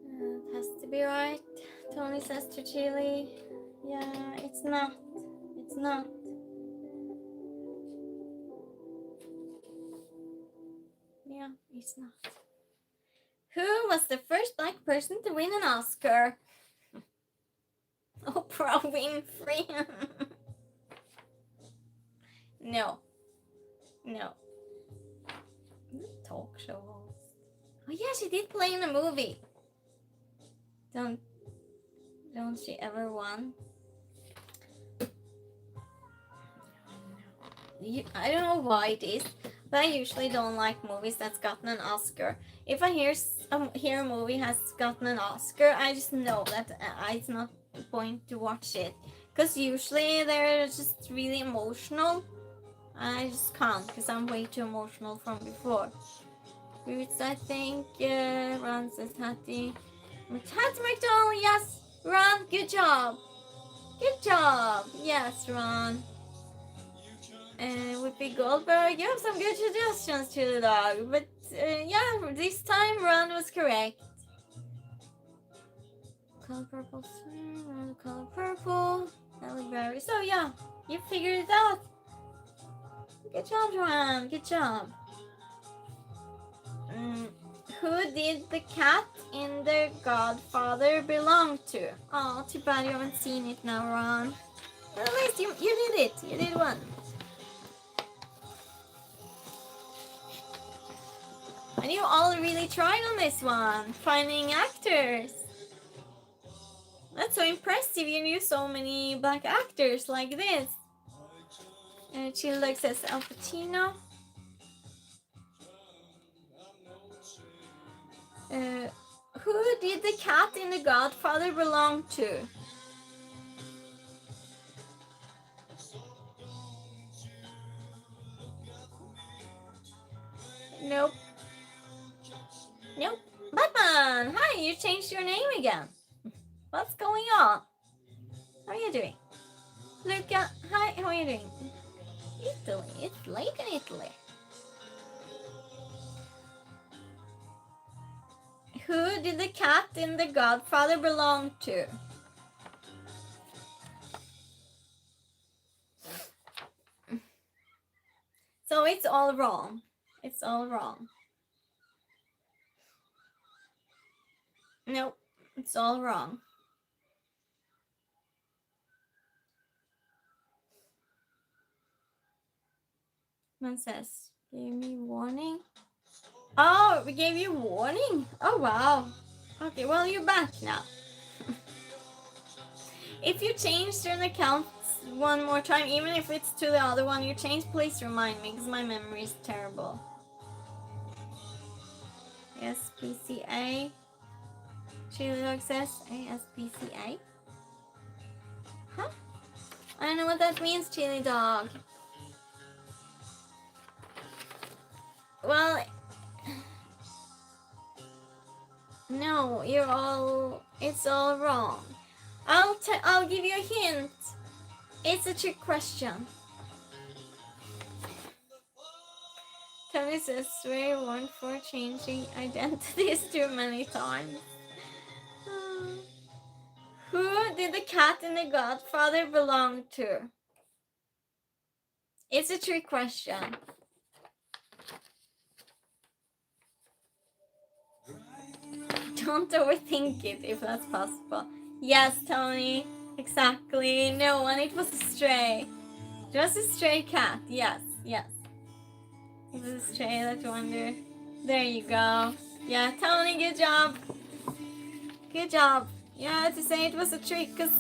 It has to be right. Tony says to Chile. Yeah, it's not. Yeah, it's not. Who was the first black person to win an Oscar? Oprah Winfrey. No. Talk show host. Oh yeah, she did play in a movie. Don't she ever won? I don't know why it is, but I usually don't like movies that's gotten an Oscar. If I hear a movie has gotten an Oscar, I just know that it's not the point to watch it, because usually they're just really emotional. I just can't, because I'm way too emotional from before. Roots, I think. Ron says Hattie McDonald. Yes, Ron. Good job. Yes, Ron. Whoopi Goldberg. You have some good suggestions to the dog, but yeah, this time Ron was correct. Color purple. Color purple. Halle Berry. So yeah, you figured it out. Good job, Ron. Good job. Who did the cat in The Godfather belong to? Oh, too bad you haven't seen it now, Ron. But at least you did it. You did one. And you all really tried on this one, finding actors. That's so impressive. You knew so many black actors like this. Childog says Al Pacino. Who did the cat in The Godfather belong to? Nope. Batman! Hi, you changed your name again. What's going on? How are you doing? Luca, hi, how are you doing? Italy. It's late in Italy. Who did the cat in The Godfather belong to? So it's all wrong. It's all wrong. Nope, it's all wrong. Man says, gave me warning. Oh, we gave you warning? Oh, wow. Okay, well, you're back now. If you change your account one more time, even if it's to the other one you changed, please remind me, because my memory is terrible. SPCA. Chili Dog says ASPCA. Huh? I don't know what that means, Chili Dog. Well, no, it's all wrong. I'll give you a hint. It's a trick question. Tony says swear word for changing identities too many times. Who did the cat in The Godfather belong to? It's a trick question. Don't overthink it if that's possible. Yes, Tony. Exactly. No, and it was a stray. Just a stray cat. Yes, yes. It was a stray that wandered. There you go. Yeah, Tony, good job. Good job. Yeah, to say it was a trick, because...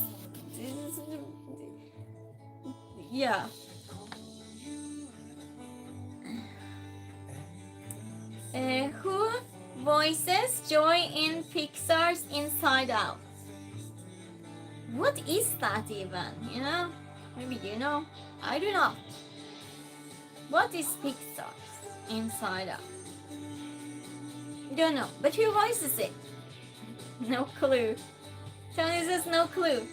Yeah. Who voices Joy in Pixar's Inside Out? What is that even? You know? Maybe you know. I do not. What is Pixar's Inside Out? Don't know. But who voices it? No clue. Tony says no clue.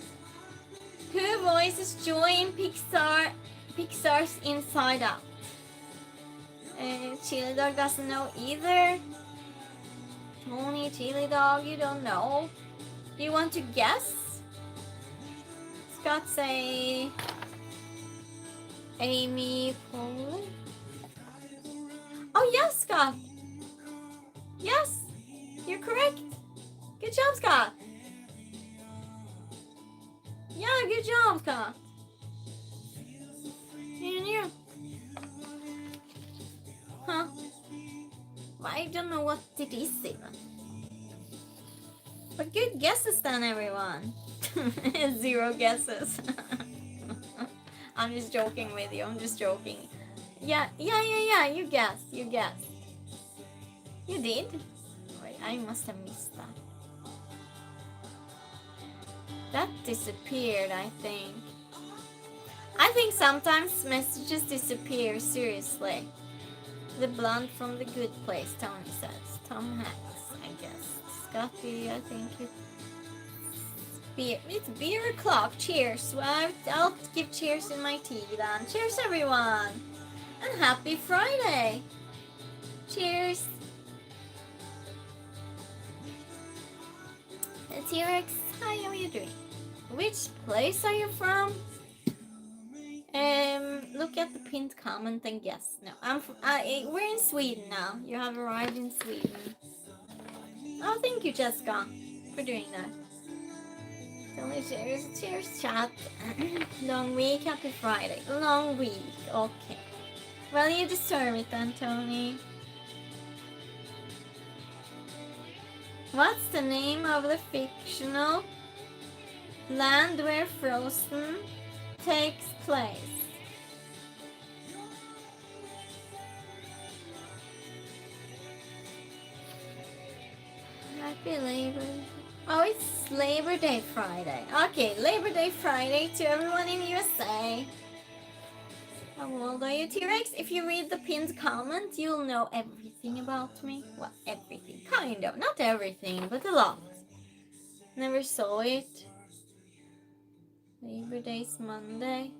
Who voices Joy in Pixar's Inside Out? Chili Dog doesn't know either. Tony, Chili Dog, you don't know. Do you want to guess? Scott say Amy Poehler. Oh yes, Scott. Yes, you're correct. Good job, Scott. Yeah, good job, Scott. You. Huh? I don't know what it is even. But good guesses then, everyone. 0 guesses. I'm just joking with you. I'm just joking. Yeah. You guessed. You did? Wait, I must have missed that. That disappeared, I think. I think sometimes messages disappear, seriously. The blonde from The Good Place, Tony says. Tom Hanks, I guess. Scotty, I think it's beer o'clock. Cheers. Well, I'll give cheers in my tea then. Cheers, everyone. And happy Friday. Cheers. T-Rex, hi, how are you doing? Which place are you from? Look at the pinned comment and guess. No, we're in Sweden now. You have arrived in Sweden. Oh, thank you, Jessica, for doing that. Cheers, chat. Long week, happy Friday. Long week, okay. Well, you deserve it then, Tony. What's the name of the fictional land where Frozen takes place? Happy Labor. Oh, it's Labor Day Friday. Okay, Labor Day Friday to everyone in USA. How old are you, T-Rex? If you read the pinned comment, you'll know everything about me. Well, everything. Kind of. Not everything, but a lot. Never saw it. Labor Day's Monday.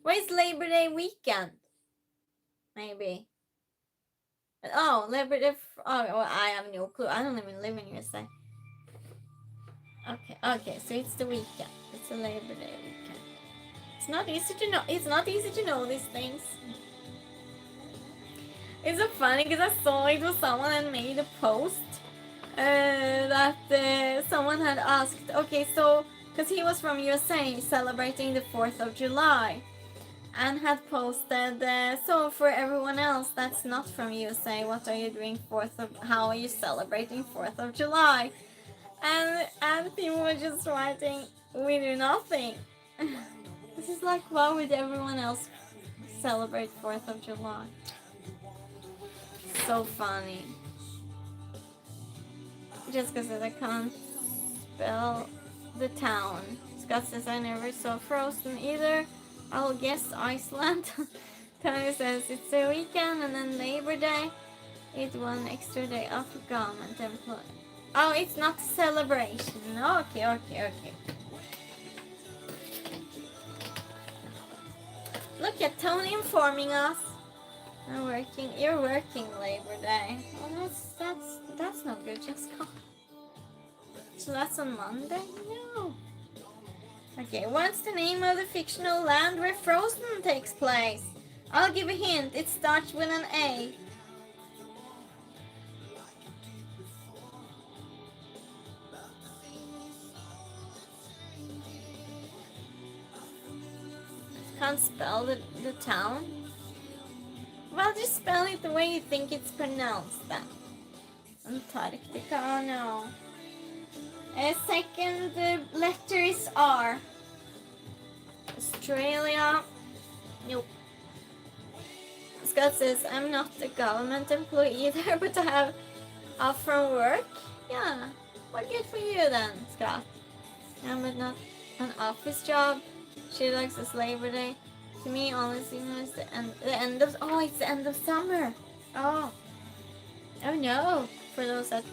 Where's Labor Day weekend? Maybe. Oh, Labor Day. Oh, well, I have no clue. I don't even live in USA. Okay, so it's the weekend. It's a Labor Day weekend. It's not easy to know. It's not easy to know these things. It's so funny because I saw it was someone had made a post that someone had asked, okay, so because he was from USA celebrating the 4th of July and had posted, so for everyone else that's not from USA, what are you doing how are you celebrating 4th of July? And people were just writing, we do nothing. This is like, why would everyone else celebrate 4th of July? So funny. Just because I can't spell the town. Scott says I never saw Frozen either. I'll guess Iceland. Tony says it's a weekend and then Labor Day. It's one extra day off for government employee. Oh, it's not a celebration. Okay. Look at Tony informing us. You're working Labor Day. Well, that's not good, Jessica. So that's on Monday? No. Okay, what's the name of the fictional land where Frozen takes place? I'll give a hint. It starts with an A. Can't spell the town? Well, just spell it the way you think it's pronounced then. Antarctica, oh no. Second letter is R. Australia, nope. Scott says, I'm not a government employee either, but I have off from work. Yeah, well, good for you then, Scott. Yeah, but not an office job. She likes this Labor Day. To me, only seems the end of. Oh, it's the end of summer. Oh no, for those that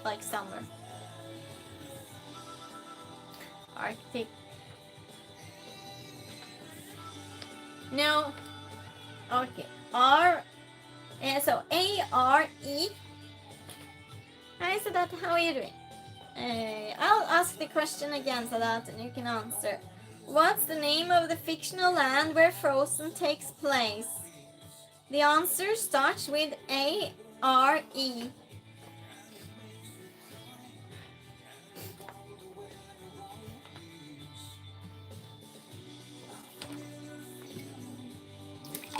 like summer. Arctic. No. Okay. So A-R-E. Hi, Sadat, how are you doing? I'll ask the question again, Sadat, and you can answer. What's the name of the fictional land where Frozen takes place? The answer starts with A-R-E.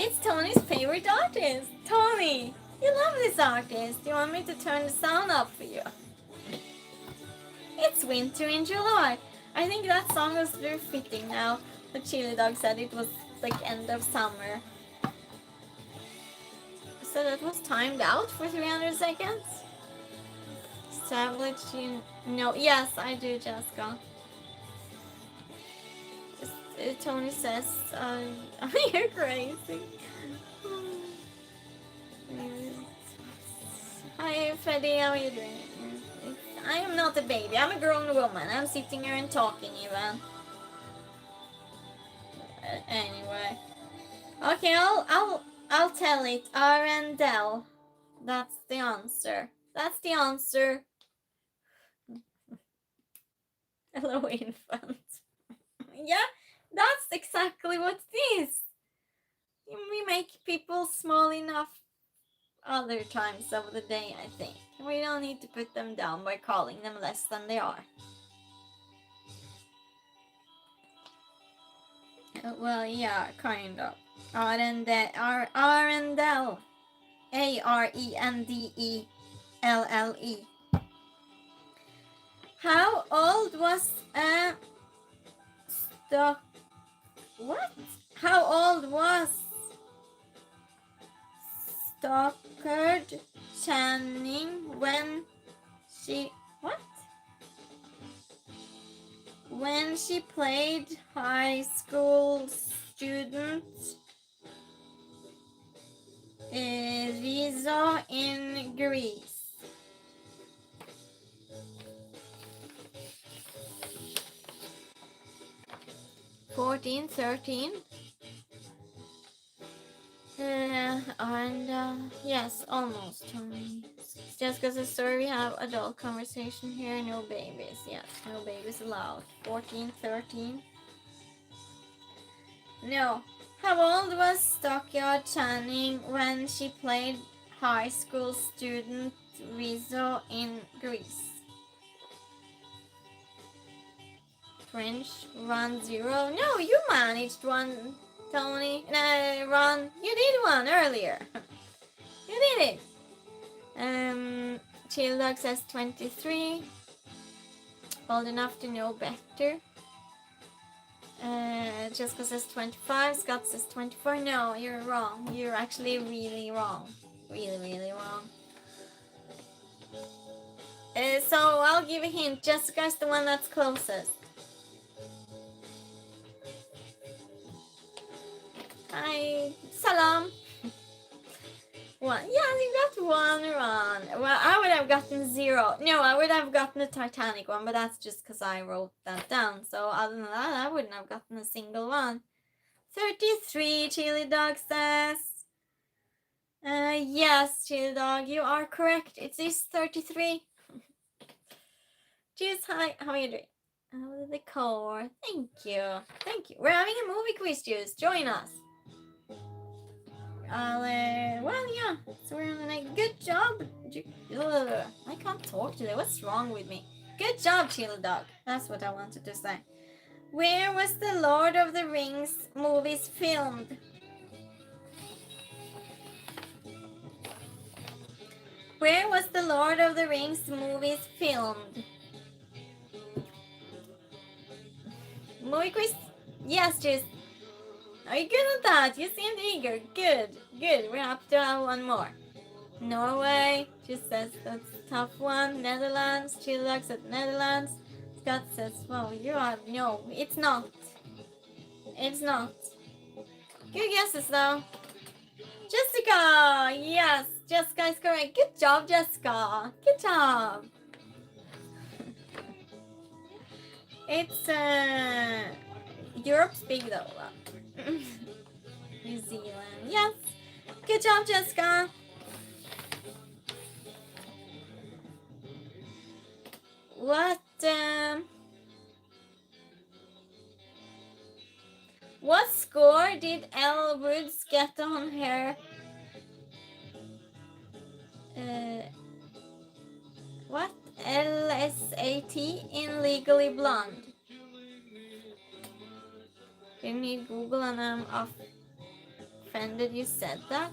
It's Tony's favorite artist. Tony, you love this artist. Do you want me to turn the sound up for you? It's winter in July. I think that song was very fitting now. The Chili Dog said it was like end of summer. So that was timed out for 300 seconds. Established, no. Yes, I do, Jessica. Tony says, you're crazy. Hi, Freddy, how are you doing? I am not a baby. I'm a grown woman. I'm sitting here and talking even. Anyway, okay, I'll tell it. Arendelle. That's the answer. That's the answer. Hello, infant. Yeah, that's exactly what it is. We make people small enough other times of the day, I think. We don't need to put them down by calling them less than they are. Well, yeah, kind of. Arendelle. Arendelle. How old was what? How old was Stockard Channing when she played high school student Rizzo in Greece? 14, 13. Yes, almost. Just because the story we have adult conversation here, no babies. Yes, no babies allowed. 14, 13. No. How old was Stockyard Channing when she played high school student Rizzo in Greece? French, run 0. No, you managed one, Tony. No, Ron, you did one earlier. You did it. Chill Dog says 23. Old enough to know better. Jessica says 25. Scott says 24. No, you're wrong. You're actually really wrong. Really, really wrong. So I'll give a hint. Jessica's the one that's closest. Hi, salam. One. Yeah, you got one wrong. Well, I would have gotten 0. No, I would have gotten the Titanic one, but that's just because I wrote that down. So other than that, I wouldn't have gotten a single one. 33, Chili Dog says. Yes, Chili Dog, you are correct. It is 33. Cheers, hi. How are you doing? Oh, the core. Thank you. Thank you. We're having a movie quiz, Juice. Join us. Well, yeah. So we're on a good job. I can't talk today. What's wrong with me? Good job, Chili Dog. That's what I wanted to say. Where was the Lord of the Rings movies filmed? Where was the Lord of the Rings movies filmed? Movie quiz? Yes, Juice. Are you good at that? You seemed eager. Good, good. We're up to one more. Norway, she says that's a tough one. Netherlands, she looks at Netherlands. Scott says, well, you are, no, it's not. It's not. Good guesses though. Jessica, yes, Jessica is correct. Good job, Jessica. Good job. It's, Europe's big though. New Zealand, yes. Good job, Jessica. What score did Elle Woods get on her? What? LSAT in Legally Blonde. You need Google and I'm offended you said that.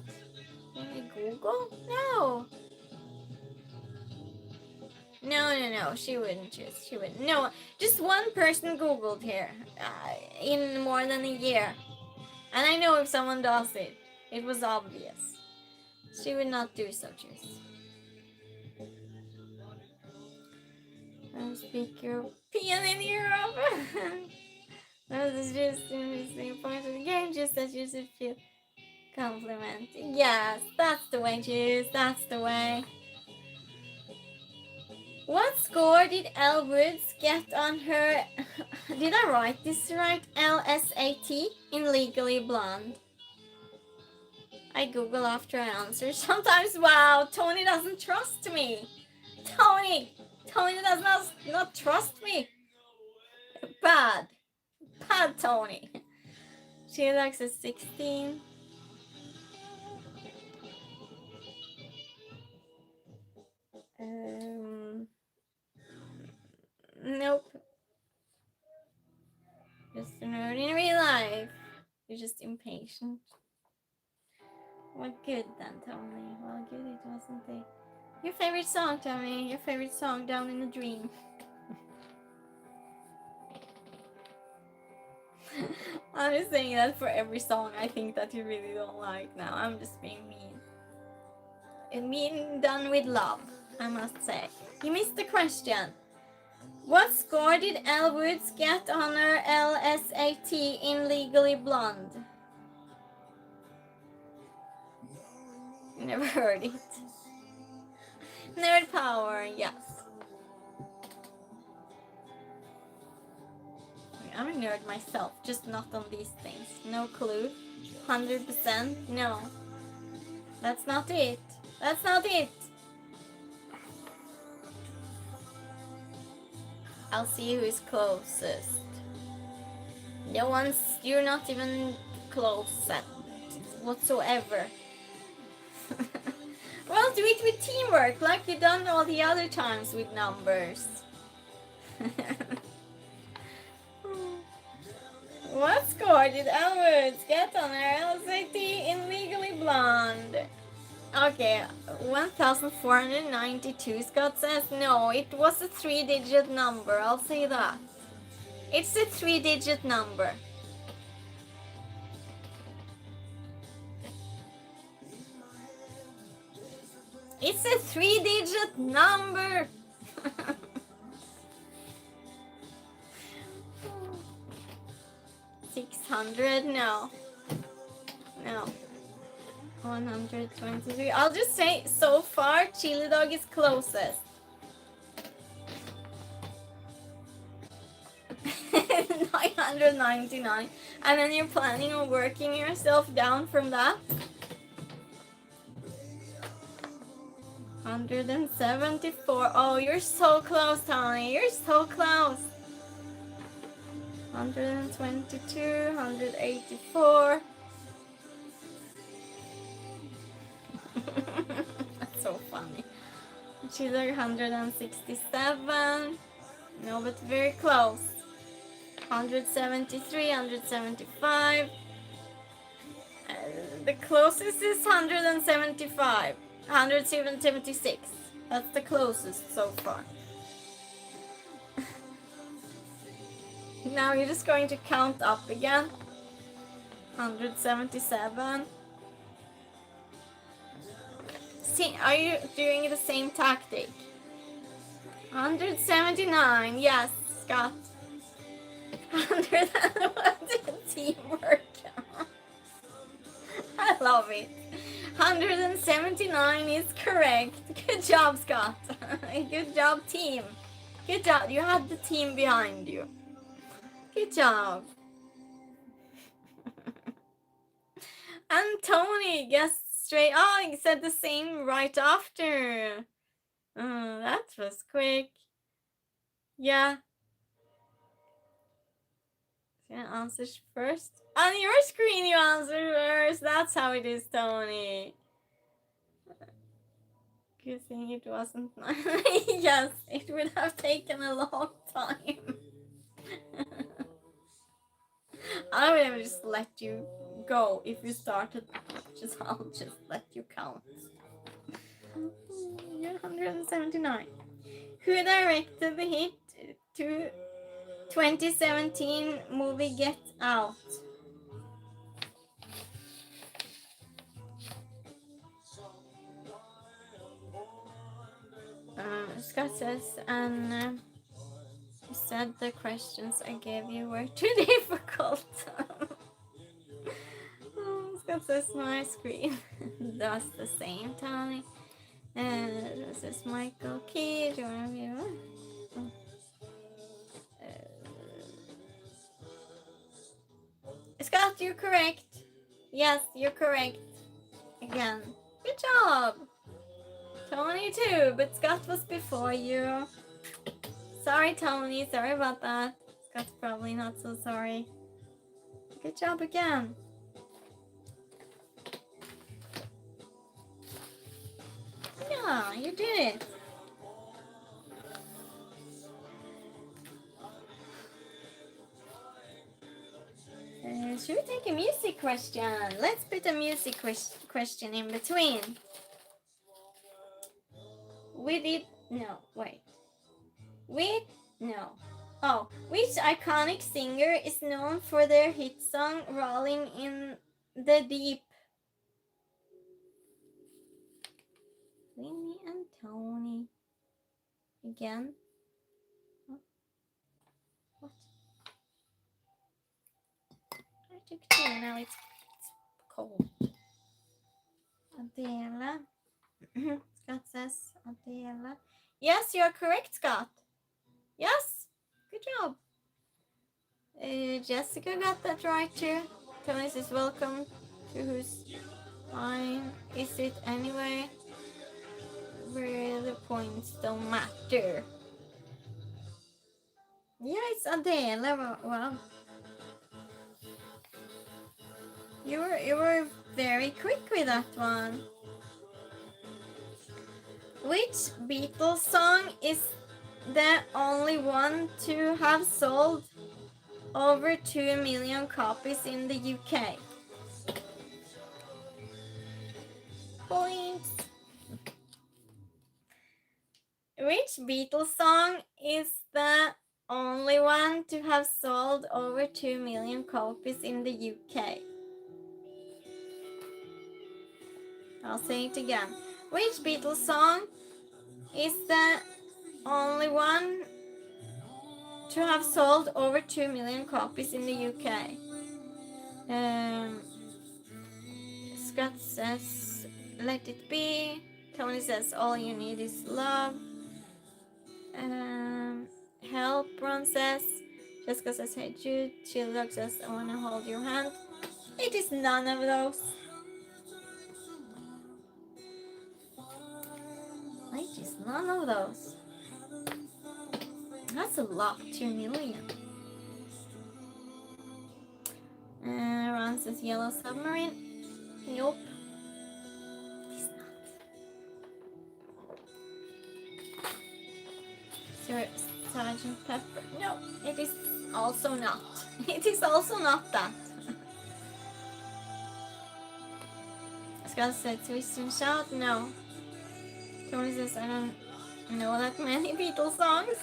You need Google? No. No, she wouldn't choose. She wouldn't. No, just one person Googled here in more than a year. And I know if someone does it, it was obvious. She would not do so, choose. I speak European in Europe. No, this is just an interesting part of the game, just that you should feel complimented. Yes, that's the way, Juice. That's the way. What score did Elle Woods get on her... Did I write this right? LSAT in Legally Blonde. I Google after I answer. Sometimes, wow, Tony doesn't trust me. Tony does not trust me. Bad Tony. She likes a 16. Nope. Just a nerd in real life. You're just impatient. Well, good then, Tony. Well, good it wasn't it. Your favorite song, Tony. Your favorite song, Down in a Dream. I'm just saying that for every song I think that you really don't like now. I'm just being mean. And mean done with love, I must say. You missed the question. What score did Elle Woods get on her LSAT in Legally Blonde? Never heard it. Nerd power, yes. I'm a nerd myself, just not on these things. No clue. 100%? No. That's not it. That's not it. I'll see who is closest. No one's... You're not even close at whatsoever. Well, do it with teamwork, like you've done all the other times with numbers. What score did Elwoods get on her LSAT in Legally Blonde? Okay, 1492, Scott says. No, it was a 3-digit number, I'll say that. It's a 3-digit number. It's a 3-digit number! 600? No. No. 123. I'll just say, so far, Chili Dog is closest. 999. And then you're planning on working yourself down from that? 174. Oh, you're so close, Tony. You're so close. 122, 184. That's so funny. She's like 167. No, but very close. 173, 175. The closest is 175. 176. That's the closest so far. Now you're just going to count up again. 177. See, are you doing the same tactic? 179. Yes, Scott. 100. Teamwork. I love it. 179 is correct. Good job, Scott. Good job, team. Good job. You had the team behind you. Good job. And Tony guessed straight. Oh, he said the same right after. That was quick. Yeah. Answers first. On your screen, you answer first. That's how it is, Tony. Good thing it wasn't. Yes, it would have taken a long time. I would have just let you go if you started. I'll just let you count. You're 179. Who directed the hit to 2017 movie Get Out? Scott says, and you said the questions I gave you were too difficult. Scott says my screen does the same, Tony. This is Michael Key. Do you want to be Scott, you're correct. Yes, you're correct. Again. Good job. Tony too, but Scott was before you. Sorry, Tony. Sorry about that. Scott's probably not so sorry. Good job again. Yeah, you did it. Should we take a music question? Let's put a music question in between. Oh, which iconic singer is known for their hit song Rolling in the Deep? Winnie and Tony. Again? What? I took 2, now it's cold. Adela. Scott says Adela. Yes, you are correct, Scott. Yes, good job. Jessica got that right too. Tony says welcome to whose line is it anyway? Where the points don't matter. Yeah, it's Adele. Wow. You were very quick with that one. Which Beatles song is the only one to have sold over 2 million copies in the UK? Points. Which Beatles song is the only one to have sold over 2 million copies in the UK? I'll say it again. Which Beatles song is the only one to have sold over 2 million copies in the UK? Scott says, Let It Be. Tony says, All You Need Is Love. Help, Ron says. Jessica says, Hey Jude. Childog says, I Wanna Hold Your Hand. It is none of those. It is none of those. That's a lot, 2 million. Ron says, Yellow Submarine. Nope. It's not. Sergeant Pepper. No, it is also not. It is also not that. Scott said Twist and Shout. No. Tony says I don't know that many Beatles songs.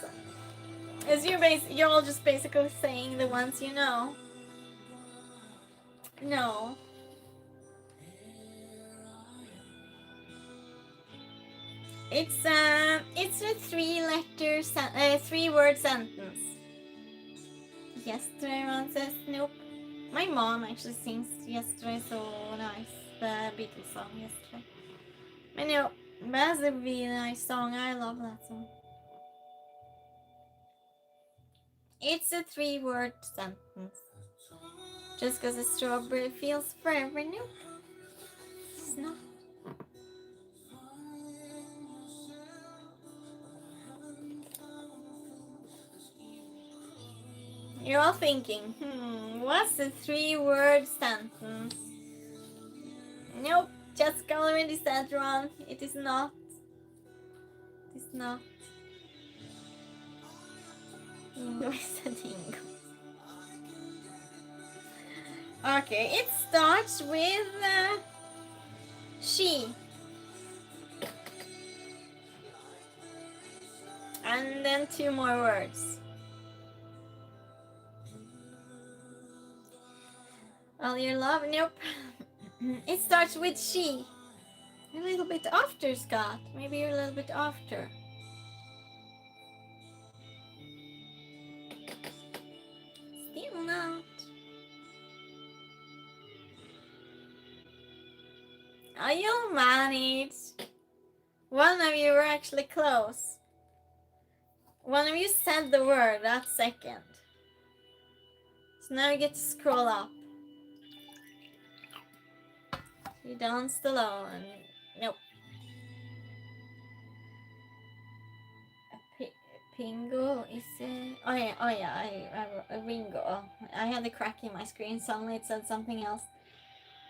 As you're all just basically saying the ones you know. No. It's a 3-word sentence. Yesterday, Ron says nope. My mom actually sings Yesterday so nice. The Beatles song Yesterday. I know, that's a really nice song. I love that song. It's a 3-word sentence. Just because a strawberry feels forever. Nope. It's not. You're all thinking, what's a 3-word sentence? Nope, just already said wrong. It is not. It is not. Dingo is a dingo. Okay, it starts with she. And then 2 more words. All your love? Nope. It starts with she. A little bit after, Scott. Maybe you're a little bit after. Still not. Oh, you'll manage. One of you were actually close. One of you said the word that second. So now you get to scroll up. You danced alone. Nope. Pingo is a... Oh yeah, a Ringo. I had a crack in my screen. Suddenly it said something else.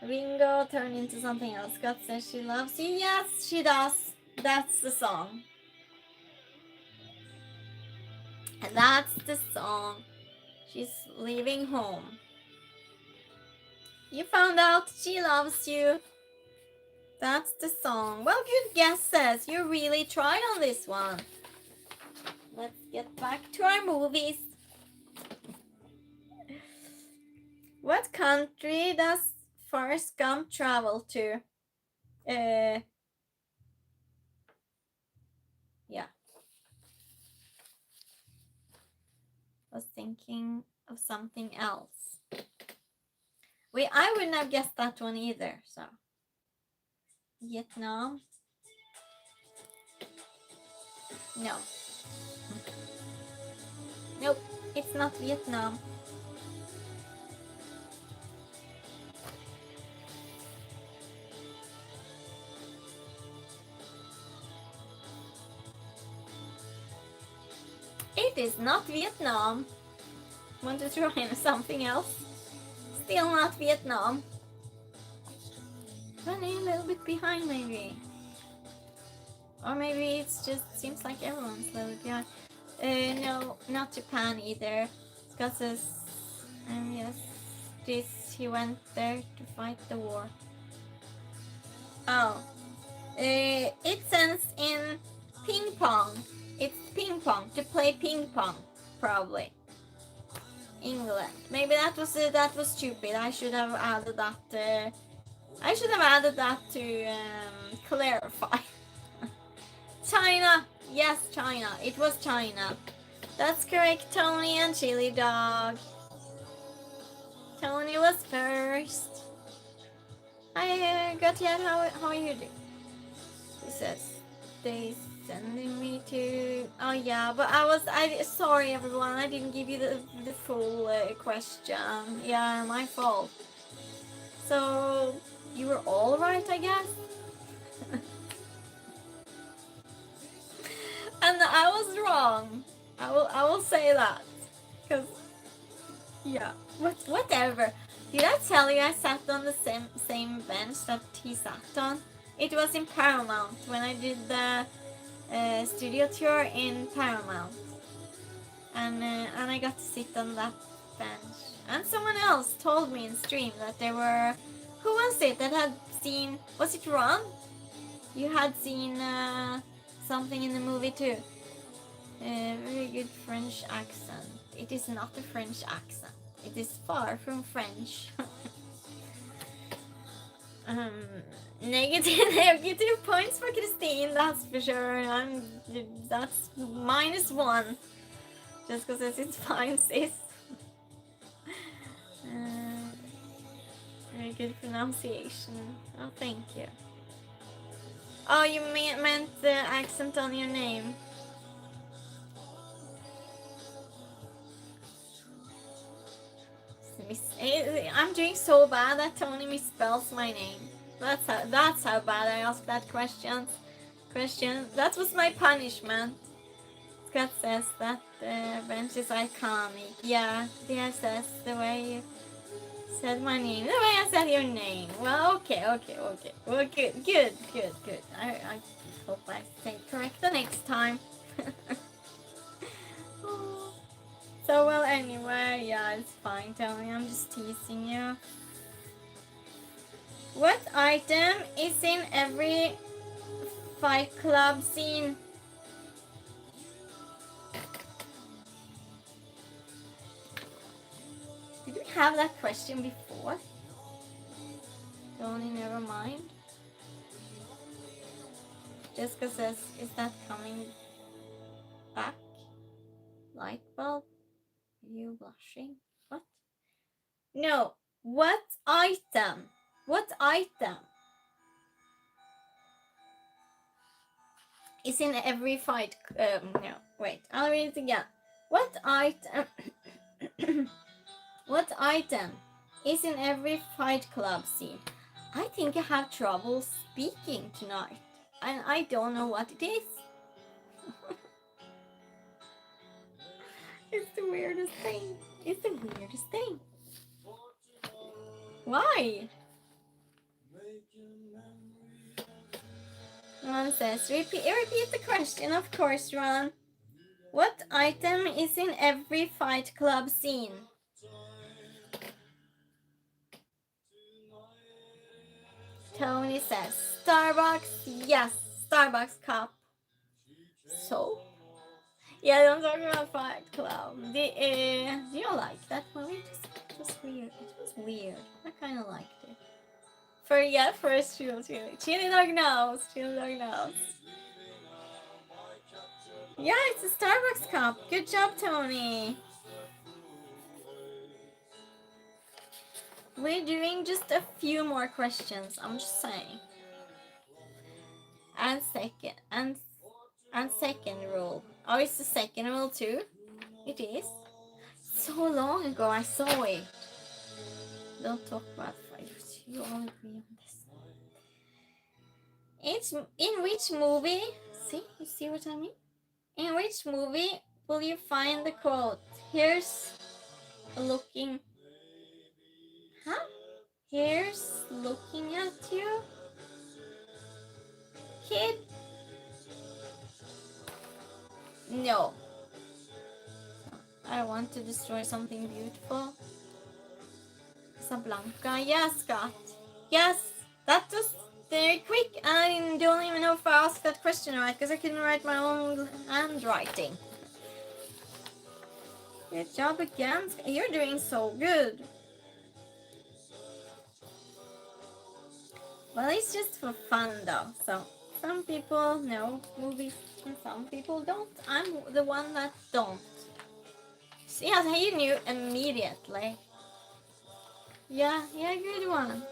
Ringo turned into something else. Scott says she loves you. Yes, she does. That's the song. And that's the song. She's leaving home. You found out she loves you. That's the song. Well, good guesses. You really tried on this one. Let's get back to our movies. What country does Forrest Gump travel to? Yeah. I was thinking of something else. I wouldn't have guessed that one either, so. Vietnam. No. Nope, it's not Vietnam. It is not Vietnam. Want to try something else? Still not Vietnam. Running a little bit behind maybe. Or maybe it's just seems like everyone's a little bit behind. No, not Japan either. Because yes, he went there to fight the war. Oh, it sends in ping pong. It's ping pong, to play ping pong, probably. England. Maybe that was stupid. I should have added that. I should have added that to clarify. China. Yes, China. It was China. That's correct, Tony and Chili Dog. Tony was first. Hi, Gotcha. How are you doing? He says they sending me to. Oh yeah, but sorry everyone. I didn't give you the full question. Yeah, my fault. So you were all right, I guess. And I was wrong. I will say that, cause yeah. Whatever. Did I tell you I sat on the same bench that he sat on? It was in Paramount when I did the studio tour in Paramount, and I got to sit on that bench. And someone else told me in stream that there were, who was it that had seen? Was it Ron? You had seen something in the movie too. Very good French accent. It is not a French accent. It is far from French. Negative points for Christine, that's for sure. That's -1. Just because it's fine, sis. Very good pronunciation. Oh, thank you. Oh, you meant the accent on your name. I'm doing so bad that Tony misspells my name. That's how bad I asked that question. That was my punishment. Scott says that bench is iconic. Yeah, says the way you said my name. The way I said your name. Well, okay. Well, good. I hope I say correct the next time. So, well, anyway, yeah, it's fine, Tony. I'm just teasing you. What item is in every Fight Club scene? Did we have that question before? Tony, never mind. Jessica says, is that coming back? Light bulb? Are you blushing? What? No. What item? What item is in every fight? No, wait. I'll read it again. What item? What item is in every Fight Club scene? I think I have trouble speaking tonight, and I don't know what it is. It's the weirdest thing. It's the weirdest thing. Why? Ron says, repeat the question, of course, Ron. What item is in every Fight Club scene? Tony says, Starbucks. Yes, Starbucks cup. So? Yeah, don't talk about Fight Club. Do you like that movie? It was weird. It was weird. I kind of liked it. First Chili Dog knows. Yeah, it's a Starbucks cup. Good job, Tony. We're doing just a few more questions. I'm just saying. And second rule. Oh, it's the second rule too? It is? So long ago I saw it. Don't talk about fights. You all agree on this. It's in which movie? See? You see what I mean? In which movie will you find the quote? Here's looking. Huh? Here's looking at you, kid. No. I want to destroy something beautiful. Casablanca. Yes, Scott. Yes, that was very quick. And I don't even know if I asked that question right because I couldn't write my own handwriting. Good job again. You're doing so good. Well, it's just for fun though. So some people know movies and some people don't. I'm the one that don't. So yeah, you knew immediately. Yeah, good one.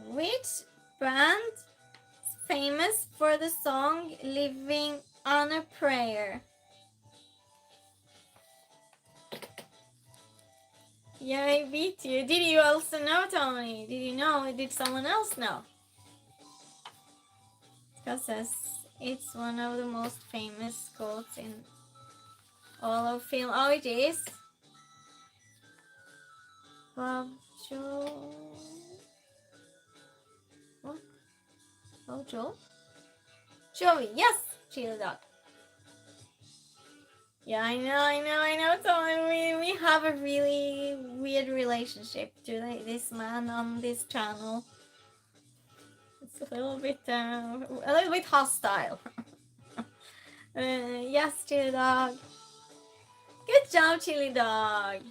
Which band is famous for the song Living on a Prayer? Yeah, I beat you. Did you also know, Tony? Did you know? Did someone else know? Because it's one of the most famous quotes in all of film. Oh, it is. Bob Joe. What? Oh, Joe? Joey, yes! Chili dog. Yeah, I know, Tony. We have a really weird relationship to this man on this channel. It's a little bit hostile. Yes, Chili dog. Good job, Chili dog.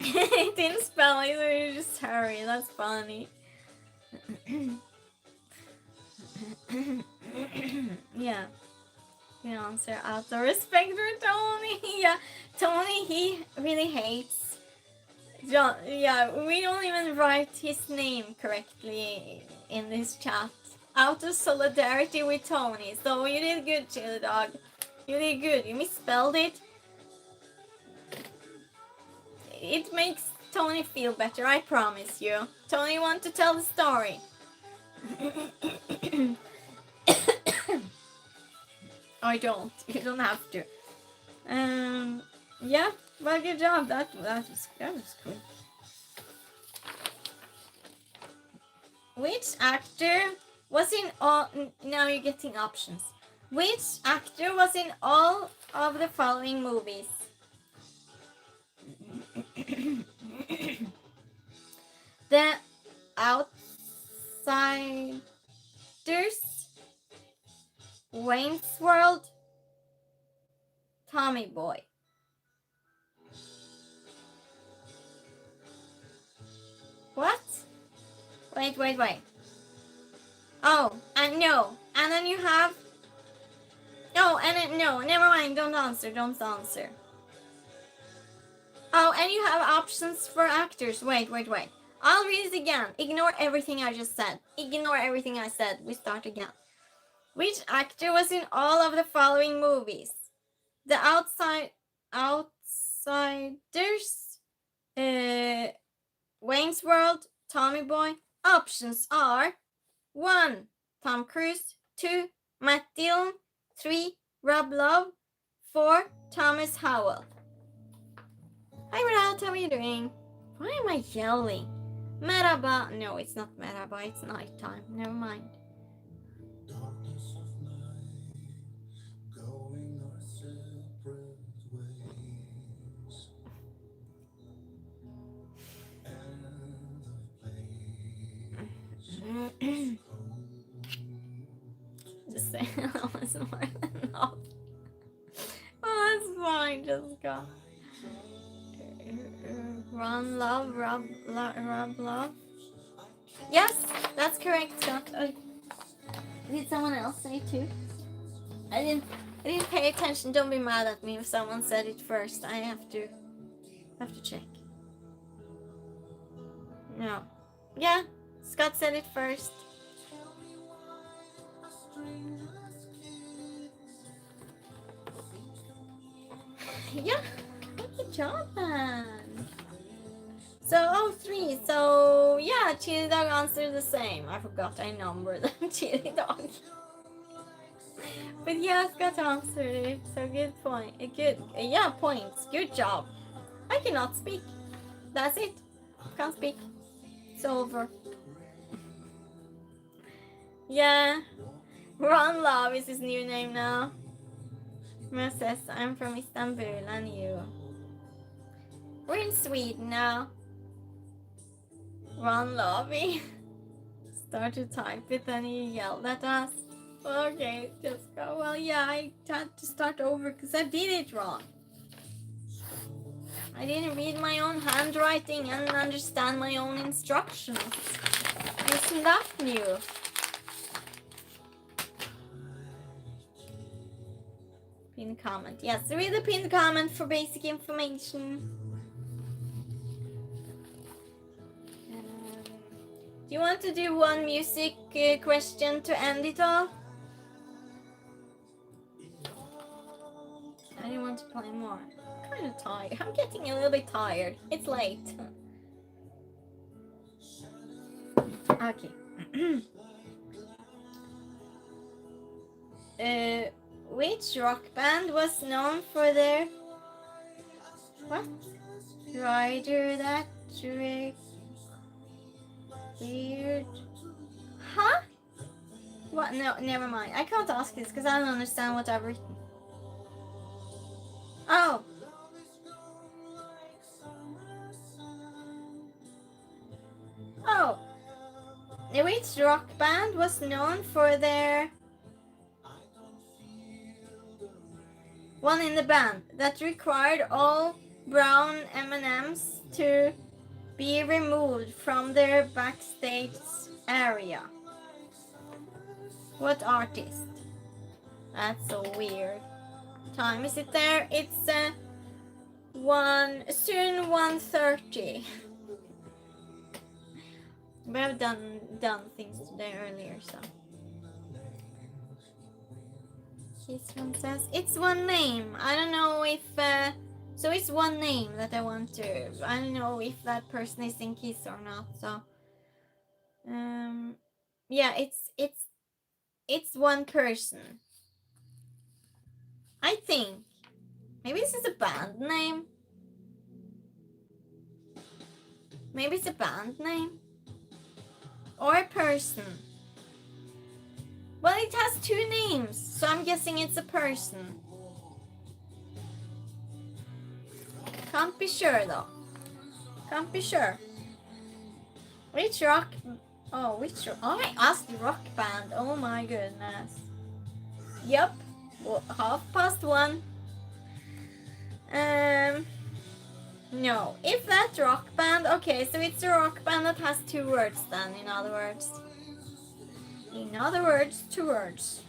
It didn't spell it, so you just hurry. That's funny. Yeah. The answer out of respect for Tony. Yeah, Tony, he really hates John. Yeah, we don't even write his name correctly in this chat. Out of solidarity with Tony. So you did good, Chili Dog. You did good. You misspelled it. It makes Tony feel better, I promise you. Tony, want to tell the story? I don't. You don't have to. Yeah, well, good job. That was cool. Which actor was in all? Now you're getting options. Which actor was in all of the following movies? The Outsiders, Wayne's World, Tommy Boy. What? Wait. Oh, and no. And then you have... Oh, and then, no, never mind. Don't answer. Oh, and you have options for actors. Wait. I'll read it again. Ignore everything I just said. Ignore everything I said. We start again. Which actor was in all of the following movies? The Outsiders, Wayne's World, Tommy Boy. Options are 1. Tom Cruise, 2. Matt Dillon, 3. Rob Love, 4. Thomas Howell. Hi Brad, how are you doing? Why am I yelling? Merhaba. No, it's not merhaba, it's nighttime. Never mind. Darkness of night, going our separate ways. End of place. Just say hello is more than enough. Oh, that's fine, Jessica. Run, love, rub, love. Yes, that's correct, Scott. Did someone else say it too? I didn't pay attention. Don't be mad at me if someone said it first. I have to check. No. Yeah, Scott said it first. Yeah, good job, man. So, oh, 3. So, yeah, chili dog answered the same. I forgot I numbered them, chili dog. But yeah, Scott answered it. So good point. Good, yeah, points. Good job. I cannot speak. That's it. Can't speak. It's over. Yeah. Ron Love is his new name now. Mia says, I'm from Istanbul and you. We're in Sweden now. Ron Lovey. Start to type it and he yelled at us. Okay, just go. Well, yeah, I had to start over because I did it wrong. I didn't read my own handwriting and understand my own instructions. Isn't that new? Pinned comment. Yes, read the pinned comment for basic information. Do you want to do one music question to end it all? I didn't want to play more. I'm kind of tired. I'm getting a little bit tired. It's late. Okay. Which rock band was known for their what? Rider that weird. Huh? What? No, never mind. I can't ask this because I don't understand what I've written. Oh. Oh. Which rock band was known for their one in the band that required all brown M&Ms to be removed from their backstage area? What artist? That's so weird. Time is it there? It's soon 1:30. We have done things today earlier, so. This one says it's one name. I don't know if so it's one name that I want to. I don't know if that person is in Kiss or not. So yeah, it's one person. I think maybe this is a band name. Maybe it's a band name or a person. Well, it has 2 names, so I'm guessing it's a person. Can't be sure though. Can't be sure. Which rock? Oh, oh, I asked the rock band. Oh my goodness. Yep. Well, 1:30. No. If that rock band, okay, so it's a rock band that has 2 words then, in other words. In other words, 2 words.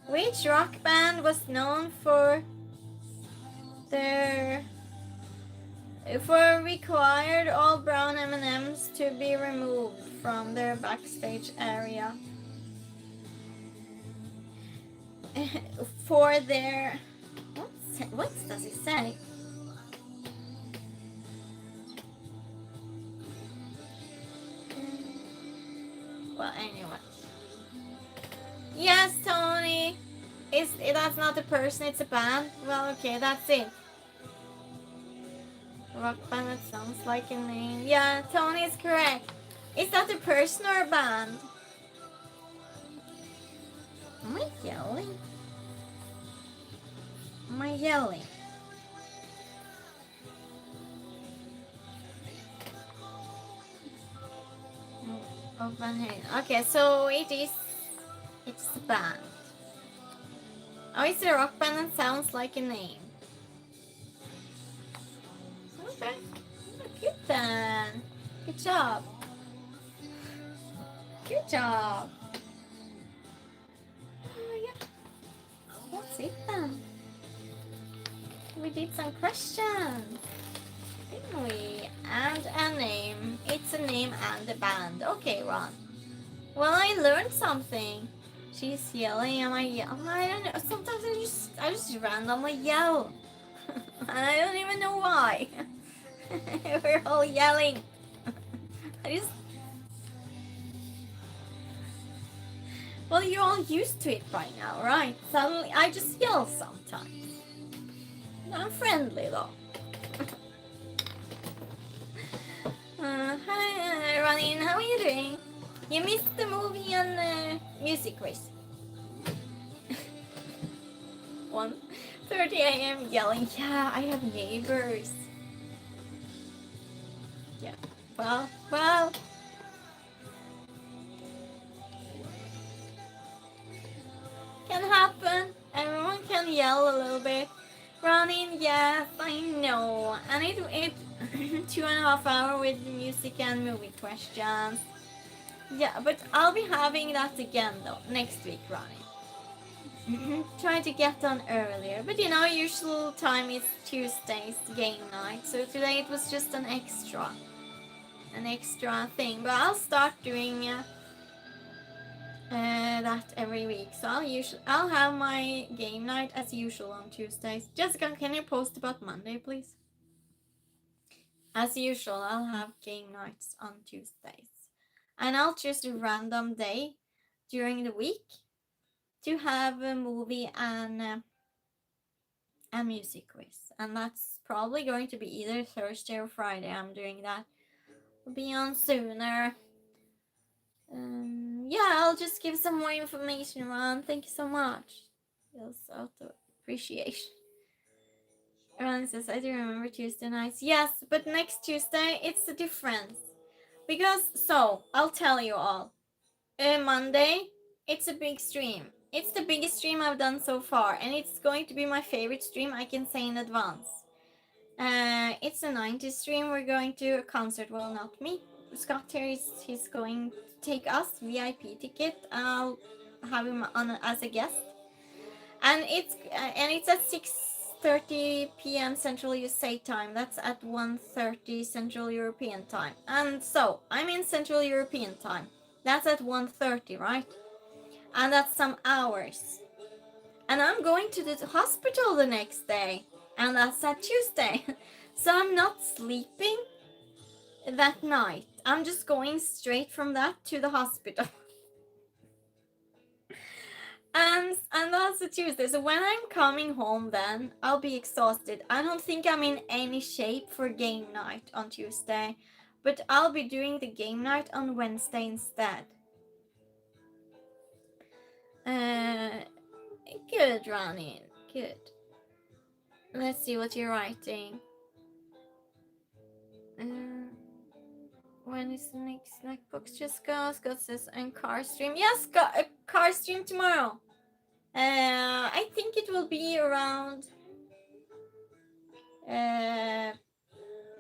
Which rock band was known for required all brown M&Ms to be removed from their backstage area? For their what does it say? Well, anyway. Yes, Tony. That's not a person, it's a band. Well, okay, that's it. Rock band that sounds like a name. Yeah, Tony is correct. Is that a person or a band? Am I yelling? Am I yelling? Oh, Van Halen. Okay, so it's a band. Oh, it's a rock band that sounds like a name. Okay. Good then. Good job. Good job. Oh, yeah. That's it then. We did some questions, didn't we? And a name. It's a name and a band. Okay, Ron. Well, I learned something. She's yelling. Am I yelling? I don't know. Sometimes I just randomly yell. And I don't even know why. We're all yelling. I just... Well, you're all used to it by now, right? Suddenly, I just yell sometimes. I'm friendly though. Hi, Ronin, how are you doing? You missed the movie and music quiz. 1:30 a.m. yelling. Yeah, I have neighbors. Yeah. Well. Can happen. Everyone can yell a little bit. Running, yes, I know. And it 2.5 hours with music and movie questions. Yeah, but I'll be having that again though next week, Ronnie. Try to get done earlier, but you know, usual time is Tuesdays game night, so today it was just an extra thing. But I'll start doing that every week. So I'll have my game night as usual on Tuesdays. Jessica, can you post about Monday, please? As usual, I'll have game nights on Tuesdays. And I'll choose a random day during the week to have a movie and a music quiz. And that's probably going to be either Thursday or Friday. I'm doing that. Will be on sooner. Yeah, I'll just give some more information, Ron. Thank you so much. Feels out of appreciation. Ron says, I do remember Tuesday nights. Yes, but next Tuesday, it's a difference. Because, so, I'll tell you all. Monday, it's a big stream. It's the biggest stream I've done so far, and it's going to be my favorite stream, I can say in advance. It's a 90s stream. We're going to a concert. Well, not me. Scott here he's going to take us VIP ticket. I'll have him on as a guest, and it's at 6:30 p.m. Central USA time. That's at 1:30 Central European time. And so I'm in Central European time. That's at 1:30, right? And that's some hours. And I'm going to the hospital the next day, and that's at Tuesday. So I'm not sleeping that night. I'm just going straight from that to the hospital. and that's a Tuesday. So when I'm coming home then, I'll be exhausted. I don't think I'm in any shape for game night on Tuesday, but I'll be doing the game night on Wednesday instead. Good, Ronin. Good. Let's see what you're writing. When is the next snack box? Jessica? Scott says, and car stream. Yes, a car stream tomorrow. I think it will be around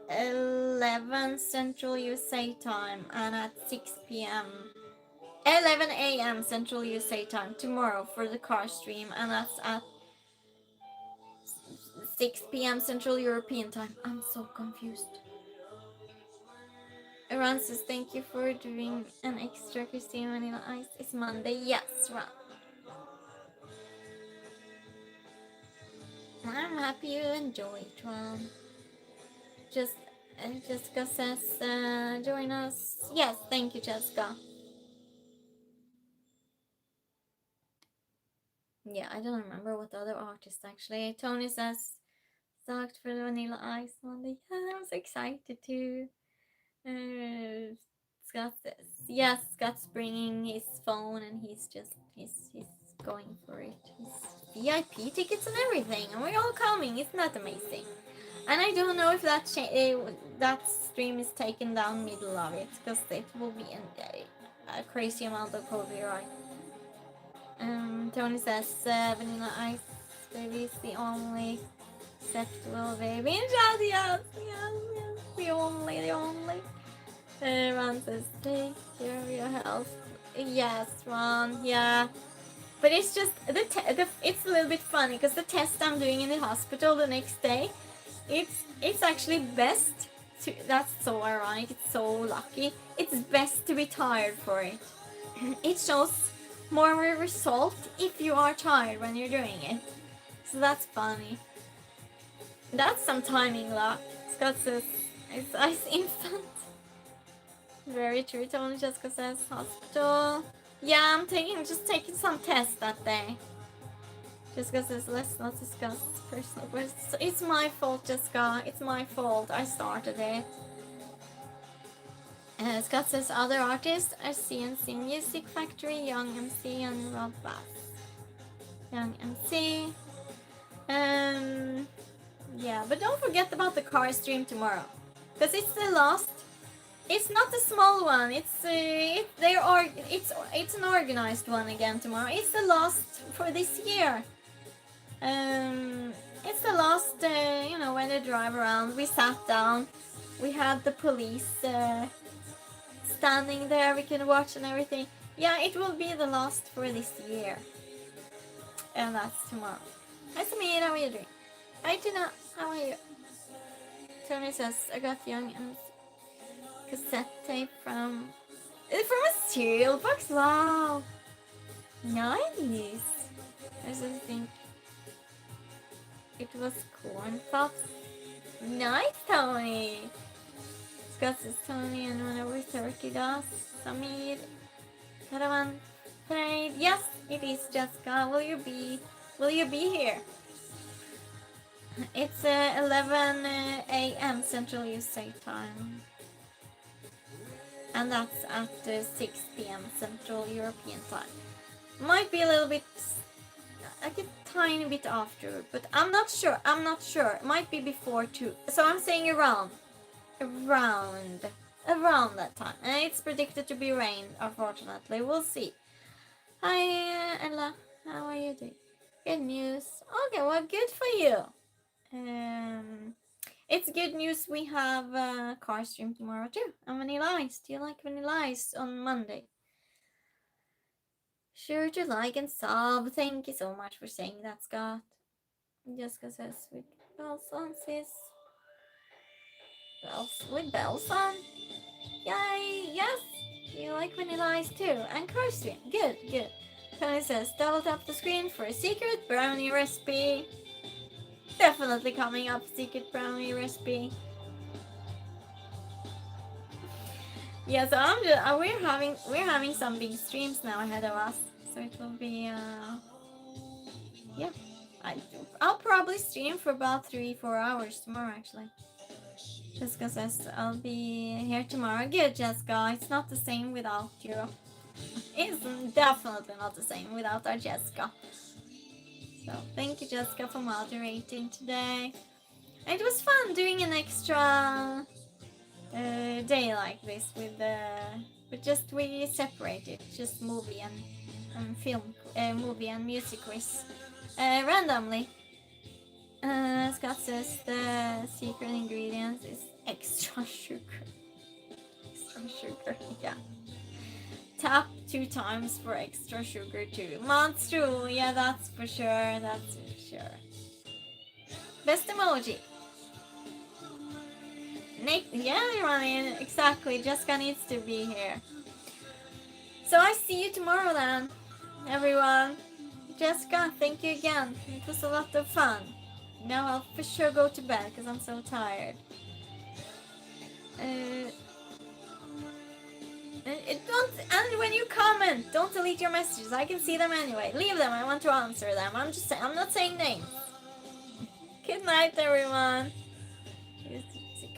11 Central USA time and at 6 p.m. 11 a.m. Central USA time tomorrow for the car stream, and that's at 6 p.m. Central European time. I'm so confused. Ron says, thank you for doing an extra Christine Vanilla Ice. It's Monday. Yes, Ron. I'm happy you enjoy it, Ron. Jessica says, join us. Yes, thank you, Jessica. Yeah, I don't remember what the other artist actually. Tony says, sucked for the Vanilla Ice Monday. Yeah, I'm so excited too. Scott says, yes, Scott's bringing his phone and he's going for it. His VIP tickets and everything, and we're all coming. Isn't that amazing? And I don't know if that stream is taken down middle of it, because it will be a crazy amount of copyright. Tony says Vanilla Ice Baby is the only acceptable baby in chat. Yes, the only. Ron says, take care of your health. Yes, Ron, yeah. But it's just, it's a little bit funny, because the test I'm doing in the hospital the next day, it's actually best to, that's so ironic, it's so lucky, it's best to be tired for it. It shows more result if you are tired when you're doing it. So that's funny. That's some timing luck. Scott says, Ice infant. Very true. Tony Jessica says hospital. Yeah, I'm just taking some tests that day. Jessica says let's not discuss personal questions. It's my fault, Jessica. It's my fault. I started it. Scott says other artists are CNC Music Factory, Young MC, and Rob Bass. Young MC. Yeah, but don't forget about the car stream tomorrow, because it's the last. It's not the small one. It's an organized one again tomorrow. It's the last for this year. It's the last. When they drive around, we sat down. We had the police standing there. We can watch and everything. Yeah, it will be the last for this year, and that's tomorrow. Hi Samir, how are you doing? Hi Tina, how are you? Tony says I got Young and cassette tape from a cereal box. Wow, nice. I just think it was corn pops. Nice, Tony. Scott says Tony and 1 over 30 does. Samir, Caravan Parade. Yes, it is Jessica. Will you be here? It's 11 a.m. Central USA time. And that's at 6 p.m. Central European time. Might be a little bit, like a tiny bit after, but I'm not sure. It might be before 2. So I'm saying around that time. And it's predicted to be rain, unfortunately. We'll see. Hi, Ella. How are you doing? Good news. Okay, well, good for you. It's good news we have a car stream tomorrow too. And Vanilla Ice. Do you like Vanilla Ice on Monday? Sure to like and sub. Thank you so much for saying that, Scott. Jessica says with bells on, sis. With bells on? Yay! Yes! You like Vanilla Ice too. And car stream. Good. Tony says double tap the screen for a secret brownie recipe. Definitely coming up, secret brownie recipe. Yeah, so we're having some big streams now ahead of us, so it will be yeah. I'll probably stream for about 3-4 hours tomorrow actually. Jessica says I'll be here tomorrow. Good, Jessica. It's not the same without you. It's definitely not the same without our Jessica. So thank you, Jessica, for moderating today. It was fun doing an extra day like this with we separated just movie and film, movie and music quiz randomly. Scott says the secret ingredients is extra sugar. Yeah. Tap 2 times for extra sugar too. Monstru, yeah, that's for sure. Best emoji. Nick, yeah, Ryan, exactly. Jessica needs to be here. So I see you tomorrow then, everyone. Jessica, thank you again. It was a lot of fun. Now I'll for sure go to bed because I'm so tired. And when you comment, don't delete your messages. I can see them anyway. Leave them. I want to answer them. I'm not saying names. Good night, everyone.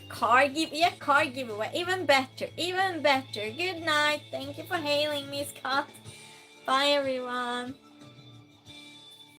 Car giveaway. Even better. Good night. Thank you for hailing me, Scott. Bye, everyone.